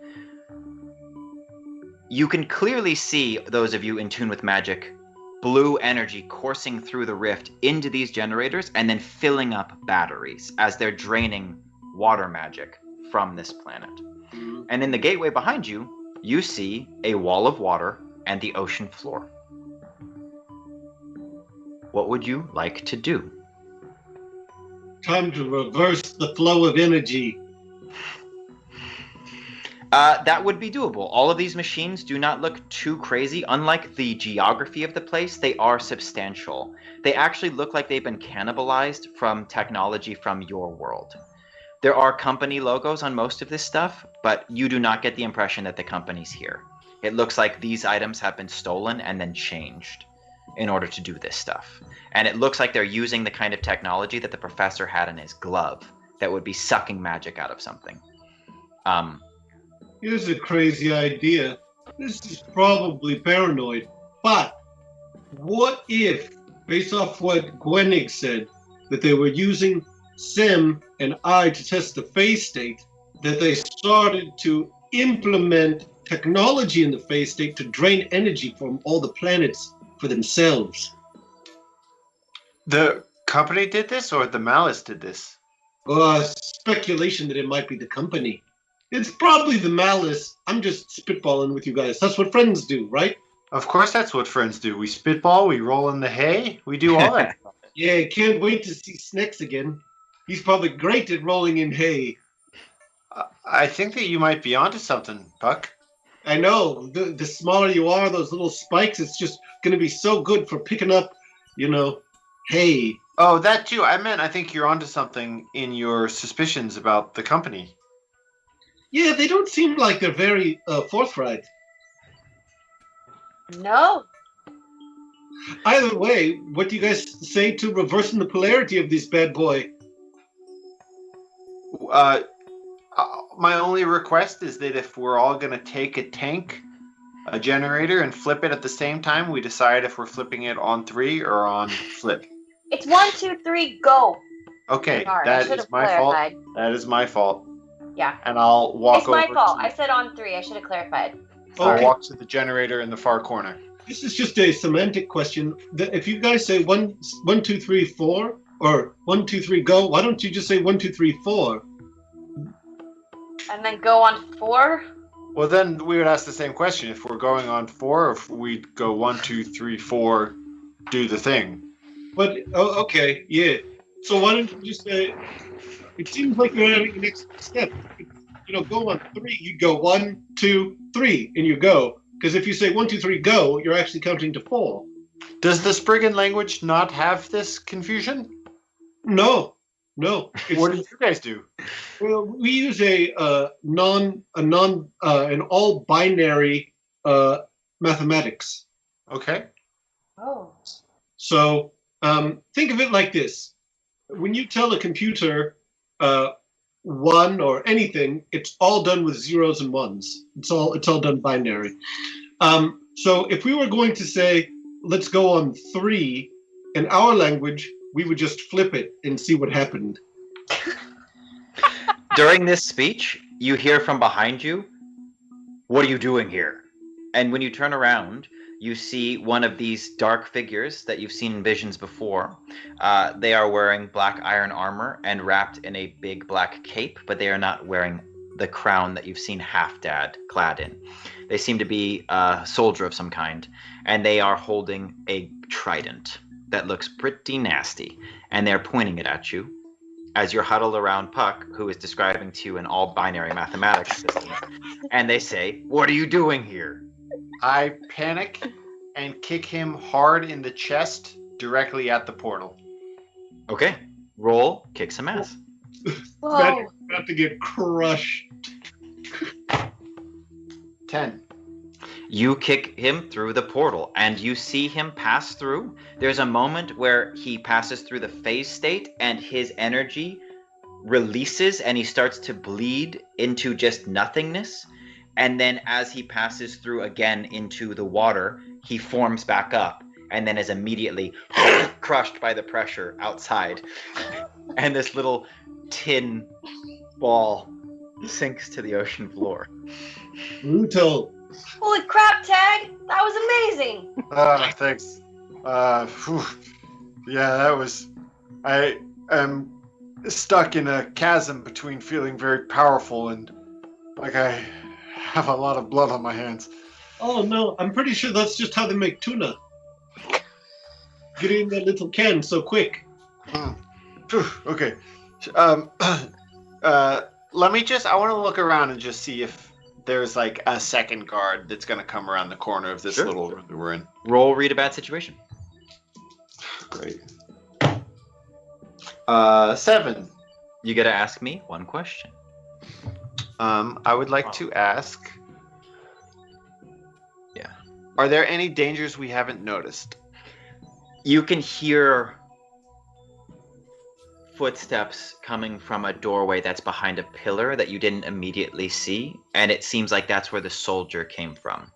A: You can clearly see, those of you in tune with magic, blue energy coursing through the rift into these generators and then filling up batteries as they're draining water magic from this planet. And in the gateway behind you, you see a wall of water and the ocean floor. What would you like to do?
D: Time to reverse the flow of energy.
A: That would be doable. All of these machines do not look too crazy. Unlike the geography of the place, they are substantial. They actually look like they've been cannibalized from technology from your world. There are company logos on most of this stuff, but you do not get the impression that the company's here. It looks like these items have been stolen and then changed in order to do this stuff. And it looks like they're using the kind of technology that the professor had in his glove that would be sucking magic out of something.
D: Here's a crazy idea. This is probably paranoid, but what if, based off what Gwennig said, that they were using Sim and I to test the phase state, that they started to implement technology in the phase state to drain energy from all the planets for themselves?
B: The company did this, or the Malice did this?
D: Speculation that it might be the company. It's probably the Malice. I'm just spitballing with you guys. That's what friends do, right?
B: Of course, that's what friends do. We spitball, we roll in the hay, we do all that.
D: Yeah, can't wait to see Snex again. He's probably great at rolling in hay.
B: I think that you might be onto something, Puck.
D: I know. The smaller you are, those little spikes, it's just going to be so good for picking up, hay.
B: Oh, that too. I think you're onto something in your suspicions about the company.
D: Yeah, they don't seem like they're very forthright.
C: No.
D: Either way, what do you guys say to reversing the polarity of this bad boy?
B: My only request is that if we're all going to take a tank, a generator, and flip it at the same time, we decide if we're flipping it on 3 or on flip.
C: It's 1, 2, 3, go.
B: Okay,
C: Sorry,
B: that is my
C: clarified.
B: fault. That is my fault.
C: Yeah.
B: And I'll walk
C: It's my
B: over
C: fault.
B: to-
C: I said on 3. I should have clarified.
B: I'll
D: Okay.
B: walk to the generator in the far corner.
D: This is just a semantic question. If you guys say 1, 2, 3, 4, or 1, 2, 3, go, why don't you just say 1, 2, 3, 4?
C: And then go on 4.
B: Well, then we would ask the same question. If we're going on 4, or if we'd go 1, 2, 3, 4, do the thing.
D: But, okay, yeah. So why don't you just say, it seems like you're having the next step. Go on 3, you go 1, 2, 3, and you go. Because if you say 1, 2, 3, go, you're actually counting to 4.
B: Does the Spriggan language not have this confusion?
D: No.
B: What do you guys do?
D: Well, we use an all binary mathematics.
B: Okay.
C: Oh.
D: So think of it like this: when you tell a computer 1 or anything, it's all done with zeros and ones. It's all done binary. So if we were going to say, let's go on 3, in our language, we would just flip it and see what happened.
A: During this speech, you hear from behind you, "What are you doing here?" And when you turn around, you see one of these dark figures that you've seen in visions before. They are wearing black iron armor and wrapped in a big black cape, but they are not wearing the crown that you've seen Half-Dad clad in. They seem to be a soldier of some kind, and they are holding a trident that looks pretty nasty, and they're pointing it at you as you're huddled around Puck, who is describing to you an all-binary mathematics system, and they say, "What are you doing here?"
B: I panic and kick him hard in the chest directly at the portal.
A: Okay, roll, kick some ass.
C: Whoa.
D: That's about to get crushed.
B: 10.
A: You kick him through the portal, and you see him pass through. There's a moment where he passes through the phase state, and his energy releases, and he starts to bleed into just nothingness. And then as he passes through again into the water, he forms back up, and then is immediately crushed by the pressure outside. And this little tin ball sinks to the ocean floor.
D: Brutal.
C: Holy crap, Tag! That was amazing!
B: Thanks. Yeah, that was... I am stuck in a chasm between feeling very powerful and like I have a lot of blood on my hands.
D: Oh no, I'm pretty sure that's just how they make tuna. Get in that little can so quick.
B: Okay. Let me just... I want to look around and just see if there's like a second guard that's going to come around the corner of this
A: Sure.
B: little room that we're in.
A: Roll read a bad situation.
B: Great. 7.
A: You get to ask me one question.
B: I would like to ask.
A: Yeah.
B: Are there any dangers we haven't noticed?
A: You can hear footsteps coming from a doorway that's behind a pillar that you didn't immediately see, and it seems like that's where the soldier came from.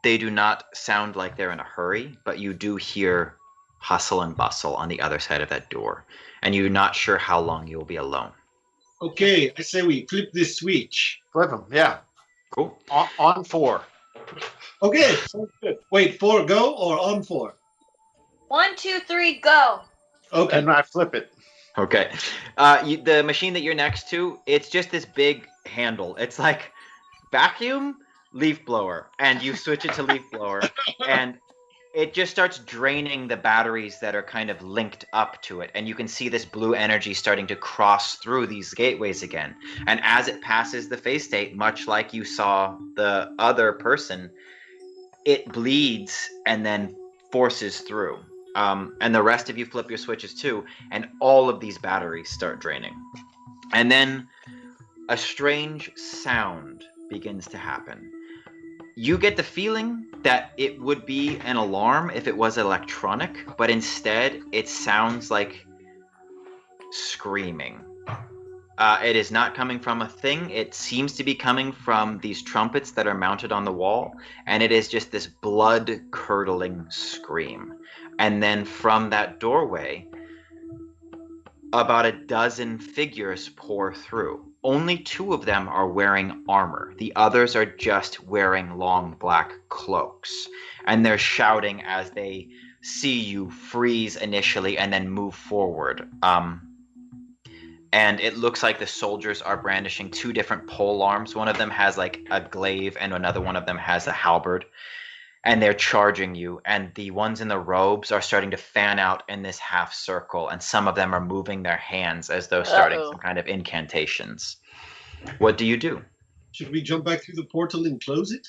A: They do not sound like they're in a hurry, but you do hear hustle and bustle on the other side of that door, and you're not sure how long you'll be alone.
D: Okay, I say we flip this switch.
B: Flip them, yeah.
A: Cool.
B: On 4.
D: Okay, sounds good. Wait, 4 go or on 4?
C: 1, 2, 3, go.
D: Okay.
B: And I flip it.
A: Okay. The machine that you're next to, it's just this big handle. It's like vacuum, leaf blower, and you switch it to leaf blower, and it just starts draining the batteries that are kind of linked up to it. And you can see this blue energy starting to cross through these gateways again. And as it passes the phase state, much like you saw the other person, it bleeds and then forces through. And the rest of you flip your switches too, and all of these batteries start draining. And then a strange sound begins to happen. You get the feeling that it would be an alarm if it was electronic, but instead it sounds like screaming. It is not coming from a thing. It seems to be coming from these trumpets that are mounted on the wall, and it is just this blood-curdling scream. And then from that doorway, about a dozen figures pour through. Only 2 of them are wearing armor. The others are just wearing long black cloaks. And they're shouting as they see you freeze initially and then move forward. And it looks like the soldiers are brandishing 2 different pole arms. One of them has like a glaive and another one of them has a halberd. And they're charging you, and the ones in the robes are starting to fan out in this half circle, and some of them are moving their hands as though starting some kind of incantations. What do you do?
D: Should we jump back through the portal and close it?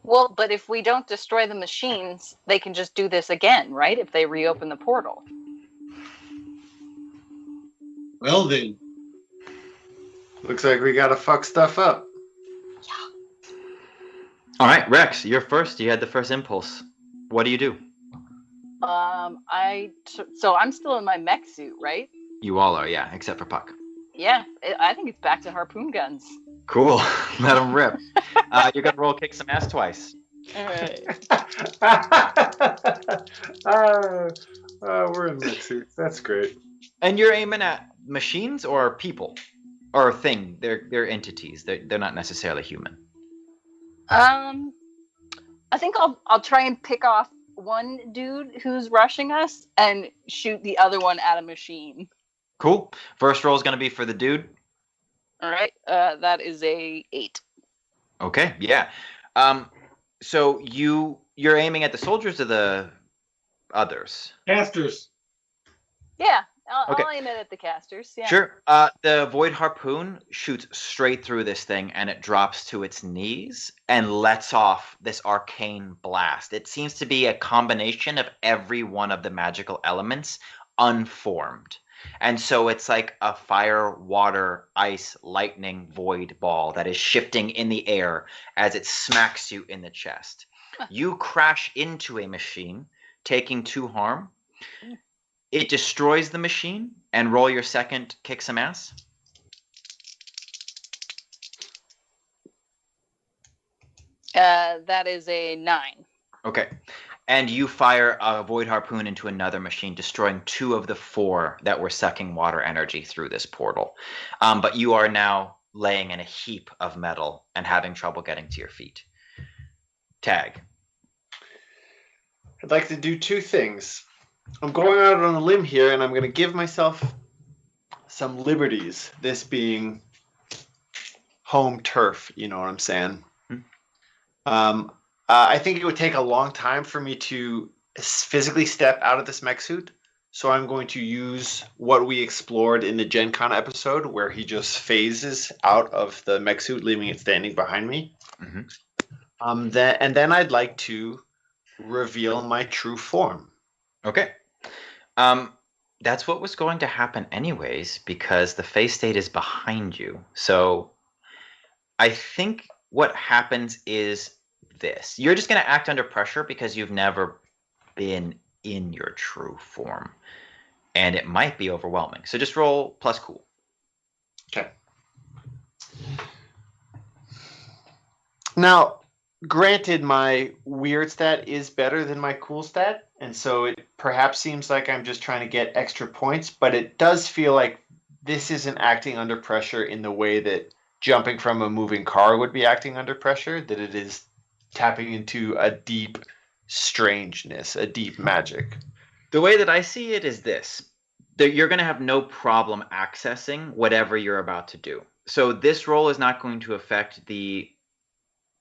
E: Well, but if we don't destroy the machines, they can just do this again, right? If they reopen the portal.
D: Well then.
B: Looks like we gotta fuck stuff up.
A: All right, Rex, you're first. You had the first impulse. What do you do?
E: So I'm still in my mech suit, right?
A: You all are, yeah, except for Puck.
E: Yeah, I think it's back to harpoon guns.
A: Cool. Let them rip. You're going to roll kick some ass twice.
E: All right.
B: We're in mech suits. That's great.
A: And you're aiming at machines or people? Or thing. They're entities. They're not necessarily human.
E: I think I'll try and pick off one dude who's rushing us and shoot the other one at a machine.
A: Cool. First roll is going to be for the dude.
E: All right. That is a 8.
A: Okay. Yeah. So you're aiming at the soldiers or the others?
D: Casters.
E: Yeah.
A: Okay.
E: I'll aim it at the casters. Yeah.
A: Sure. The void harpoon shoots straight through this thing, and it drops to its knees and lets off this arcane blast. It seems to be a combination of every one of the magical elements unformed. And so it's like a fire, water, ice, lightning, void ball that is shifting in the air as it smacks you in the chest. You crash into a machine, taking 2 harm. It destroys the machine, and roll your second kick some ass.
E: That is a 9.
A: Okay. And you fire a void harpoon into another machine, destroying 2 of the 4 that were sucking water energy through this portal. But you are now laying in a heap of metal and having trouble getting to your feet. Tag.
B: I'd like to do 2 things. I'm going out on a limb here, and I'm going to give myself some liberties. This being home turf, you know what I'm saying? I think it would take a long time for me to physically step out of this mech suit. So I'm going to use what we explored in the Gen Con episode, where he just phases out of the mech suit, leaving it standing behind me.
A: Mhm.
B: Then I'd like to reveal my true form.
A: Okay. That's what was going to happen anyways, because the phase state is behind you. So I think what happens is this. You're just going to act under pressure because you've never been in your true form. And it might be overwhelming. So just roll plus cool.
B: Okay. Now, granted, my weird stat is better than my cool stat, and so it perhaps seems like I'm just trying to get extra points, but it does feel like this isn't acting under pressure in the way that jumping from a moving car would be acting under pressure, that it is tapping into a deep strangeness, a deep magic.
A: The way that I see it is this. That you're going to have no problem accessing whatever you're about to do. So this roll is not going to affect the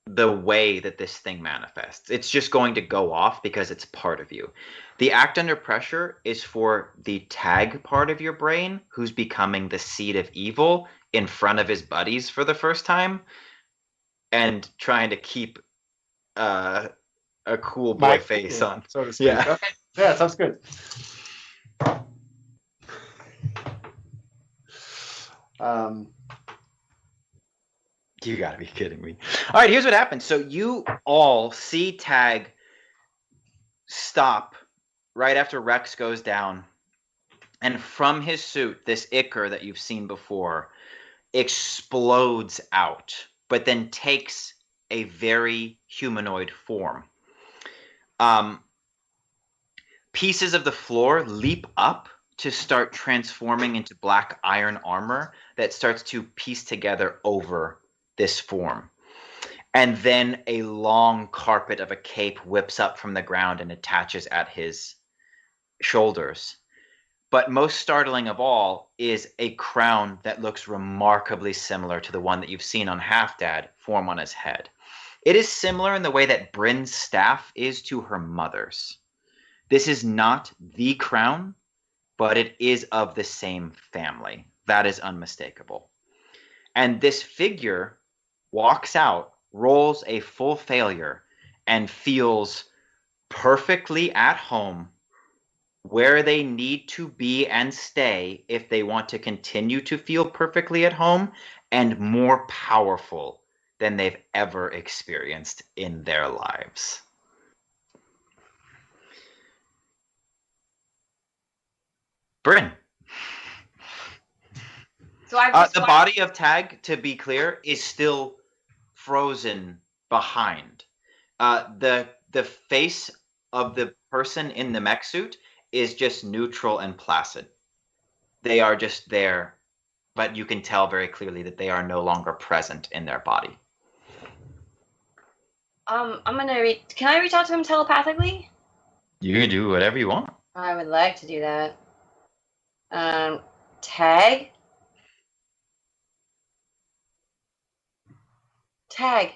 A: way that this thing manifests. It's just going to go off because it's part of you. The act under pressure is for the tag part of your brain who's becoming the seed of evil in front of his buddies for the first time and trying to keep a cool boy face on,
B: so to speak.
A: Yeah.
B: Okay. Yeah, sounds good.
A: You gotta be kidding me. All right, here's what happens. So you all see Tag stop right after Rex goes down, and from his suit, this ichor that you've seen before explodes out, but then takes a very humanoid form. Pieces of the floor leap up to start transforming into black iron armor that starts to piece together over this form. And then a long carpet of a cape whips up from the ground and attaches at his shoulders. But most startling of all is a crown that looks remarkably similar to the one that you've seen on Half-Dad form on his head. It is similar in the way that Bryn's staff is to her mother's. This is not the crown, but it is of the same family. That is unmistakable. And this figure walks out, rolls a full failure, and feels perfectly at home where they need to be and stay if they want to continue to feel perfectly at home, and more powerful than they've ever experienced in their lives. Bryn.
C: So I've just
A: The body of Tag, to be clear, is still frozen behind. The face of the person in the mech suit is just neutral and placid. They are just there, but you can tell very clearly that they are no longer present in their body.
C: I'm gonna can I reach out to him telepathically?
A: You can do whatever you want.
C: I would like to do that. Tag? Tag.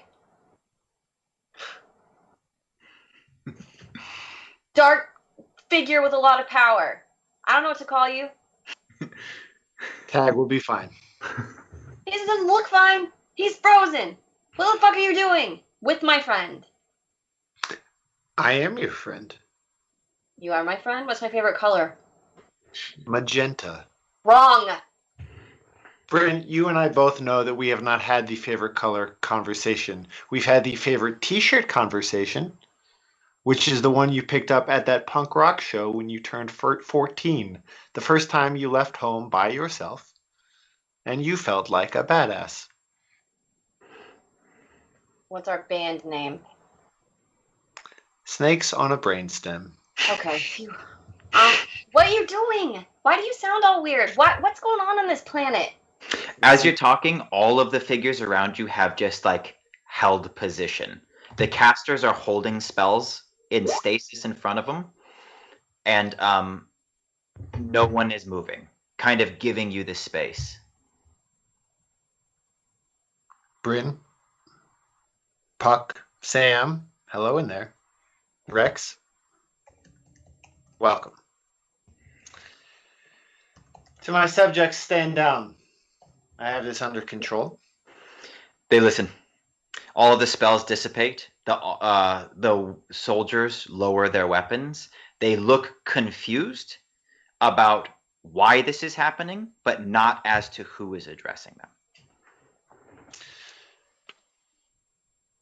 C: Dark figure with a lot of power. I don't know what to call you.
B: Tag will be fine.
C: He doesn't look fine. He's frozen. What the fuck are you doing with my friend?
B: I am your friend.
C: You are my friend? What's my favorite color?
B: Magenta.
C: Wrong.
B: Bryn, you and I both know that we have not had the favorite color conversation. We've had the favorite t-shirt conversation, which is the one you picked up at that punk rock show when you turned 14, the first time you left home by yourself, and you felt like a badass.
C: What's our band name?
B: Snakes on a Brainstem.
C: Okay. Phew. What are you doing? Why do you sound all weird? What's going on this planet?
A: As you're talking, all of the figures around you have just like held position. The casters are holding spells in stasis in front of them, and no one is moving, kind of giving you this space.
B: Bryn, Puck, Sam, hello in there. Rex, welcome. To my subjects, stand down. I have this under control.
A: They listen. All of the spells dissipate. The soldiers lower their weapons. They look confused about why this is happening, but not as to who is addressing them.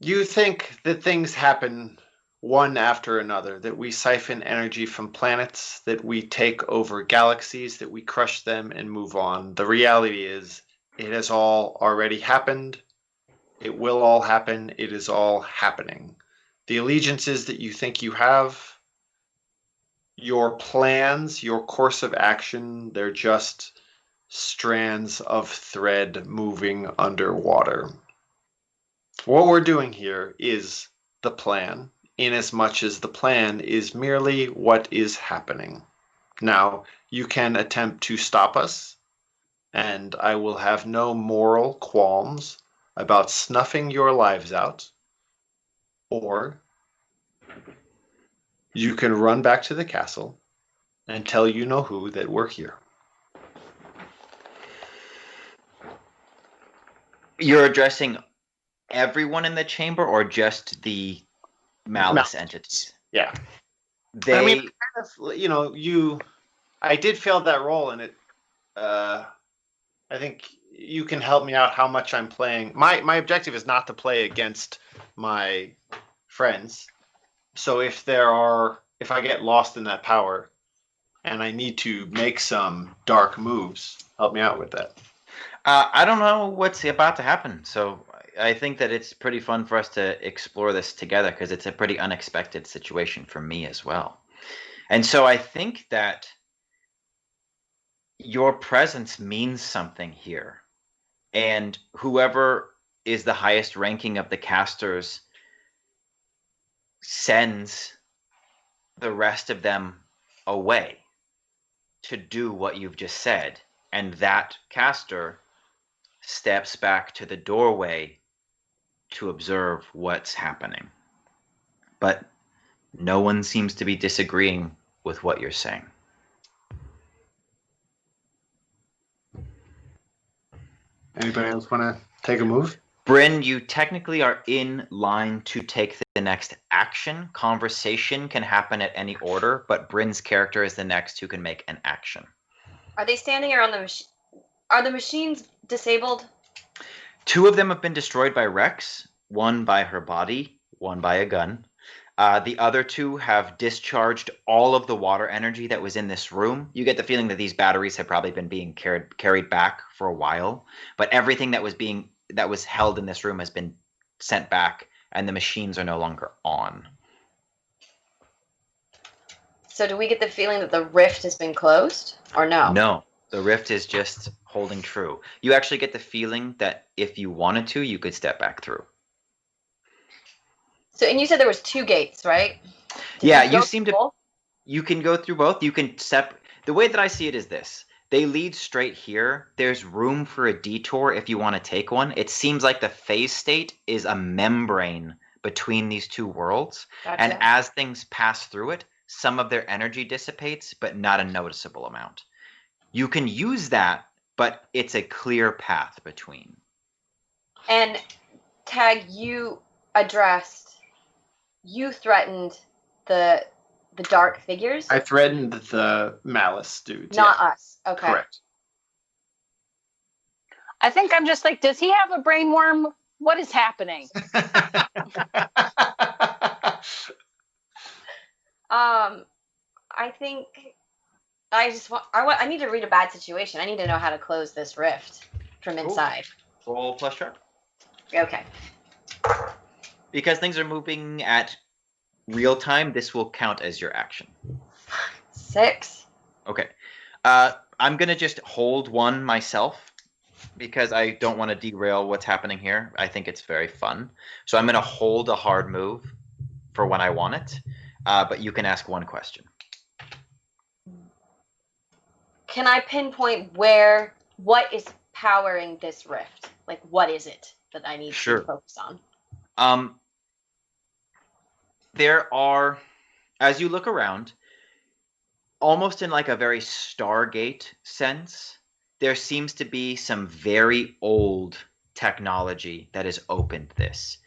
B: You think that things happen one after another, that we siphon energy from planets, that we take over galaxies, that we crush them and move on. The reality is, it has all already happened. It will all happen. It is all happening. The allegiances that you think you have, your plans, your course of action, they're just strands of thread moving underwater. What we're doing here is the plan, inasmuch as the plan is merely what is happening. Now, you can attempt to stop us, and I will have no moral qualms about snuffing your lives out, or you can run back to the castle and tell you know who that we're here.
A: You're addressing everyone in the chamber or just the malice entities?
B: Yeah.
A: They,
B: I mean, I did fail that role, and it. I think you can help me out how much I'm playing. My objective is not to play against my friends. So if I get lost in that power, and I need to make some dark moves, help me out with that.
A: I don't know what's about to happen, so I think that it's pretty fun for us to explore this together because it's a pretty unexpected situation for me as well. And so I think that your presence means something here. And whoever is the highest ranking of the casters sends the rest of them away to do what you've just said. And that caster steps back to the doorway to observe what's happening. But no one seems to be disagreeing with what you're saying.
B: Anybody else want to take a move?
A: Bryn, you technically are in line to take the next action. Conversation can happen at any order, but Bryn's character is the next who can make an action.
C: Are they standing around the machine? Are the machines disabled?
A: 2 of them have been destroyed by Rex, one by her body, one by a gun. The other 2 have discharged all of the water energy that was in this room. You get the feeling that these batteries have probably been being carried back for a while, but everything that was held in this room has been sent back, and the machines are no longer on.
C: So do we get the feeling that the rift has been closed, or no?
A: No, the rift is just holding true. You actually get the feeling that if you wanted to, you could step back through.
C: So, and you said there was 2 gates, right?
A: Yeah, you seem to. You can go through both. You can the way that I see it is this. They lead straight here. There's room for a detour if you want to take one. It seems like the phase state is a membrane between these 2 worlds.
C: Gotcha.
A: And as things pass through it, some of their energy dissipates, but not a noticeable amount. You can use that, but it's a clear path between.
C: And Tag, you threatened the dark figures?
B: I threatened the malice dudes.
C: Not us. Okay.
B: Correct.
E: I think I'm just like, does he have a brain worm? What is happening?
C: I think I need to read a bad situation. I need to know how to close this rift from inside.
A: Roll plus sharp.
C: Okay.
A: Because things are moving at real time, this will count as your action.
C: 6.
A: Okay. I'm going to just hold 1 myself because I don't want to derail what's happening here. I think it's very fun. So I'm going to hold a hard move for when I want it. But you can ask 1 question.
C: Can I pinpoint what is powering this rift? Like, what is it that I need to focus on?
A: There are, as you look around, almost in like a very Stargate sense, there seems to be some very old technology that has opened this.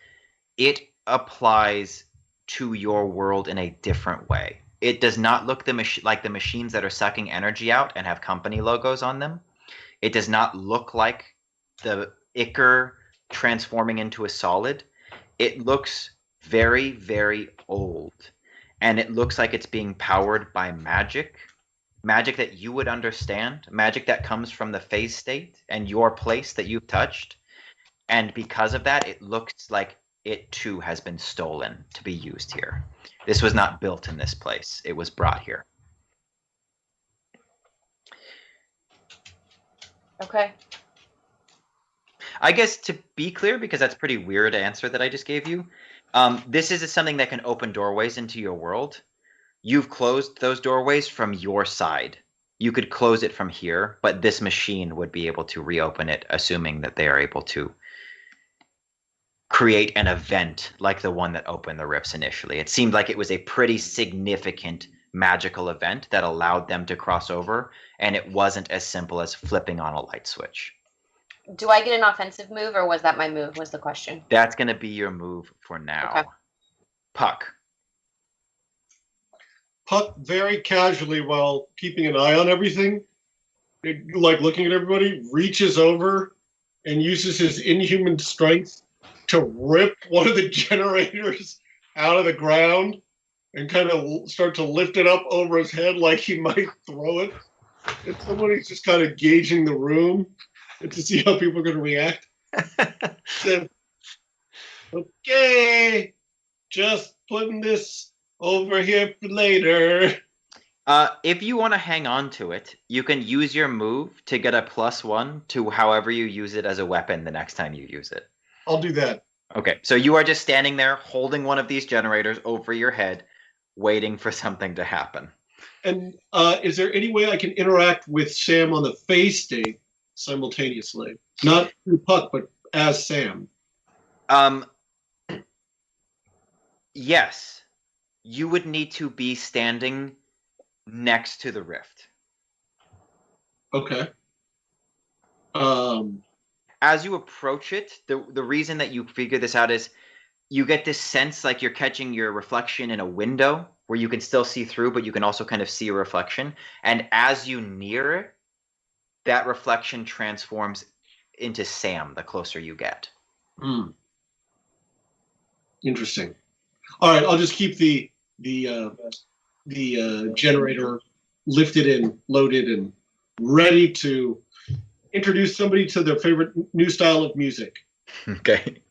A: It applies to your world in a different way. It does not look like the machines that are sucking energy out and have company logos on them. It does not look like the Ichor transforming into a solid. It looks very, very old. And it looks like it's being powered by magic. Magic that you would understand. Magic that comes from the phase state and your place that you've touched. And because of that, it looks like it too has been stolen to be used here. This was not built in this place. It was brought here.
C: Okay.
A: I guess to be clear, because that's a pretty weird answer that I just gave you, this is something that can open doorways into your world. You've closed those doorways from your side. You could close it from here, but this machine would be able to reopen it, assuming that they are able to create an event like the one that opened the rifts initially. It seemed like it was a pretty significant magical event that allowed them to cross over, and it wasn't as simple as flipping on a light switch.
C: Do I get an offensive move, or was that my move? Was the question.
A: That's going to be your move for now.
C: Okay.
A: Puck.
D: Puck very casually, while keeping an eye on everything, like looking at everybody, reaches over and uses his inhuman strength to rip one of the generators out of the ground and kind of start to lift it up over his head like he might throw it. And somebody's just kind of gauging the room and to see how people are going to react. Said, okay, just putting this over here for later.
A: If you want to hang on to it, you can use your move to get a +1 to however you use it as a weapon the next time you use it.
D: I'll do that.
A: Okay, so you are just standing there holding one of these generators over your head, waiting for something to happen.
D: And is there any way I can interact with Sam on the phase state simultaneously? Not through Puck, but as Sam.
A: Yes. You would need to be standing next to the rift.
D: Okay.
A: As you approach it, the reason that you figure this out is you get this sense like you're catching your reflection in a window where you can still see through, but you can also kind of see a reflection. And as you near it, that reflection transforms into Sam the closer you get.
D: Interesting. All right, I'll just keep the generator lifted and loaded and ready to introduce somebody to their favorite new style of music.
A: Okay.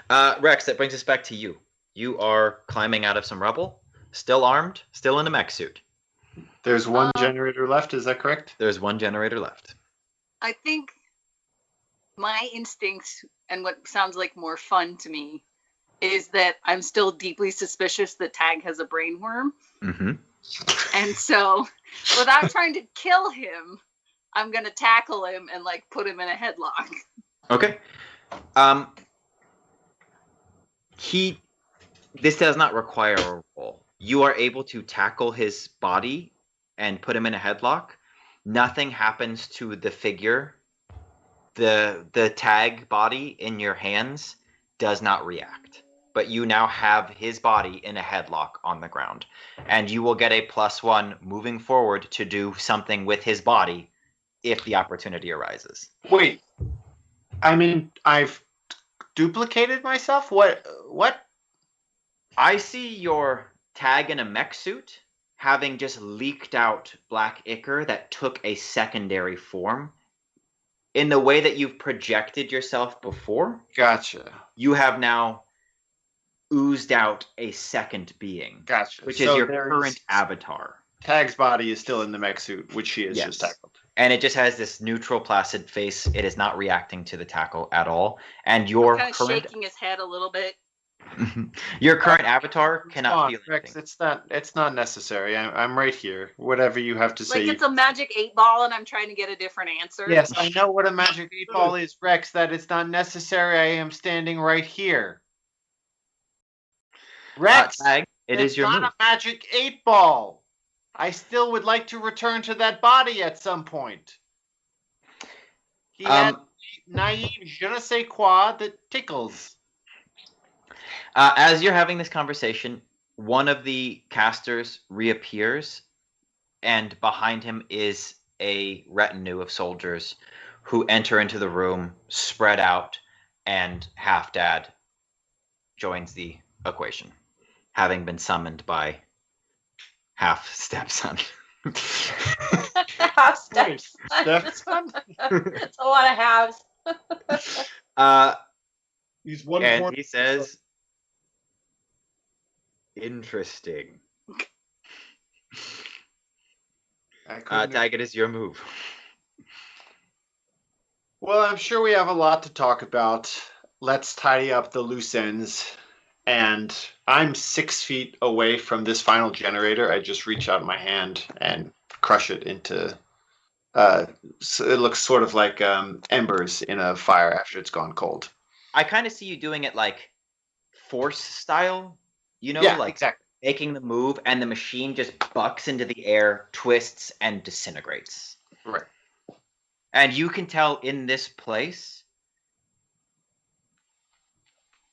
A: Rex, that brings us back to you. You are climbing out of some rubble, still armed, still in a mech suit.
B: There's one generator left, is that correct?
A: There's one generator left.
E: I think my instincts and what sounds like more fun to me is that I'm still deeply suspicious that Tag has a brain worm.
A: Mm-hmm.
E: And so without trying to kill him, I'm going to tackle him and like put him in a headlock.
A: Okay. This does not require a roll. You are able to tackle his body and put him in a headlock. Nothing happens to the figure. The tag body in your hands does not react. But you now have his body in a headlock on the ground. And you will get a +1 moving forward to do something with his body if the opportunity arises.
B: Wait. I mean, I've duplicated myself? What?
A: I see your tag in a mech suit having just leaked out black ichor that took a secondary form. In the way that you've projected yourself before,
B: Gotcha.
A: you have now oozed out a second being.
B: Gotcha.
A: Which is your current avatar.
B: Tag's body is still in the mech suit, which she has just tackled.
A: And it just has this neutral, placid face. It is not reacting to the tackle at all. And your
E: kind of
A: current
E: shaking his head a little bit.
A: your current avatar cannot feel
B: Rex,
A: anything.
B: it's not necessary. I'm right here. Whatever you have to say.
E: Like it's a magic 8-ball and I'm trying to get a different answer.
B: Yes, I know what a magic 8-ball is, Rex. That it's not necessary. I am standing right here. Rex,
A: Tag, it is your
B: not
A: move.
B: a magic 8-ball. I still would like to return to that body at some point. He had naive je ne sais quoi that tickles.
A: As you're having this conversation, one of the casters reappears, and behind him is a retinue of soldiers who enter into the room, spread out, and Half-Dad joins the equation, having been summoned by Half-Stepson.
C: Half steps.
B: Stepson?
C: It's a lot of halves.
D: He's one
A: And
D: corner.
A: he says, interesting. Tag, it is your move.
B: Well, I'm sure we have a lot to talk about. Let's tidy up the loose ends. And I'm 6 feet away from this final generator. I just reach out my hand and crush it into. So it looks sort of like embers in a fire after it's gone cold.
A: I kind of see you doing it like Force style,
B: Yeah,
A: like
B: exactly.
A: making the move, and the machine just bucks into the air, twists, and disintegrates.
B: Right.
A: And you can tell in this place,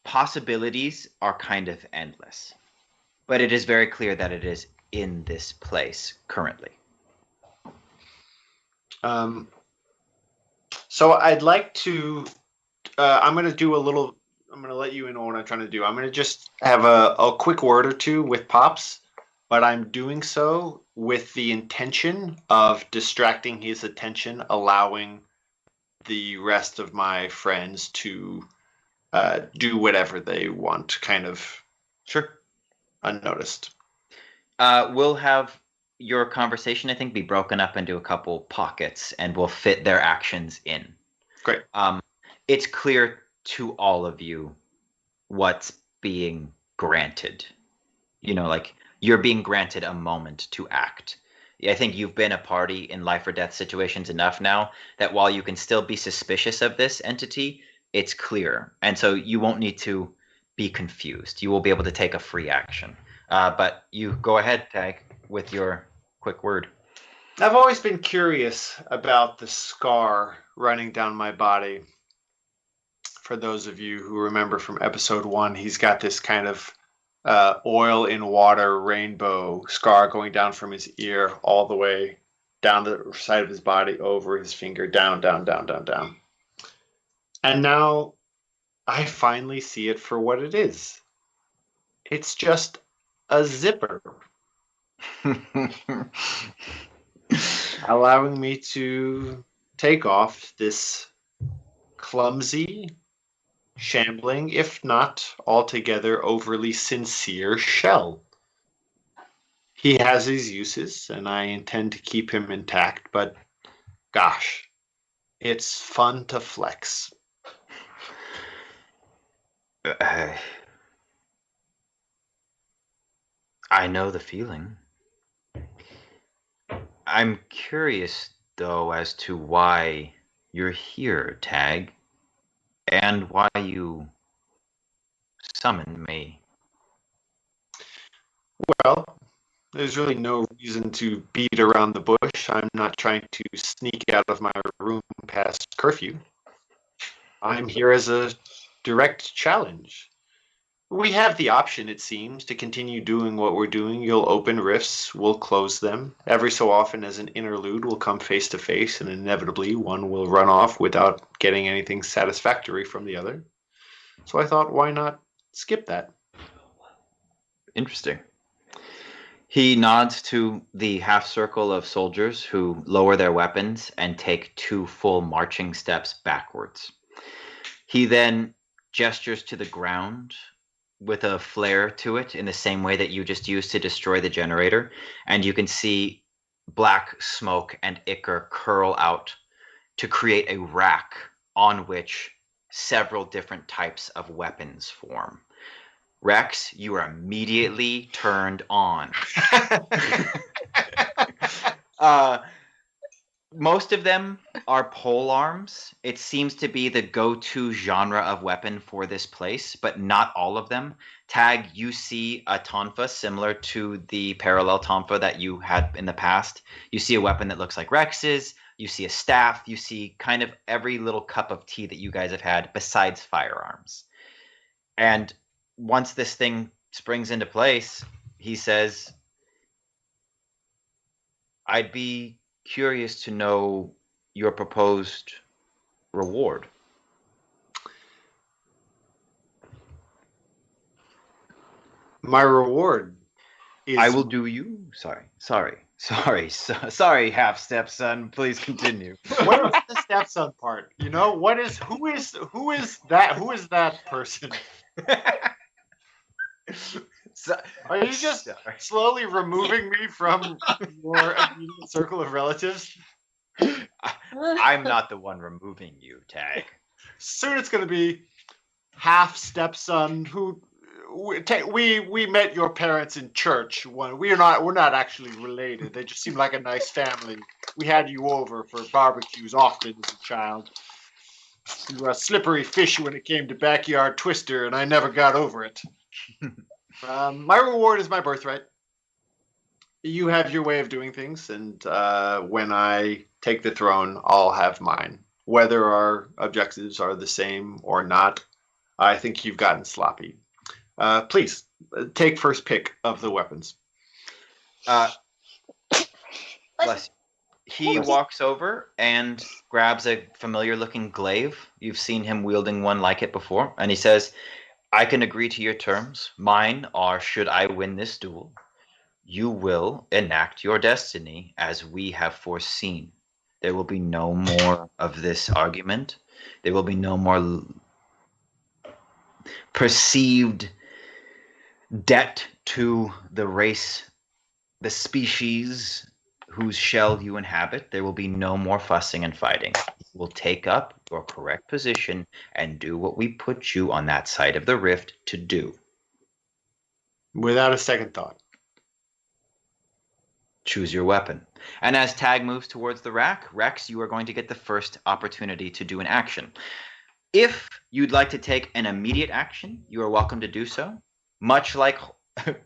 A: possibilities are kind of endless. But it is very clear that it is in this place currently.
B: So I'd like to. I'm going to do a little. I'm going to let you in on what I'm trying to do. I'm going to just have a quick word or two with Pops, but I'm doing so with the intention of distracting his attention, allowing the rest of my friends to do whatever they want, kind of
A: Sure.
B: unnoticed.
A: We'll have your conversation, I think, be broken up into a couple pockets, and we'll fit their actions in.
B: Great.
A: It's clear to all of you what's being granted. Like you're being granted a moment to act. I think you've been a party in life or death situations enough now that while you can still be suspicious of this entity, it's clear. And so you won't need to be confused. You will be able to take a free action. But you go ahead, Tag, with your quick word.
B: I've always been curious about the scar running down my body. For those of you who remember from episode 1, he's got this kind of oil in water rainbow scar going down from his ear all the way down the side of his body, over his finger, down, down, down, down, down. And now I finally see it for what it is. It's just a zipper, allowing me to take off this clumsy, shambling, if not altogether overly sincere shell. He has his uses, and I intend to keep him intact, but gosh, it's fun to flex.
A: I know the feeling. I'm curious, though, as to why you're here, Tag, and why you summoned me.
B: Well, there's really no reason to beat around the bush. I'm not trying to sneak out of my room past curfew. I'm here as a direct challenge. We have the option, it seems, to continue doing what we're doing. You'll open rifts, we'll close them. Every so often, as an interlude, we'll come face to face, and inevitably one will run off without getting anything satisfactory from the other. So I thought, why not skip that?
A: Interesting. He nods to the half circle of soldiers who lower their weapons and take 2 full marching steps backwards. He then gestures to the ground with a flare to it in the same way that you just used to destroy the generator, and you can see black smoke and ichor curl out to create a rack on which several different types of weapons form. Rex, you are immediately turned on. Most of them are pole arms. It seems to be the go-to genre of weapon for this place, but not all of them. Tag, you see a tonfa similar to the parallel tonfa that you had in the past. You see a weapon that looks like Rex's. You see a staff. You see kind of every little cup of tea that you guys have had besides firearms. And once this thing springs into place, he says, I'd be curious to know your proposed reward.
B: My reward is.
A: I will do you. Sorry, half stepson. Please continue.
B: What is the stepson part? You know, who is that person? Are you just slowly removing me from your immediate circle of relatives?
A: I'm not the one removing you, Tag.
B: Soon it's going to be half stepson who we met your parents in church. We're not actually related. They just seem like a nice family. We had you over for barbecues often as a child. You were a slippery fish when it came to backyard twister, and I never got over it. My reward is my birthright. You have your way of doing things, and when I take the throne, I'll have mine. Whether our objectives are the same or not, I think you've gotten sloppy. Please, take first pick of the weapons.
A: Bless you. He walks over and grabs a familiar-looking glaive. You've seen him wielding one like it before. And he says, I can agree to your terms. Mine are, should I win this duel, you will enact your destiny as we have foreseen. There will be no more of this argument. There will be no more perceived debt to the race, the species whose shell you inhabit. There will be no more fussing and fighting. You will take up your correct position and do what we put you on that side of the rift to do.
B: Without a second thought.
A: Choose your weapon. And as Tag moves towards the rack, Rex, you are going to get the first opportunity to do an action. If you'd like to take an immediate action, you are welcome to do so. Much like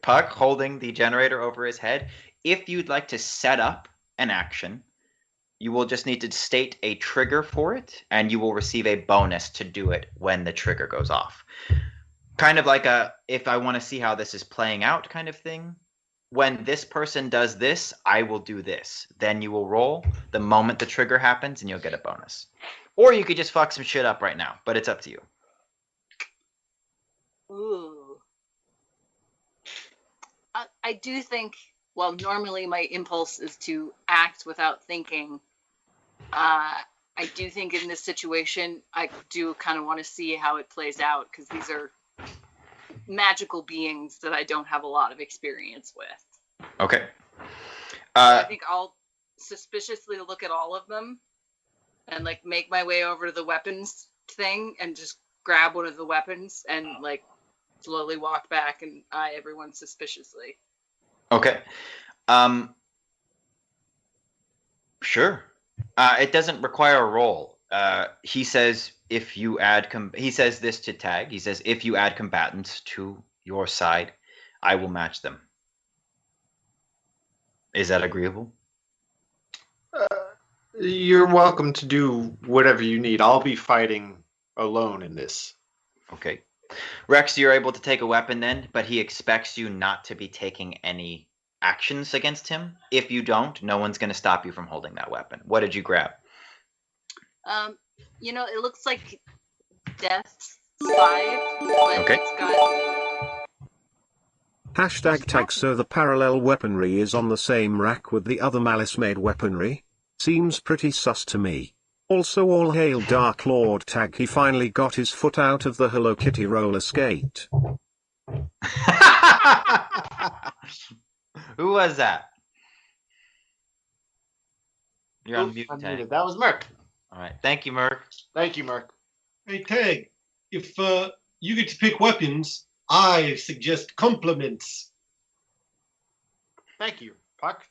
A: Puck holding the generator over his head, if you'd like to set up an action, you will just need to state a trigger for it, and you will receive a bonus to do it when the trigger goes off. Kind of like a, if I want to see how this is playing out kind of thing. When this person does this, I will do this. Then you will roll the moment the trigger happens, and you'll get a bonus. Or you could just fuck some shit up right now, but it's up to you.
E: Ooh. I do think, well, normally my impulse is to act without thinking. I do think in this situation, I do kind of want to see how it plays out, because these are magical beings that I don't have a lot of experience with.
A: Okay.
E: I think I'll suspiciously look at all of them and like make my way over to the weapons thing and just grab one of the weapons and like slowly walk back and eye everyone suspiciously.
A: Okay. Sure. It doesn't require a roll. He says if you add he says this to Tag. He says if you add combatants to your side, I will match them. Is that agreeable?
B: You're welcome to do whatever you need. I'll be fighting alone in this.
A: Okay. Rex, you're able to take a weapon then, but he expects you not to be taking any actions against him. If you don't, no one's going to stop you from holding that weapon. What did you grab?
E: You know, it looks like Death's 5, but
A: Okay.
E: it's got...
F: Hashtag tag, so the parallel weaponry is on the same rack with the other malice-made weaponry? Seems pretty sus to me. Also all hail Dark Lord Tag, he finally got his foot out of the Hello Kitty roller skate.
A: Who was that? You're on mute, Tag.
B: That was Merc.
A: All right. Thank you, Merc.
B: Thank you, Merc.
D: Hey, Tag, if you get to pick weapons, I suggest compliments.
B: Thank you, Puck.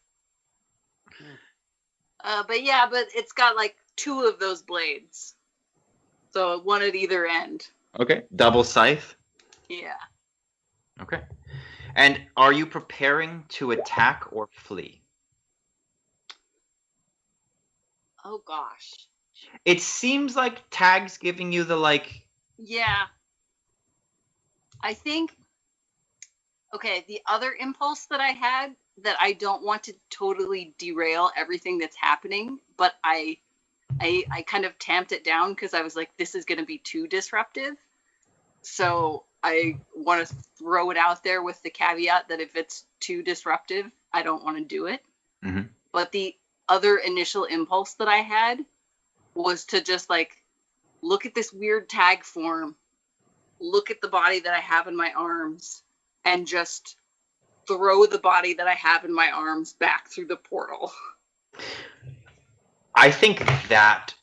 E: But it's got like 2 of those blades. So one at either end.
A: Okay. Double scythe.
E: Yeah.
A: Okay. And are you preparing to attack or flee?
E: Oh gosh.
A: It seems like Tag's giving you the like.
E: Yeah. I think. Okay, the other impulse that I had that I don't want to totally derail everything that's happening, but I kind of tamped it down because I was like, this is going to be too disruptive. So I want to throw it out there with the caveat that if it's too disruptive, I don't want to do it.
A: Mhm.
E: But the other initial impulse that I had was to just like look at this weird tag form, look at the body that I have in my arms, and just throw the body that I have in my arms back through the portal.
A: I think that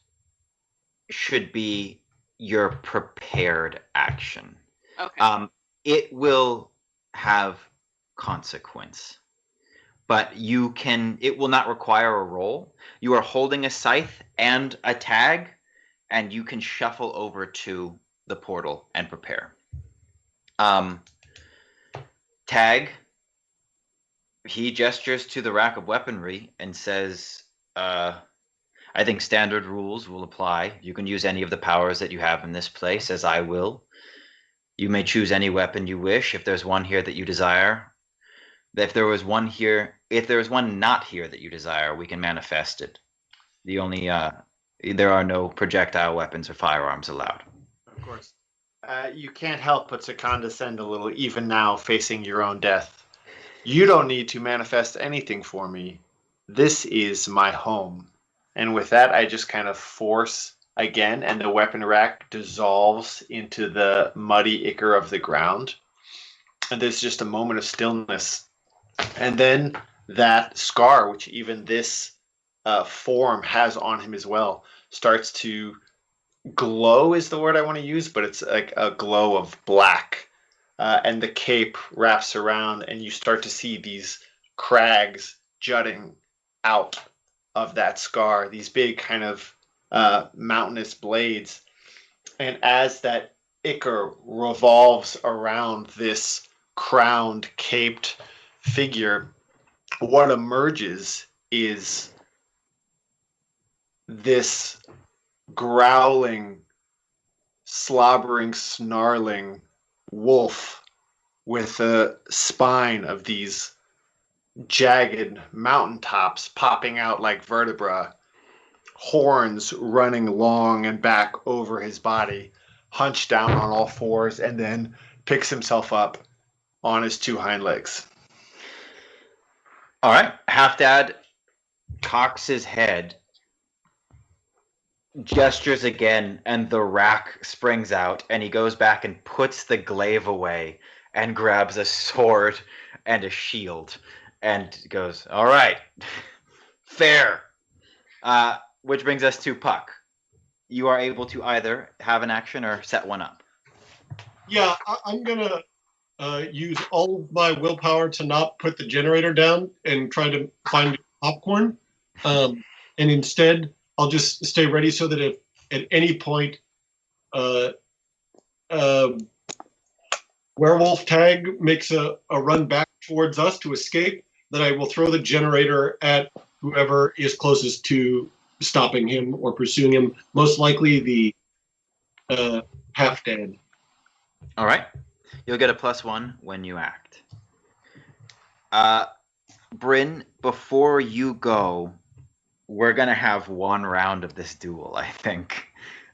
A: should be your prepared action.
E: Okay.
A: It will have consequence, but it will not require a roll. You are holding a scythe and a tag, and you can shuffle over to the portal and prepare. Tag, he gestures to the rack of weaponry and says, I think standard rules will apply. You can use any of the powers that you have in this place, as I will. You may choose any weapon you wish. If there's one here that you desire, if there is one not here that you desire, we can manifest it. There are no projectile weapons or firearms allowed.
B: Of course. You can't help but to condescend a little, even now, facing your own death. You don't need to manifest anything for me. This is my home. And with that, I just kind of force again, and the weapon rack dissolves into the muddy ichor of the ground. And there's just a moment of stillness. And then that scar, which even this form has on him as well, starts to glow is the word I want to use, but it's like a glow of black. And the cape wraps around, and you start to see these crags jutting out of that scar, these big kind of mountainous blades. And as that ichor revolves around this crowned, caped figure, what emerges is this growling, slobbering, snarling wolf with a spine of these jagged mountaintops popping out like vertebra, horns running long and back over his body, hunched down on all fours, and then picks himself up on his 2 hind legs.
A: All right. Half-Dad cocks his head, gestures again, and the rack springs out, and he goes back and puts the glaive away and grabs a sword and a shield and goes, all right, fair. Which brings us to Puck. You are able to either have an action or set one up.
D: Yeah, I'm going to use all of my willpower to not put the generator down and try to find popcorn. And instead, I'll just stay ready so that if at any point werewolf tag makes a run back towards us to escape, that I will throw the generator at whoever is closest to stopping him or pursuing him. Most likely the half-dead.
A: All right. You'll get a +1 when you act. Bryn, before you go, we're going to have one round of this duel, I think,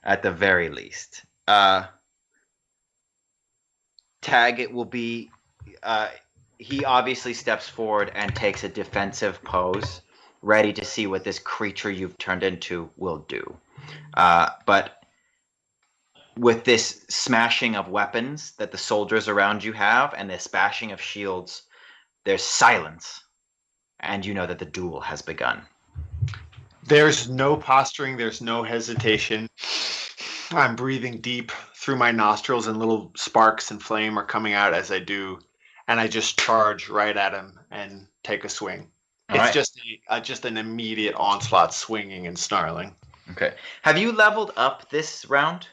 A: at the very least. Tag, it will be... he obviously steps forward and takes a defensive pose, ready to see what this creature you've turned into will do. But with this smashing of weapons that the soldiers around you have and this bashing of shields, there's silence, and you know that the duel has begun.
B: There's no posturing, there's no hesitation. I'm breathing deep through my nostrils, and little sparks and flame are coming out as I do, and I just charge right at him and take a swing.
A: All
B: It's
A: right.
B: just an immediate onslaught, swinging and snarling.
A: Okay. Have you leveled up this round?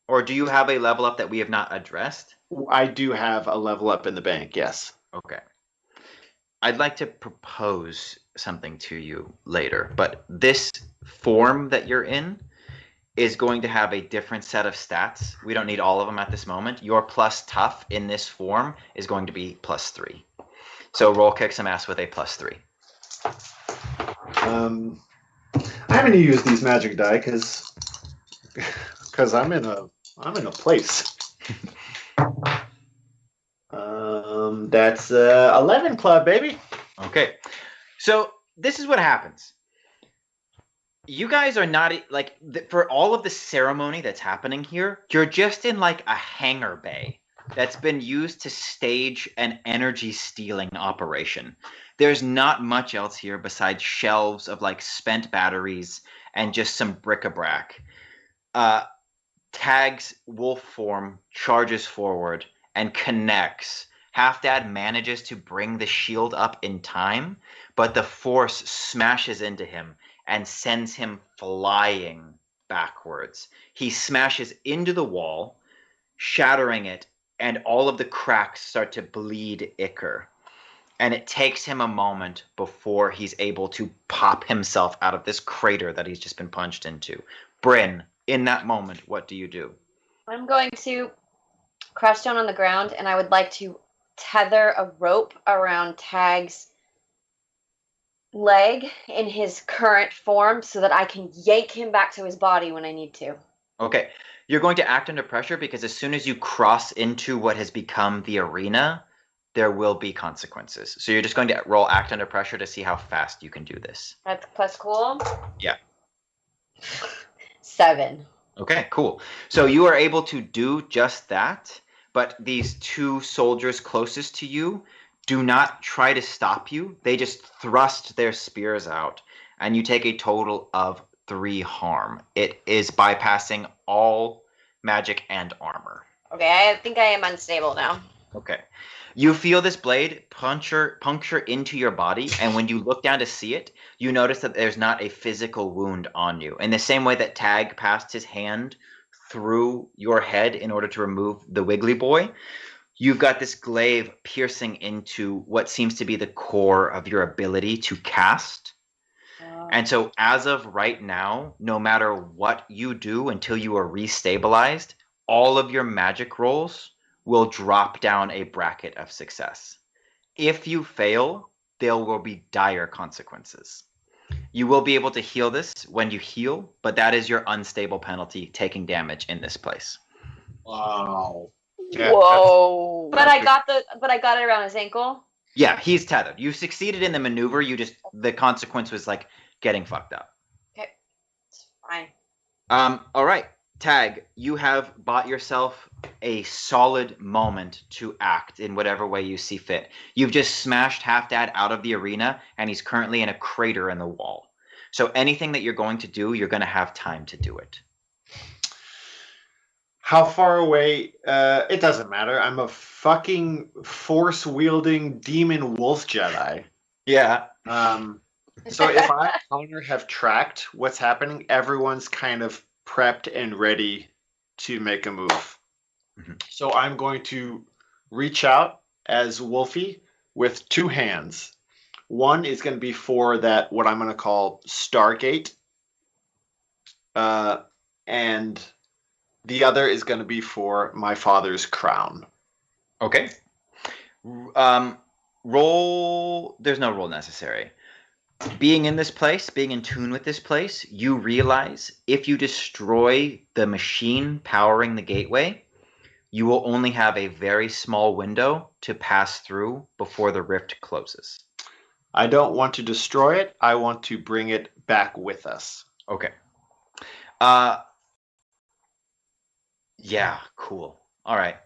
A: Or do you have a level up that we have not addressed?
B: I do have a level up in the bank, yes.
A: Okay. I'd like to propose something to you later, but this form that you're in is going to have a different set of stats. We don't need all of them at this moment. Your plus tough in this form is going to be +3. So roll kick some ass with a +3.
B: I haven't used these magic die because I'm in a place. That's 11 club, baby.
A: Okay. So this is what happens. You guys are not like for all of the ceremony that's happening here, you're just in like a hangar bay that's been used to stage an energy stealing operation. There's not much else here besides shelves of like spent batteries and just some bric-a-brac. Tag's wolf form charges forward and connects. Half-Dad manages to bring the shield up in time, but the force smashes into him and sends him flying backwards. He smashes into the wall, shattering it, and all of the cracks start to bleed ichor. And it takes him a moment before he's able to pop himself out of this crater that he's just been punched into. Bryn, in that moment, what do you do?
C: I'm going to crouch down on the ground, and I would like to tether a rope around Tag's leg in his current form so that I can yank him back to his body when I need to.
A: Okay, you're going to act under pressure because as soon as you cross into what has become the arena, there will be consequences. So you're just going to roll act under pressure to see how fast you can do this.
C: That's plus cool?
A: Yeah.
C: 7.
A: Okay, cool. So you are able to do just that, but these two soldiers closest to you do not try to stop you. They just thrust their spears out, and you take a total of 3 harm. It is bypassing all magic and armor.
C: Okay, I think I am unstable now.
A: Okay. You feel this blade puncture into your body, and when you look down to see it, you notice that there's not a physical wound on you. In the same way that Tag passed his hand through your head in order to remove the Wiggly Boy, you've got this glaive piercing into what seems to be the core of your ability to cast. And so as of right now, no matter what you do until you are restabilized, all of your magic rolls will drop down a bracket of success. If you fail, there will be dire consequences. You will be able to heal this when you heal, but that is your unstable penalty, taking damage in this place.
B: Wow. Yeah,
E: Whoa.
C: But I got it around his ankle.
A: Yeah, he's tethered. You succeeded in the maneuver, the consequence was like getting fucked up.
C: Okay. It's fine.
A: All right. Tag, you have bought yourself a solid moment to act in whatever way you see fit. You've just smashed Half-Dad out of the arena, and he's currently in a crater in the wall. So anything that you're going to do, you're going to have time to do it.
B: How far away? It doesn't matter. I'm a fucking force-wielding demon wolf Jedi.
A: Yeah.
B: So if I counter have tracked what's happening, everyone's kind of prepped and ready to make a move.
A: Mm-hmm.
B: So I'm going to reach out as Wolfie with 2 hands. One is going to be for that, what I'm going to call Stargate. And the other is going to be for my father's crown.
A: Okay. Roll. There's no roll necessary. Being in this place, being in tune with this place, you realize if you destroy the machine powering the gateway, you will only have a very small window to pass through before the rift closes.
B: I don't want to destroy it. I want to bring it back with us.
A: Okay. Yeah, cool. All right.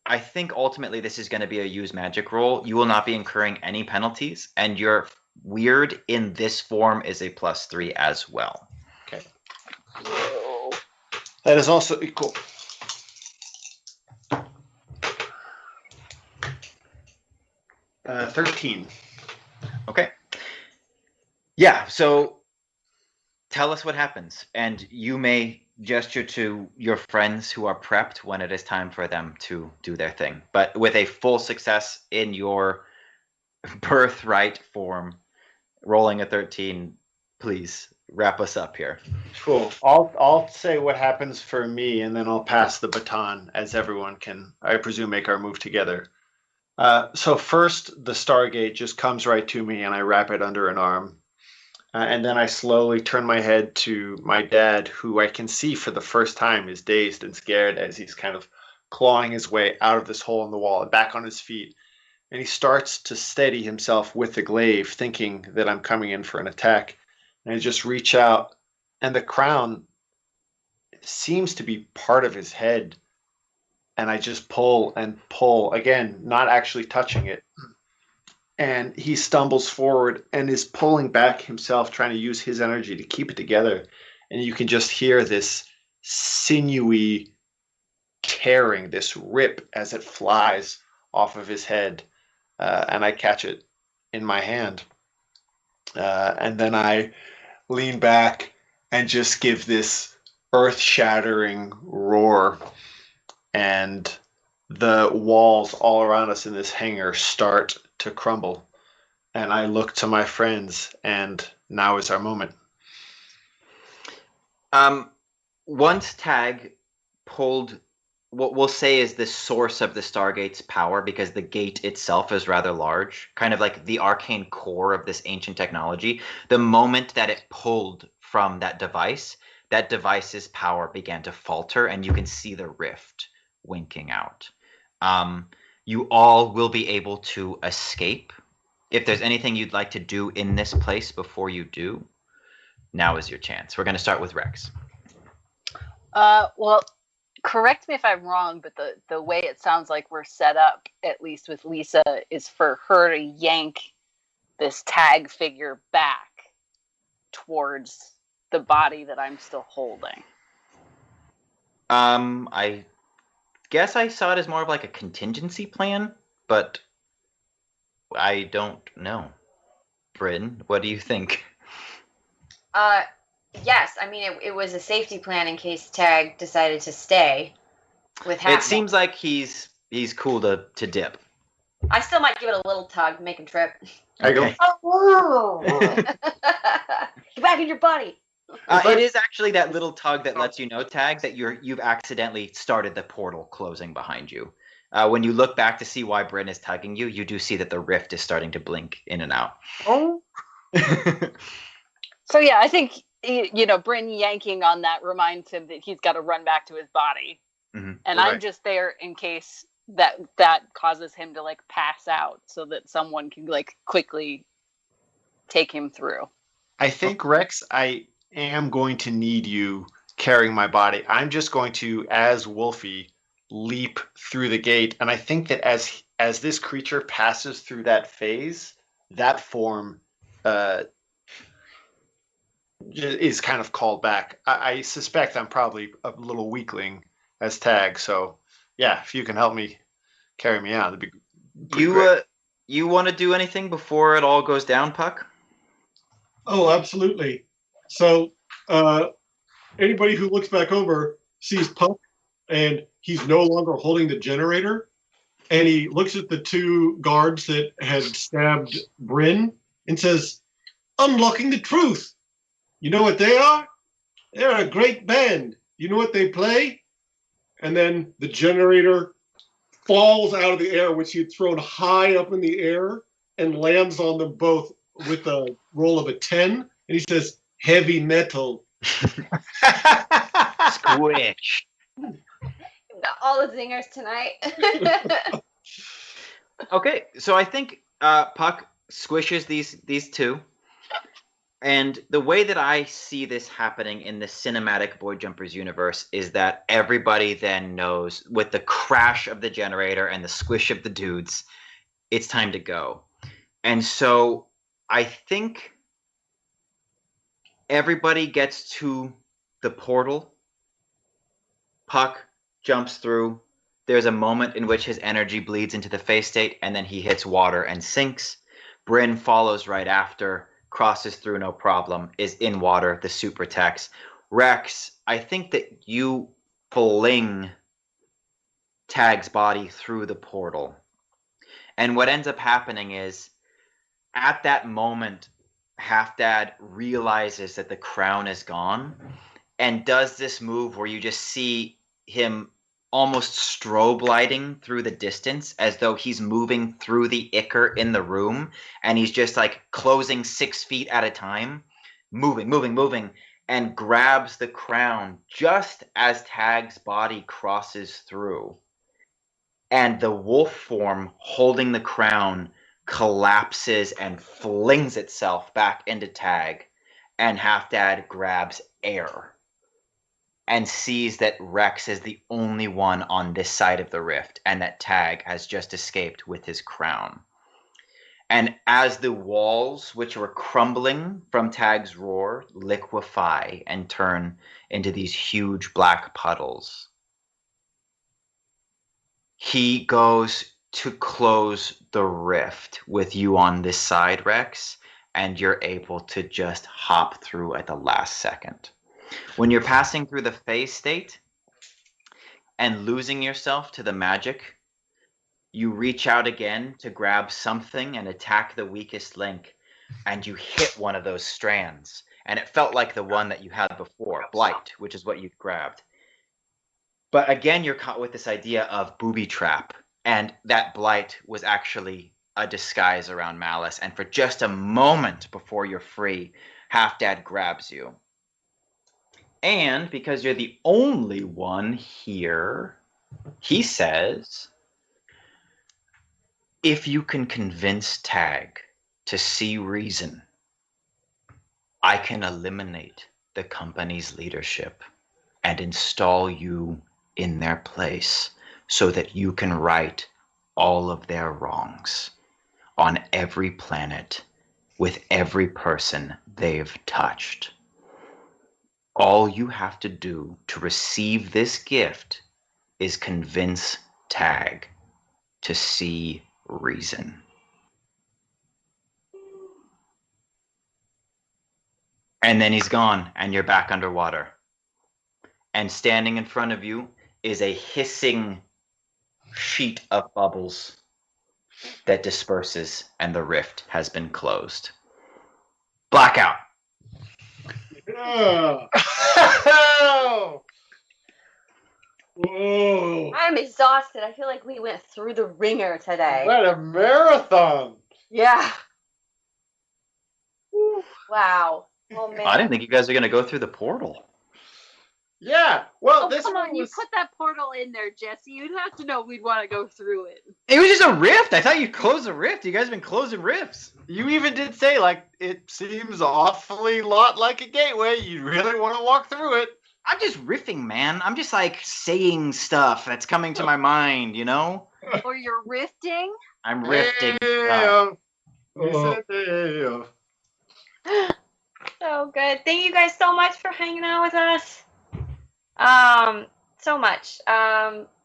A: I think ultimately this is going to be a use magic roll. You will not be incurring any penalties, and your weird in this form is a +3 as well.
B: Okay. That is also equal. 13.
A: Okay. Yeah, so tell us what happens, and you may gesture to your friends who are prepped when it is time for them to do their thing. But with a full success in your birthright form, rolling a 13, please wrap us up here.
B: Cool. I'll say what happens for me, and then I'll pass the baton as everyone can, I presume, make our move together. So first, the Stargate just comes right to me, and I wrap it under an arm. And then I slowly turn my head to my dad, who I can see for the first time is dazed and scared as he's kind of clawing his way out of this hole in the wall and back on his feet. And he starts to steady himself with the glaive, thinking that I'm coming in for an attack. And I just reach out, and the crown seems to be part of his head. And I just pull and pull, again, not actually touching it. And he stumbles forward and is pulling back himself, trying to use his energy to keep it together. And you can just hear this sinewy tearing, this rip as it flies off of his head. And I catch it in my hand. And then I lean back and just give this earth-shattering roar. And the walls all around us in this hangar start to crumble. And I look to my friends, and now is our moment.
A: Once Tag pulled what we'll say is the source of the Stargate's power, because the gate itself is rather large, kind of like the arcane core of this ancient technology. The moment that it pulled from that device's power began to falter, and you can see the rift winking out. You all will be able to escape. If there's anything you'd like to do in this place before you do, now is your chance. We're going to start with Rex.
E: Well, correct me if I'm wrong, but the way it sounds like we're set up, at least with Lisa, is for her to yank this Tag figure back towards the body that I'm still holding.
A: I guess I saw it as more of like a contingency plan, but I don't know. Bryn, what do you think?
C: Yes, I mean it was a safety plan in case Tag decided to stay with half.
A: It seems like he's cool to dip.
C: I still might give it a little tug, make him trip.
B: I go,
A: Okay.
C: Oh, get back in your body.
A: It is actually that little tug that lets you know, Tag, that you've accidentally started the portal closing behind you. When you look back to see why Bryn is tugging you, you do see that the rift is starting to blink in and out.
E: Oh. So yeah, I think Bryn yanking on that reminds him that he's got to run back to his body,
A: Mm-hmm.
E: and
B: Right.
E: I'm just there in case that causes him to like pass out, so that someone can like quickly take him through.
B: I think, Rex, I am going to need you carrying my body. I'm just going to, as Wolfie, leap through the gate. And I think that as this creature passes through that phase, that form is kind of called back. I suspect I'm probably a little weakling as Tag. So, yeah, if you can help me carry me out, that'd be great.
A: You want to do anything before it all goes down, Puck?
D: Oh, absolutely. So anybody who looks back over sees Puck, and he's no longer holding the generator. And he looks at the two guards that had stabbed Bryn and says, "Unlocking the truth. You know what they are? They're a great band. You know what they play?" And then the generator falls out of the air, which he had thrown high up in the air, and lands on them both with a roll of a 10. And he says, "Heavy metal."
A: Squish.
C: Got all the zingers tonight.
A: Okay, so I think Puck squishes these two. And the way that I see this happening in the cinematic Boy Jumpers universe is that everybody then knows, with the crash of the generator and the squish of the dudes, it's time to go. And so I think everybody gets to the portal. Puck jumps through. There's a moment in which his energy bleeds into the phase state, and then he hits water and sinks. Bryn follows right after, crosses through no problem, is in water, the suit protects. Rex, I think that you fling Tag's body through the portal. And what ends up happening is, at that moment, Half-Dad realizes that the crown is gone and does this move where you just see him almost strobe lighting through the distance as though he's moving through the ichor in the room, and he's just like closing 6 feet at a time, moving, and grabs the crown just as Tag's body crosses through. And the wolf form holding the crown collapses and flings itself back into Tag, and Half-Dad grabs air and sees that Rex is the only one on this side of the rift, and that Tag has just escaped with his crown. And as the walls, which were crumbling from Tag's roar, liquefy and turn into these huge black puddles, he goes to close the rift with you on this side, Rex, and you're able to just hop through at the last second. When you're passing through the phase state and losing yourself to the magic, you reach out again to grab something and attack the weakest link, and you hit one of those strands. And it felt like the one that you had before, Blight, which is what you grabbed. But again, you're caught with this idea of booby trap, and that Blight was actually a disguise around Malice. And for just a moment before you're free, Half-Dad grabs you. And because you're the only one here, he says, if you can convince Tag to see reason, I can eliminate the company's leadership and install you in their place so that you can right all of their wrongs on every planet with every person they've touched. All you have to do to receive this gift is convince Tag to see reason. And then he's gone, and you're back underwater. And standing in front of you is a hissing sheet of bubbles that disperses, and the rift has been closed. Blackout.
D: Yeah. Whoa.
C: I'm exhausted. I feel like we went through the ringer today.
B: What a marathon!
C: Yeah. Whew. Wow. Oh man.
A: I didn't think you guys were going to go through the portal.
B: Yeah. Well,
G: Oh,
B: this
G: come
B: one
G: on, you
B: was.
G: put that portal in there, Jesse. You'd have to know we'd want to go through it.
A: It was just a rift. I thought you'd close a rift. You guys have been closing rifts.
B: You even did say, like, it seems awfully lot like a gateway. You really want to walk through it.
A: I'm just riffing, man. I'm just like saying stuff that's coming to my mind, you know?
G: Or you're rifting.
A: I'm rifting.
B: Yeah. We
D: Oh.
B: said, yeah.
C: So good. Thank you guys so much for hanging out with us. So much.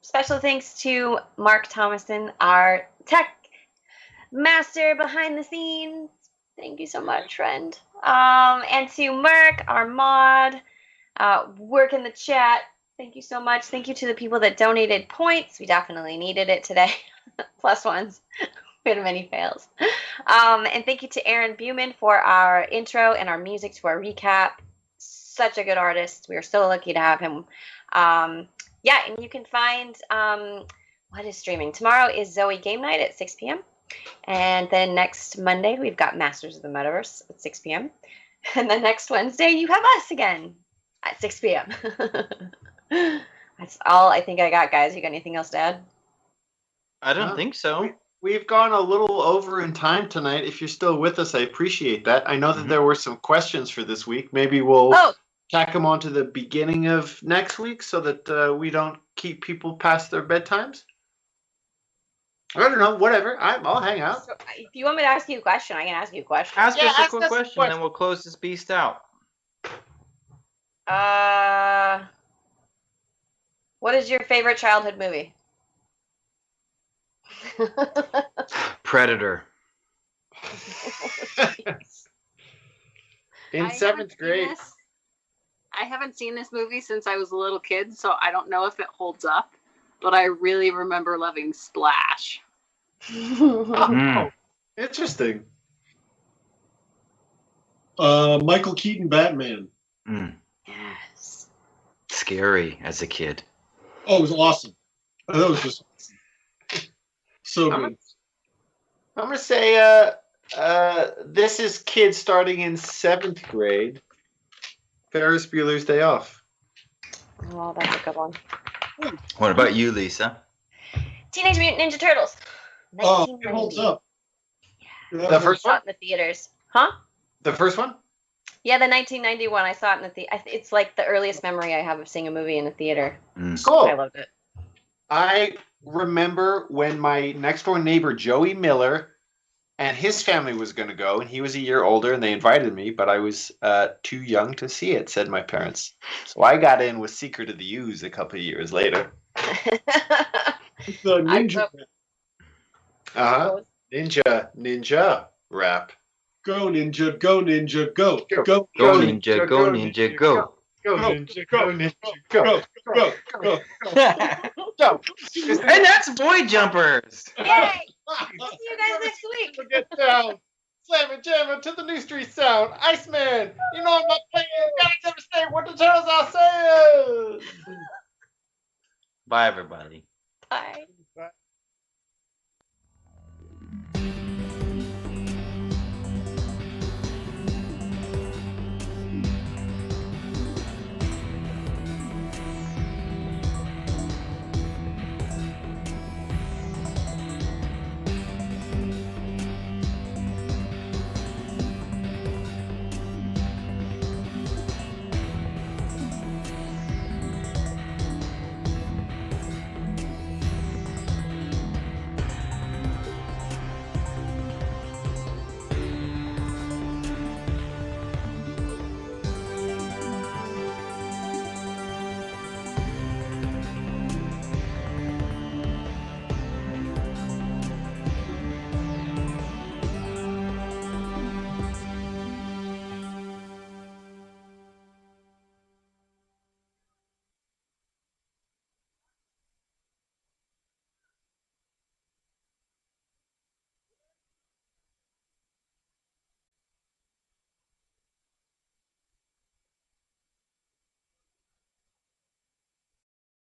C: Special thanks to Mark Thomason, our tech master behind the scenes. Thank you so much, friend. And to Merc, our mod, work in the chat. Thank you so much. Thank you to the people that donated points. We definitely needed it today. Plus ones. We had many fails. And thank you to Aaron Buman for our intro and our music to our recap. Such a good artist. We are so lucky to have him. Yeah, and you can find what is streaming. Tomorrow is Zoe Game Night at 6 p.m. And then next Monday, we've got Masters of the Metaverse at 6 p.m. And then next Wednesday, you have us again at 6 p.m. That's all I think I got, guys. You got anything else to add?
A: I don't think so.
B: We've gone a little over in time tonight. If you're still with us, I appreciate that. I know that there were some questions for this week. Maybe we'll tack them on to the beginning of next week so that we don't keep people past their bedtimes. I don't know. Whatever. I'll hang out.
C: So, if you want me to ask you a question, I can ask you a question.
A: Ask
B: Yeah,
A: us a
B: ask
A: quick
B: us a
A: question,
B: question.
A: then we'll close this beast out.
C: What is your favorite childhood movie?
A: Predator.
B: In
G: I haven't
B: 7th
G: seen
B: grade.
G: this- I haven't seen this movie since I was a little kid, so I don't know if it holds up. But I really remember loving Splash.
B: Oh, interesting.
D: Michael Keaton Batman.
C: Yes.
A: Scary as a kid.
D: Oh, it was awesome. That was just so
B: I'm
D: good.
B: gonna say this is kids starting in 7th grade. Ferris Bueller's Day Off.
C: Oh, that's a good one.
A: What about you, Lisa?
C: Teenage Mutant Ninja Turtles.
D: Oh, it holds
C: 1990.
D: up.
B: The first
C: Saw
B: one?
C: it in the theaters. Huh?
B: The first one?
C: Yeah, the 1991. I saw it in the theater. It's like the earliest memory I have of seeing a movie in a theater.
B: Cool.
C: I loved it.
B: I remember when my next door neighbor, Joey Miller, and his family was going to go, and he was a year older, and they invited me, but I was too young to see it, said my parents. So I got in with Secret of the Ooze a couple of years later.
D: The ninja.
B: Uh-huh. Ninja rap.
D: Go ninja, go ninja, go.
B: Go.
D: Go,
A: Go ninja, go ninja, go.
B: Go, ninja, go, ninja, go.
D: go, go, go.
B: Go.
A: And that's Void Jumpers.
C: Yay! See you guys next week.
B: Get down. Slam and jam to the New Street sound. Iceman, you know I'm not playing. Gotta never say what the turtles are saying.
A: Bye, everybody.
C: Bye.